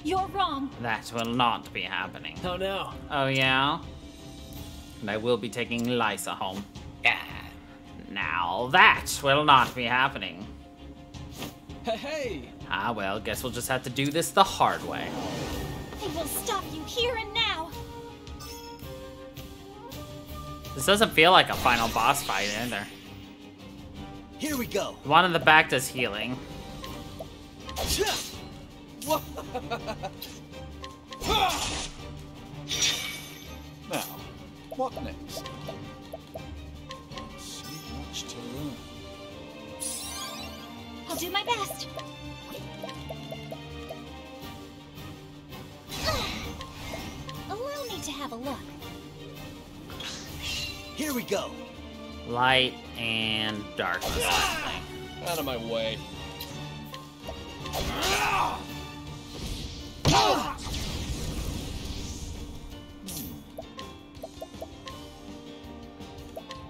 You're wrong. That will not be happening. Oh no. Oh, yeah? And I will be taking Lysa home. Now that will not be happening. Hey! Ah, well, guess we'll just have to do this the hard way. I will stop you here and now. This doesn't feel like a final boss fight either. Here we go. The one in the back does healing. Now, what next? So much to learn. I'll do my best. Allow me to have a look. Here we go. Light and darkness. Out of my way.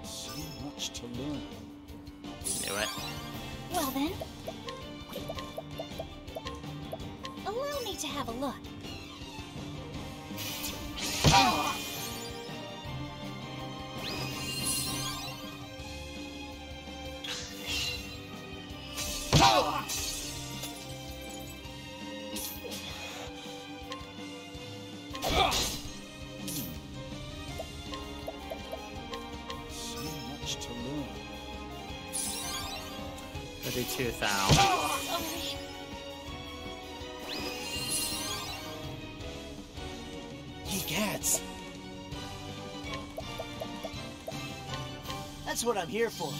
So much to learn. Do it. Well then. Allow me to have a look. So much to learn. 32,000. Sorry. Egads. That's what I'm here for.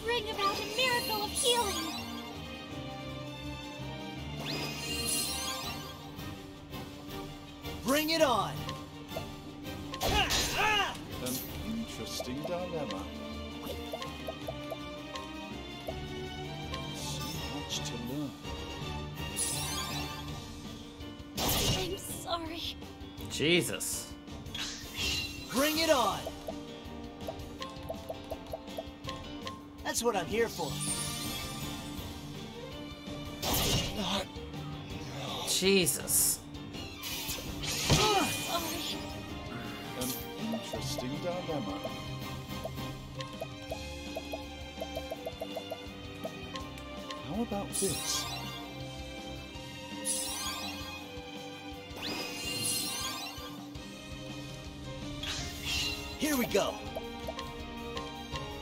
Bring about a miracle of healing. Bring it on. An interesting dilemma. So much to learn. I'm sorry. Jesus. Bring it on. That's what I'm here for. Not. Jesus. Sorry. An interesting dilemma. How about this? Here we go.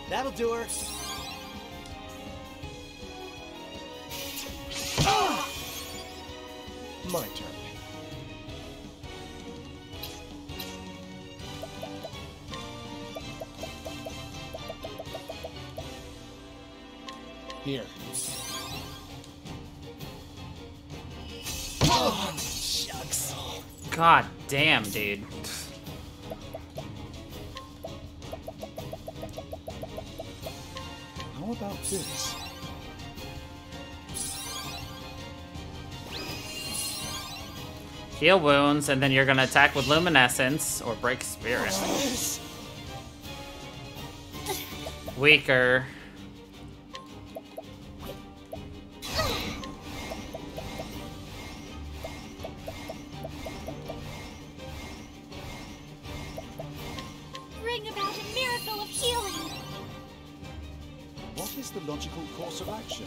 That'll do her. My turn. Here. Oh, shucks. God damn, dude. How about this? Heal wounds, and then you're gonna attack with luminescence or break spirit. Weaker. Bring about a miracle of healing. What is the logical course of action?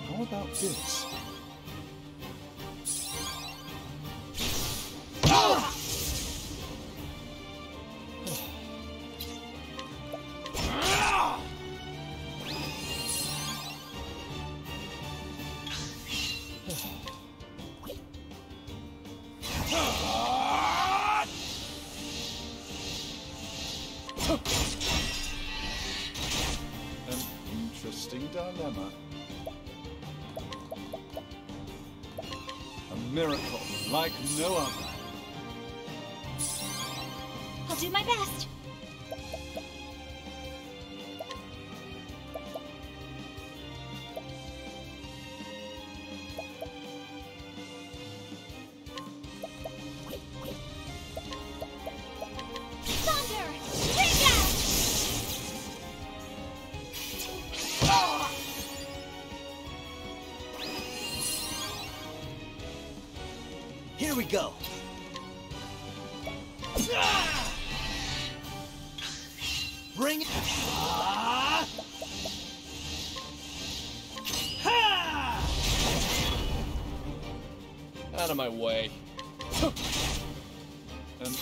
How about this? An interesting dilemma. A miracle like no other. I'll do my best. Thunder! Bring out! Here we go. Bring it. Out of my way. And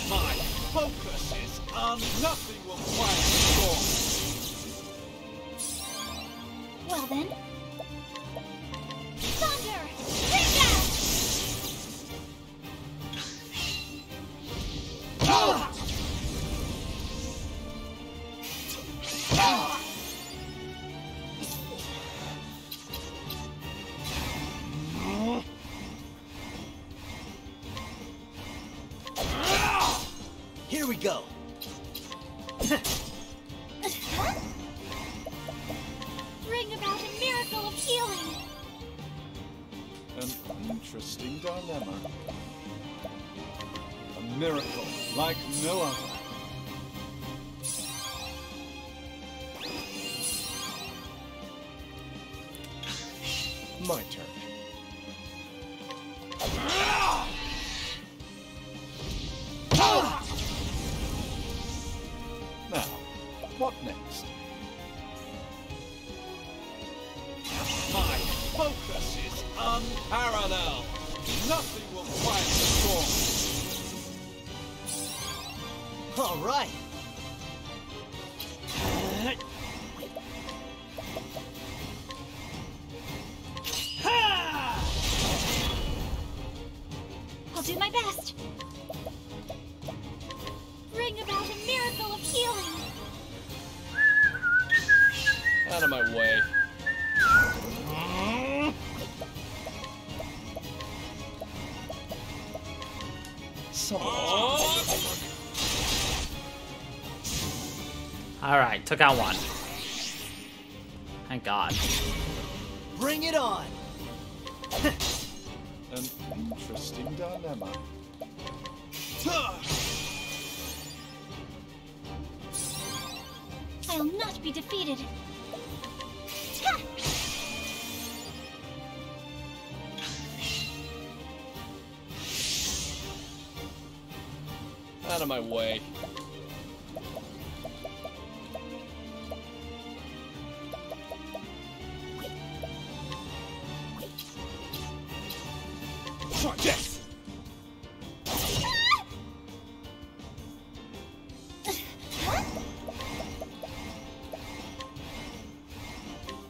my focus is on nothing will quiet the storm. Well then. Thunder! Bring out! Here we go. Bring about a miracle of healing. An interesting dilemma. A miracle like no other. My turn. Now, what next? My focus is unparalleled. Nothing will quiet the storm. All right. I'll do my best. Bring about a miracle of healing. Out of my way. Alright, took out one. Thank God. Bring it on. An interesting dilemma. I'll not be defeated. Out of my way. Yes!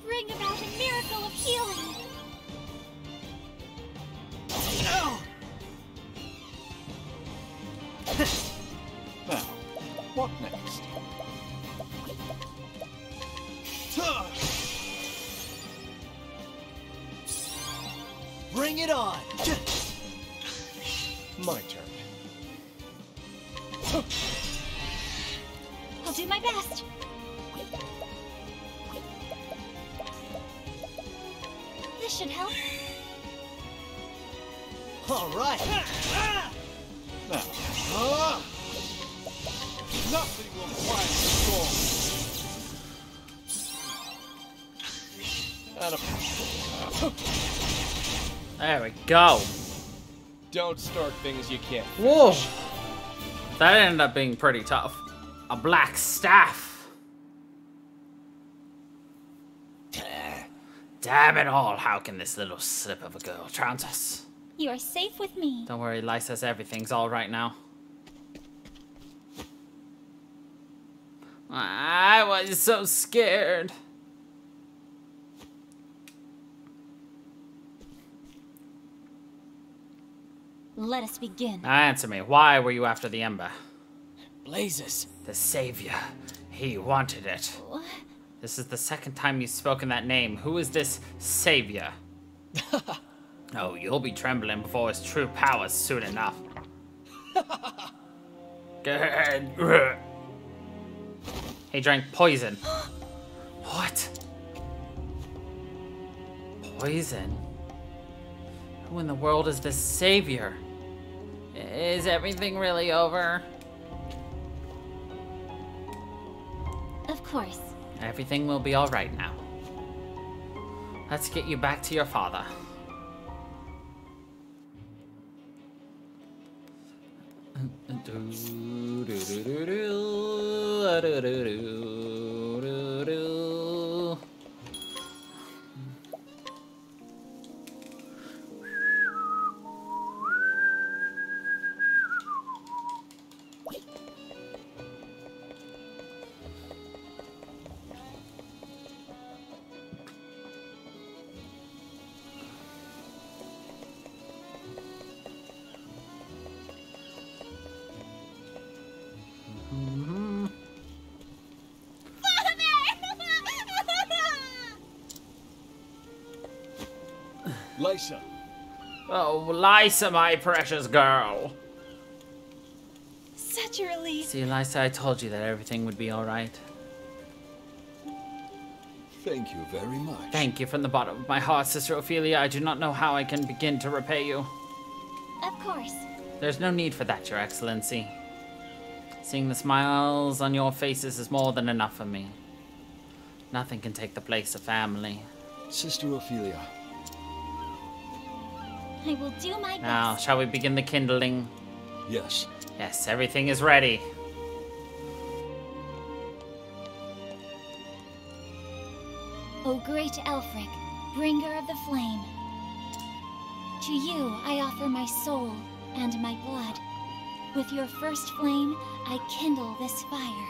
Bring about a miracle of healing. Now, what next? Bring it on! My turn. I'll do my best. This should help. All right. Now, nothing will quiet the storm. There we go. Don't start things you can't. Whoa. That ended up being pretty tough. A black staff. Damn it all, how can this little slip of a girl trounce us? You are safe with me. Don't worry, Lysa, everything's all right now. I was so scared. Let us begin. Now answer me, why were you after the Ember? Blazes. The Savior. He wanted it. What? This is the second time you've spoken that name. Who is this Savior? Oh, you'll be trembling before his true powers soon enough. Good. He drank poison. What? Poison? Who in the world is this Savior? Is everything really over? Of course. Everything will be alright now. Let's get you back to your father. Lysa. Oh, Lysa, my precious girl. Such a relief. See, Lysa, I told you that everything would be alright. Thank you very much. Thank you from the bottom of my heart, Sister Ophelia. I do not know how I can begin to repay you. Of course. There's no need for that, Your Excellency. Seeing the smiles on your faces is more than enough for me. Nothing can take the place of family. Sister Ophelia. I will do my best. Now, shall we begin the kindling? Yes. Yes, everything is ready. O great Elfric, bringer of the flame, to you I offer my soul and my blood. With your first flame, I kindle this fire.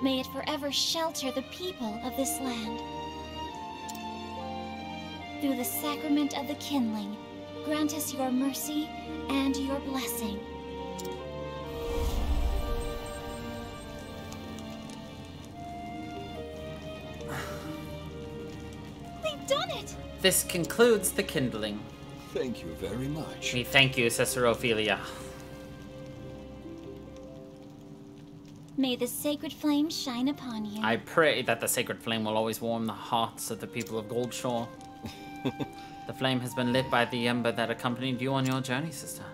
May it forever shelter the people of this land. Through the sacrament of the kindling, grant us your mercy and your blessing. We've done it! This concludes the kindling. Thank you very much. We thank you, Sister Ophelia. May the sacred flame shine upon you. I pray that the sacred flame will always warm the hearts of the people of Goldshore. The flame has been lit by the ember that accompanied you on your journey, sister.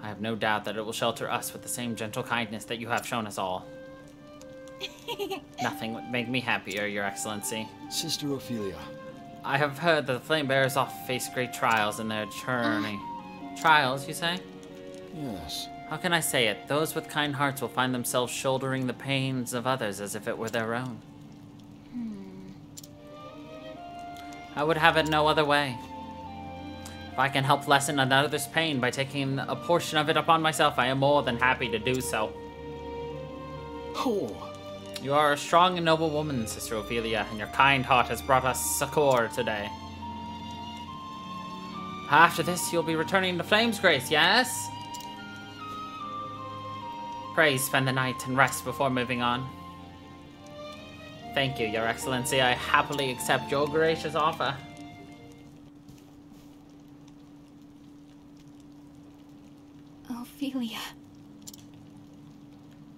I have no doubt that it will shelter us with the same gentle kindness that you have shown us all. Nothing would make me happier, Your Excellency. Sister Ophelia. I have heard that the flame bearers often face great trials in their journey. Trials, you say? Yes. How can I say it? Those with kind hearts will find themselves shouldering the pains of others as if it were their own. I would have it no other way. If I can help lessen another's pain by taking a portion of it upon myself, I am more than happy to do so. Oh. You are a strong and noble woman, Sister Ophelia, and your kind heart has brought us succor today. After this, you'll be returning to Flame's Grace, yes? Pray spend the night and rest before moving on. Thank you, Your Excellency. I happily accept your gracious offer. Ophelia.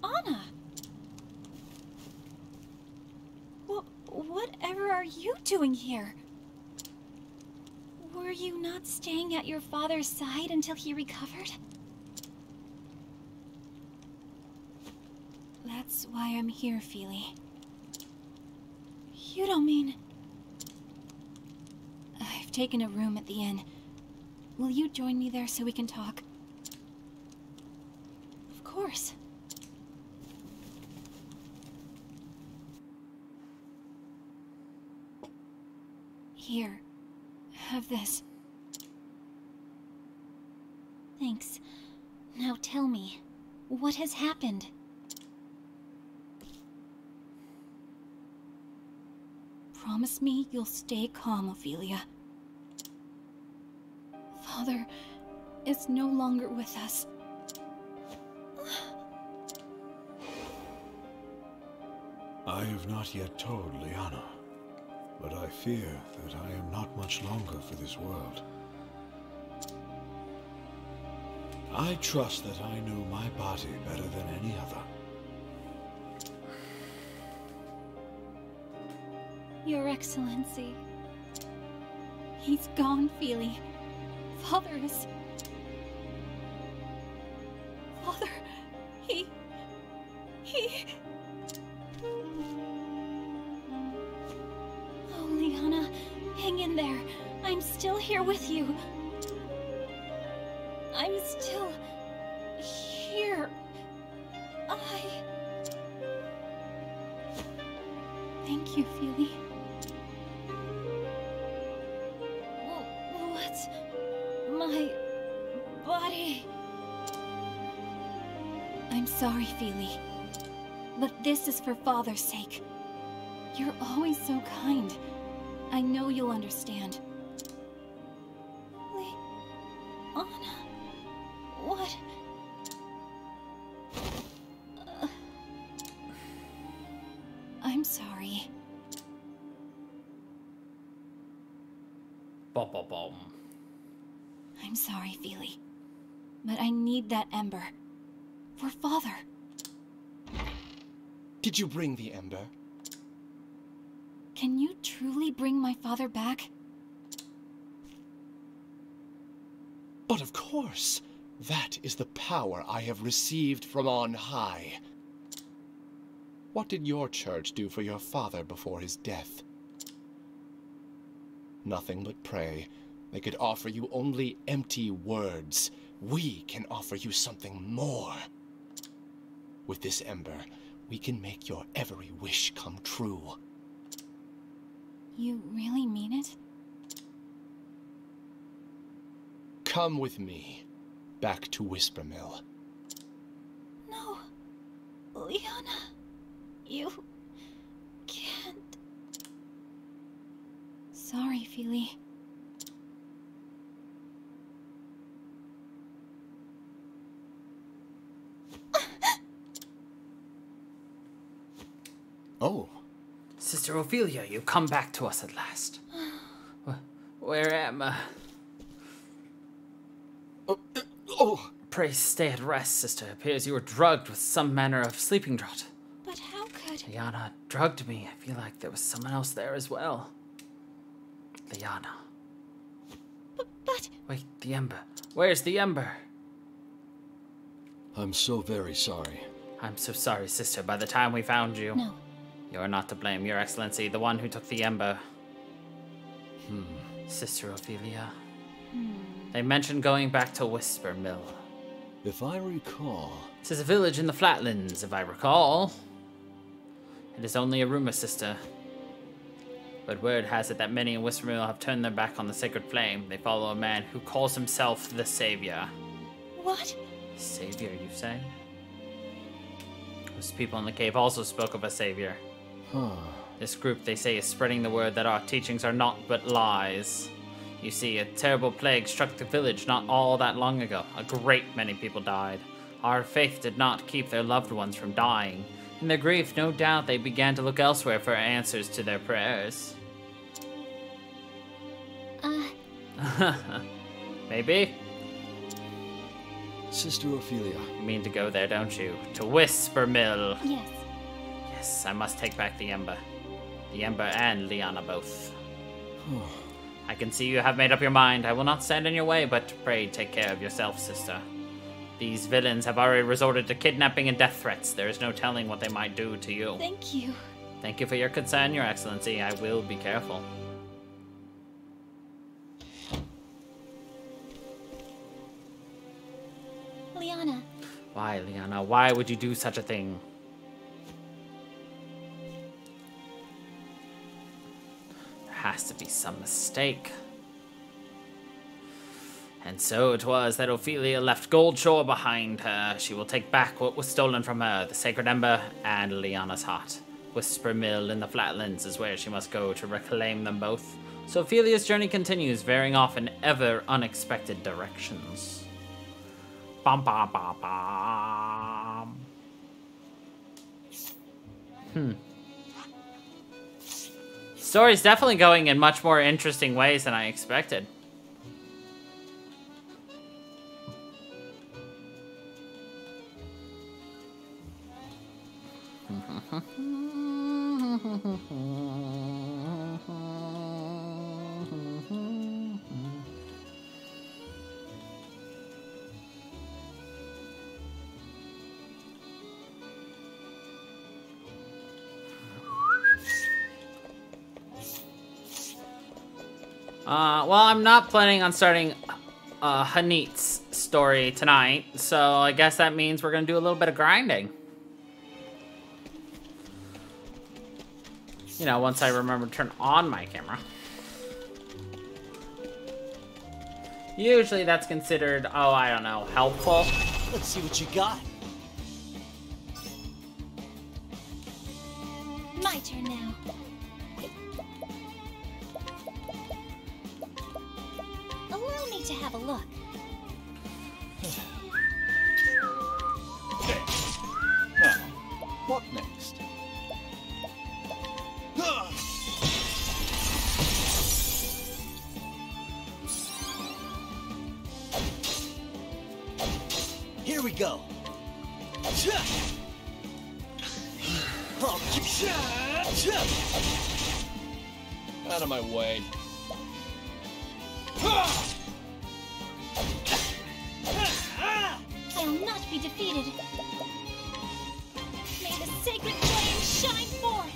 Anna! Whatever are you doing here? Were you not staying at your father's side until he recovered? That's why I'm here, Feely. You don't mean... I've taken a room at the inn. Will you join me there so we can talk? Of course. Here. Have this. Thanks. Now tell me, what has happened? Promise me you'll stay calm, Ophelia. Father is no longer with us. I have not yet told Liana, but I fear that I am not much longer for this world. I trust that I know my body better than any other. Your Excellency. He's gone, Feely. Father is... Father... He... Oh, Liana, hang in there. I'm still here with you. I'm still... here. Thank you, Feely. What's... my... body? I'm sorry, Feely. But this is for Father's sake. You're always so kind. I know you'll understand. Anna... what? I'm sorry. Bom, bom, bom. I'm sorry, Feely. But I need that ember. For Father. Did you bring the ember? Can you truly bring my father back? But of course! That is the power I have received from on high. What did your church do for your father before his death? Nothing but pray. They could offer you only empty words. We can offer you something more. With this ember, we can make your every wish come true. You really mean it? Come with me, back to Whispermill. No, Liana, you can't. Sorry, Feely. Oh. Sister Ophelia, you've come back to us at last. Where am I? Pray stay at rest, sister. Appears you were drugged with some manner of sleeping draught. But how could... Liana drugged me. I feel like there was someone else there as well. Liana. But... Wait, the ember. Where's the ember? I'm so very sorry. I'm so sorry, sister. By the time we found you... No. You're not to blame, Your Excellency. The one who took the ember. Sister Ophelia. They mentioned going back to Whisper Mill. If I recall... It is a village in the flatlands, if I recall. It is only a rumor, sister. But word has it that many in Whisper Mill have turned their back on the sacred flame. They follow a man who calls himself the Savior. What? Savior, you say? Those people in the cave also spoke of a savior. This group, they say, is spreading the word that our teachings are naught but lies. You see, a terrible plague struck the village not all that long ago. A great many people died. Our faith did not keep their loved ones from dying. In their grief, no doubt they began to look elsewhere for answers to their prayers. Uh... Maybe? Sister Ophelia. You mean to go there, don't you? To Whisper Mill. Yes. Yes, I must take back the Ember. The Ember and Liana both. I can see you have made up your mind. I will not stand in your way, but pray take care of yourself, sister. These villains have already resorted to kidnapping and death threats. There is no telling what they might do to you. Thank you. Thank you for your concern, Your Excellency. I will be careful. Liana. Why, Liana? Why would you do such a thing? There has to be some mistake. And so it was that Ophelia left Goldshore behind her. She will take back what was stolen from her, the Sacred Ember and Liana's heart. Whisper Mill in the Flatlands is where she must go to reclaim them both. So Ophelia's journey continues, veering off in ever unexpected directions. Bum, bum, bum, bum. Story's definitely going in much more interesting ways than I expected. Well, I'm not planning on starting Hanit's story tonight, so I guess that means we're gonna do a little bit of grinding. You know, once I remember to turn on my camera. Usually that's considered, oh, I don't know, helpful. Let's see what you got. My turn now. Allow me to have a look. Now, what next? Here we go. Out of my way. I'll not be defeated. May the sacred flame shine forth.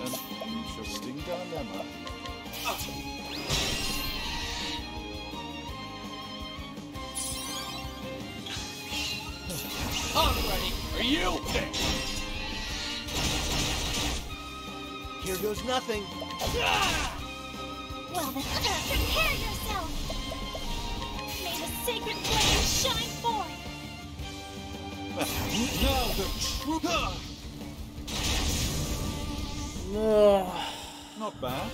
An interesting dilemma. I'm ready. Are you? Here goes nothing. Well then, prepare yourself. May the sacred flame shine forth. Now the truth. Not bad.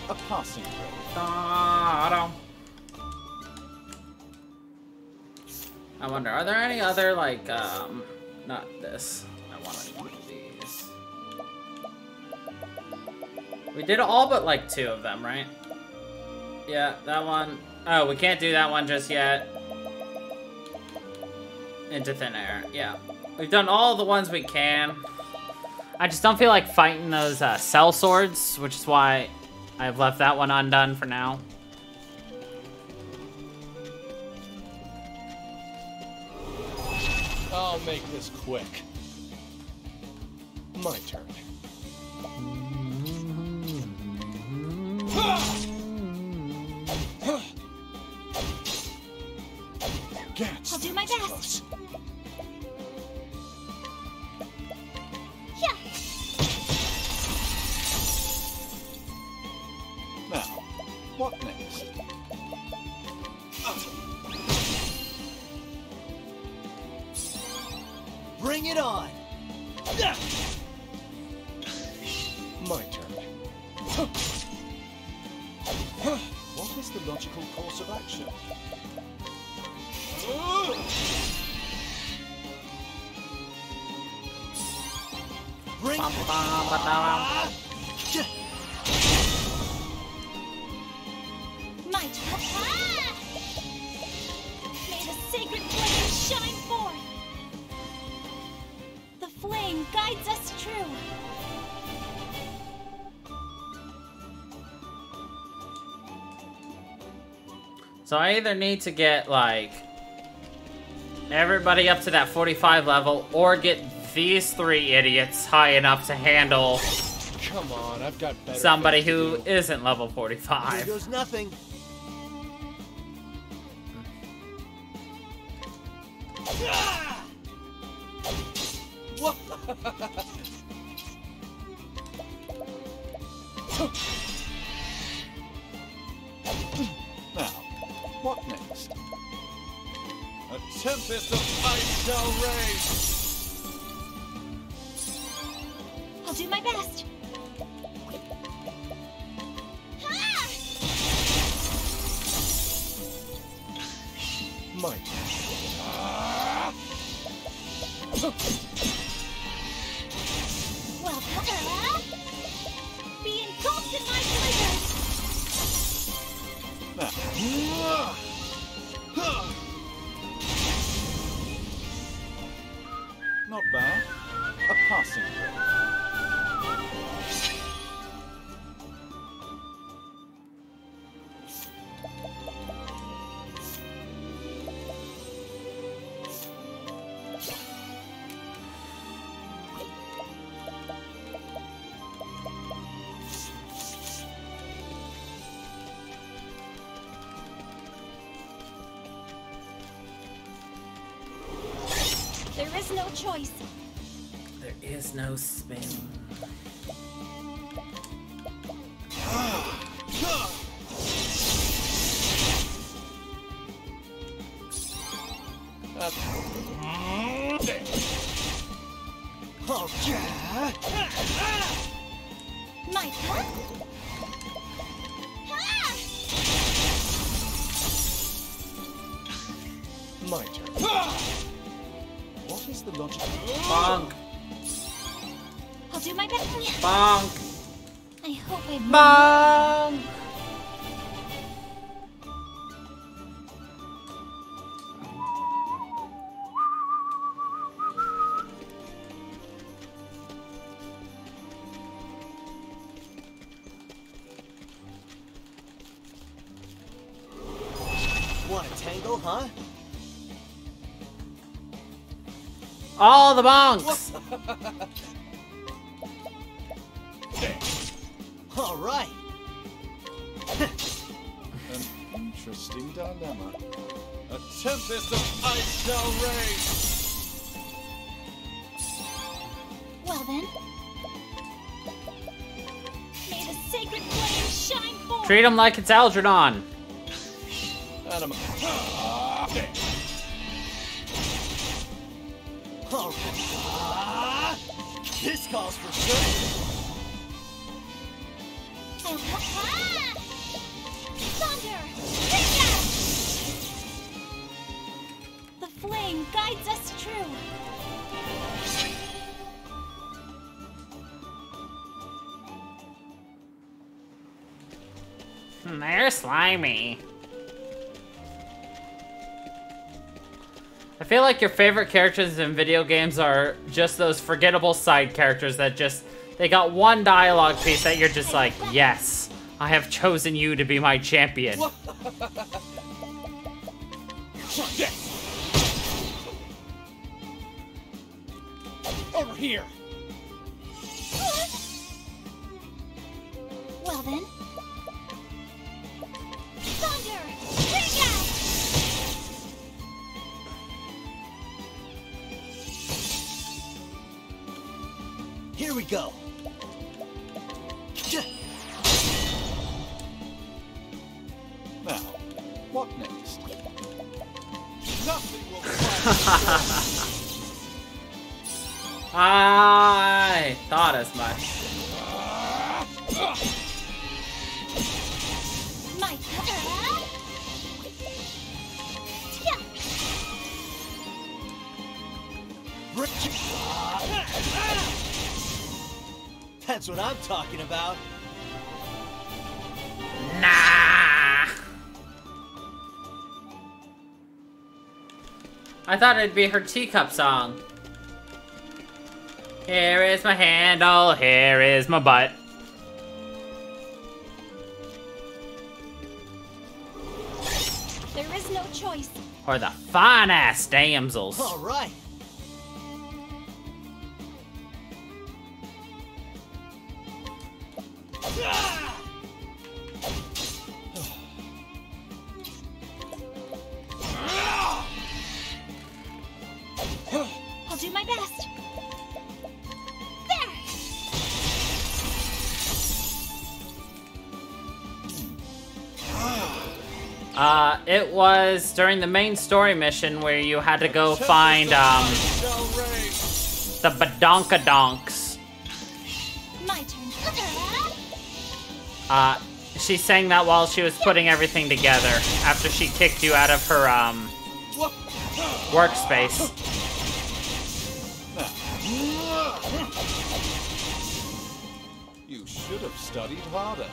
A passing grade. I wonder, are there any other, like, not this. I want any of these. We did all but, like, 2 of them, right? Yeah, that one. Oh, we can't do that one just yet. Into thin air, yeah. We've done all the ones we can. I just don't feel like fighting those cell swords, which is why I've left that one undone for now. I'll make this quick. My turn. I'll do my best. Yeah. Now, what next? Bring it on. My turn. What is the logical course of action? Bring it on. My turn. flame guides us true. So I either need to get, like, everybody up to that 45 level, or get these three idiots high enough to handle Come on, I've got better somebody things to who do. isn't level Here 45. goes nothing. Now, what next? A tempest of ice shall rage! I'll do my best. Ah! My turn. Well, be engulfed in my blizzard. Not bad. A passing grade. There is no choice. There is no spin. Oh, yeah. My turn. Ah! My turn. What is the logic? Bonk! I'll do my best. Bonk! I hope I Bonk! Want a tangle, huh? All the bonks! All right. An interesting dilemma. A tempest of ice shall rage! Well then. May the sacred flame shine forth. Treat him like it's Algernon. Adam. All right. This calls for certain. Thunder! Rika! The flame guides us true. They're slimy. I feel like your favorite characters in video games are just those forgettable side characters that just, they got one dialogue piece that you're just like, yes, I have chosen you to be my champion. Over here. Well then. Thunder! Rika! Here we go. Now, what next? Nothing will I thought as much. My turn! Yeah. That's what I'm talking about. Nah. I thought it'd be her teacup song. Here is my handle, here is my butt. There is no choice. Or the fine-ass damsels. All right. I'll do my best. It was during the main story mission where you had to go find, the badonkadonks. My turn. She sang that while she was putting everything together after she kicked you out of her, workspace. You should have studied harder.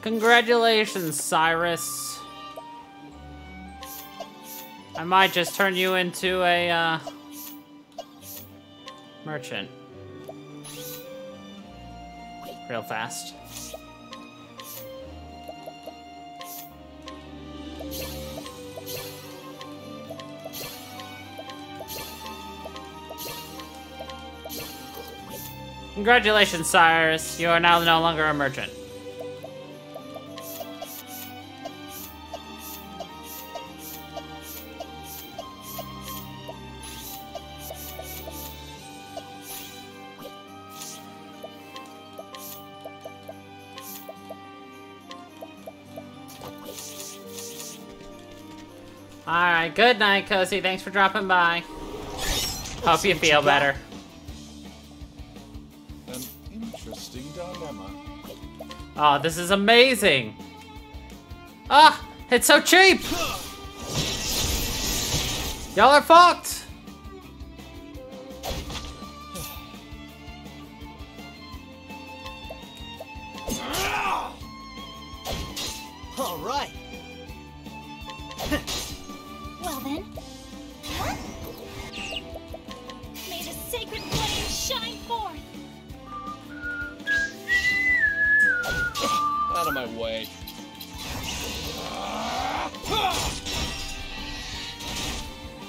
Congratulations, Cyrus. I might just turn you into a, merchant. Real fast. Congratulations, Cyrus. You are now no longer a merchant. Alright, good night, Cozy. Thanks for dropping by. Hope you feel better. An interesting dilemma. Oh, this is amazing! Ah! It's so cheap! Y'all are fucked! All right. Well then. Huh? May the sacred flame shine forth. Out of my way.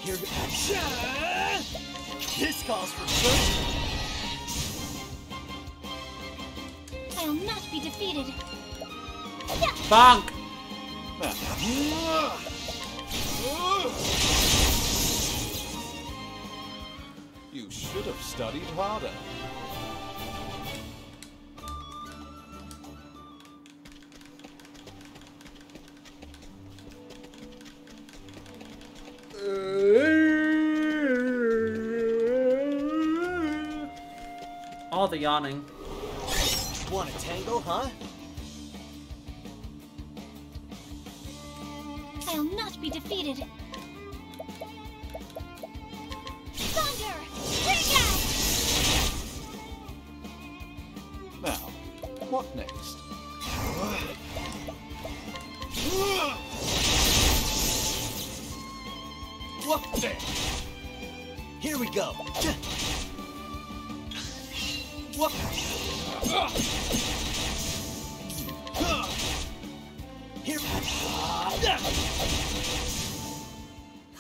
Here goes. This calls for good. I'll not be defeated. Bonk! You should have studied harder. All the yawning. Want a tango, huh? I'll not be defeated. Thunder! Bring out! Now, What next? What there? Here we go. What? Here.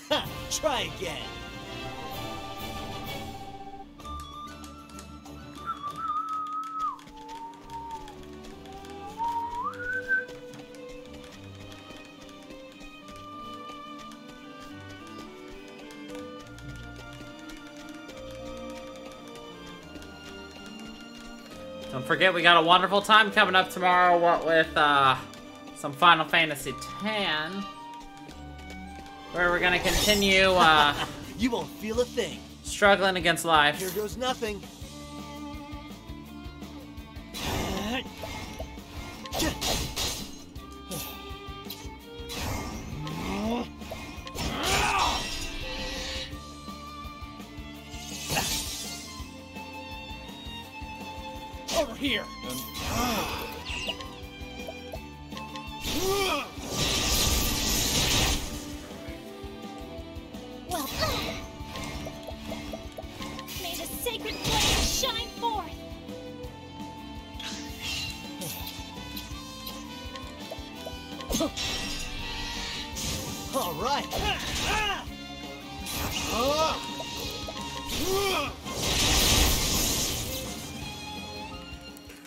Ha! Try again. Don't forget, we got a wonderful time coming up tomorrow. What with some Final Fantasy X, where we're gonna continue You won't feel a thing. struggling against life. Here goes nothing. Over here. Well, may the sacred flame shine forth. All right.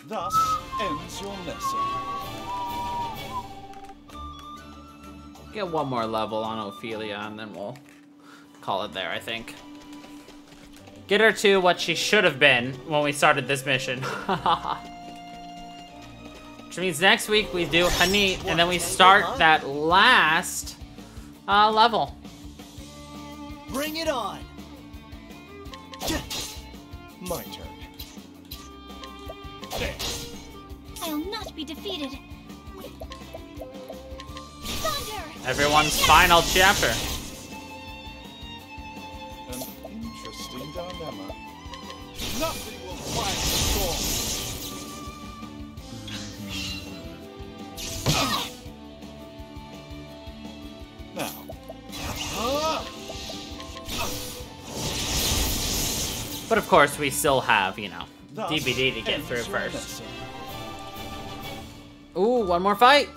Thus ends your lesson. Get one more level on Ophelia, and then we'll call it there, I think. Get her to what she should have been when we started this mission. Which means next week we do Hanit, and then we start that last level. Bring it on. My turn. I'll not be defeated. Thunder! Everyone's final chapter. An interesting dilemma. Nothing will quiet the storm. Now. But of course, we still have, you know, Thus DBD to get ends through your first. lesson. Ooh, one more fight.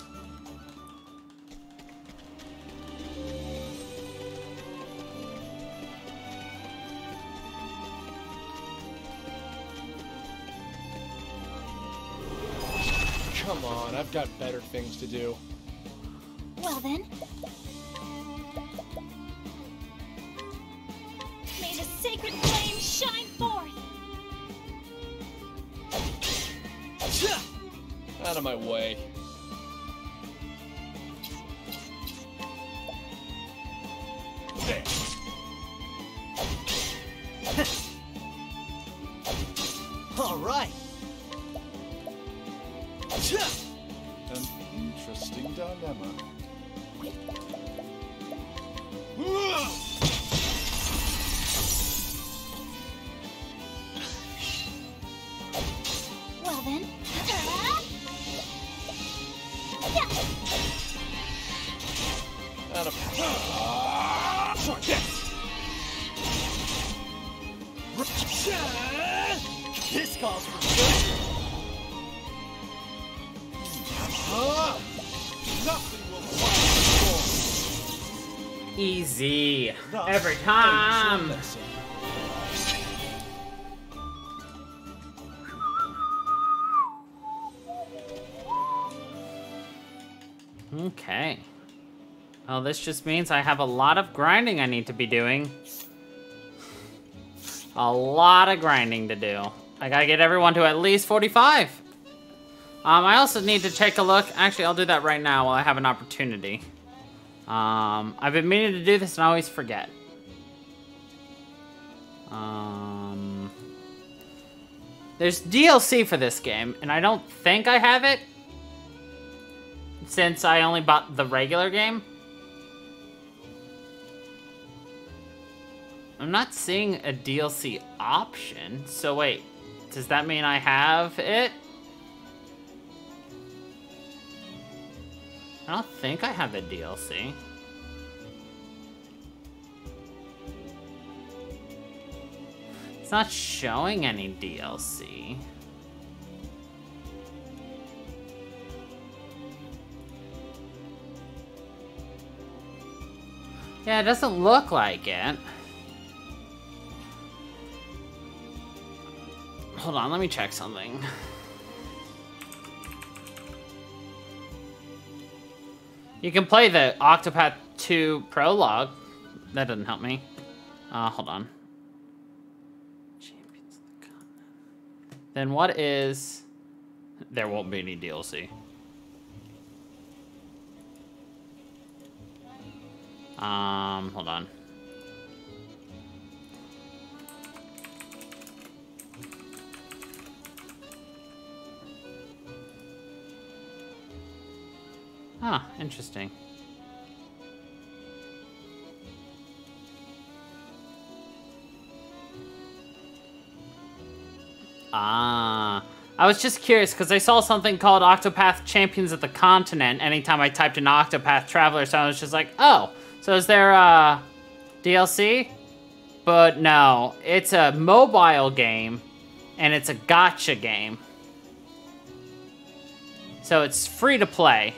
Come on, I've got better things to do. Well then. May the sacred flame shine forth. Out of my way. All right. An interesting dilemma. Well then. Out of. This calls for good. Nothing will quiet the storm. Easy. Thus Every ends time. your lesson. Okay. Well, this just means I have a lot of grinding I need to be doing. A lot of grinding to do. I gotta get everyone to at least 45. I also need to take a look. Actually, I'll do that right now while I have an opportunity. I've been meaning to do this and I always forget. There's DLC for this game, and I don't think I have it, since I only bought the regular game. I'm not seeing a DLC option, so wait, does that mean I have it? I don't think I have the DLC. It's not showing any DLC. Yeah, it doesn't look like it. Hold on, let me check something. You can play the Octopath 2 prologue. That doesn't help me. Hold on. Champions of the Continent. Then what is... There won't be any DLC. Hold on. Huh, interesting. I was just curious because I saw something called Octopath Champions of the Continent anytime I typed in Octopath Traveler, so I was just like, oh, so is there DLC? But no, it's a mobile game and it's a gacha game. So it's free to play.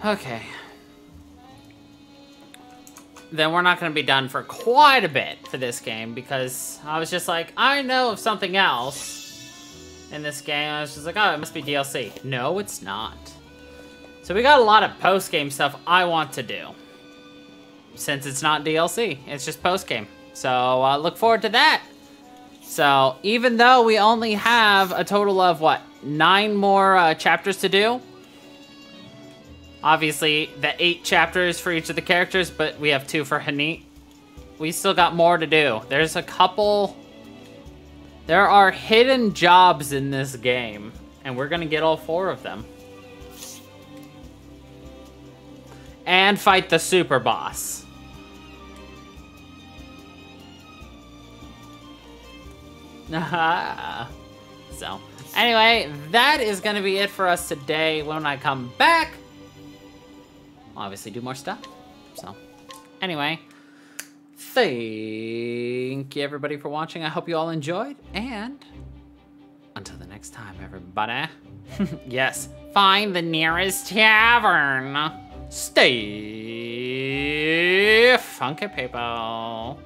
Okay. Then we're not going to be done for quite a bit for this game because I was just like, I know of something else in this game. I was just like, oh, it must be DLC. No, it's not. So we got a lot of post-game stuff I want to do. Since it's not DLC, it's just post-game. So look forward to that. So even though we only have a total of, what, 9 more chapters to do? Obviously, the 8 chapters for each of the characters, but we have 2 for Hanit. We still got more to do. There's a couple... There are hidden jobs in this game, and we're gonna get all 4 of them. And fight the super boss. So, anyway, that is gonna be it for us today. When I come back, obviously do more stuff. So, anyway, thank you everybody for watching. I hope you all enjoyed, and until the next time, everybody. Yes, find the nearest tavern. Stay funky, people.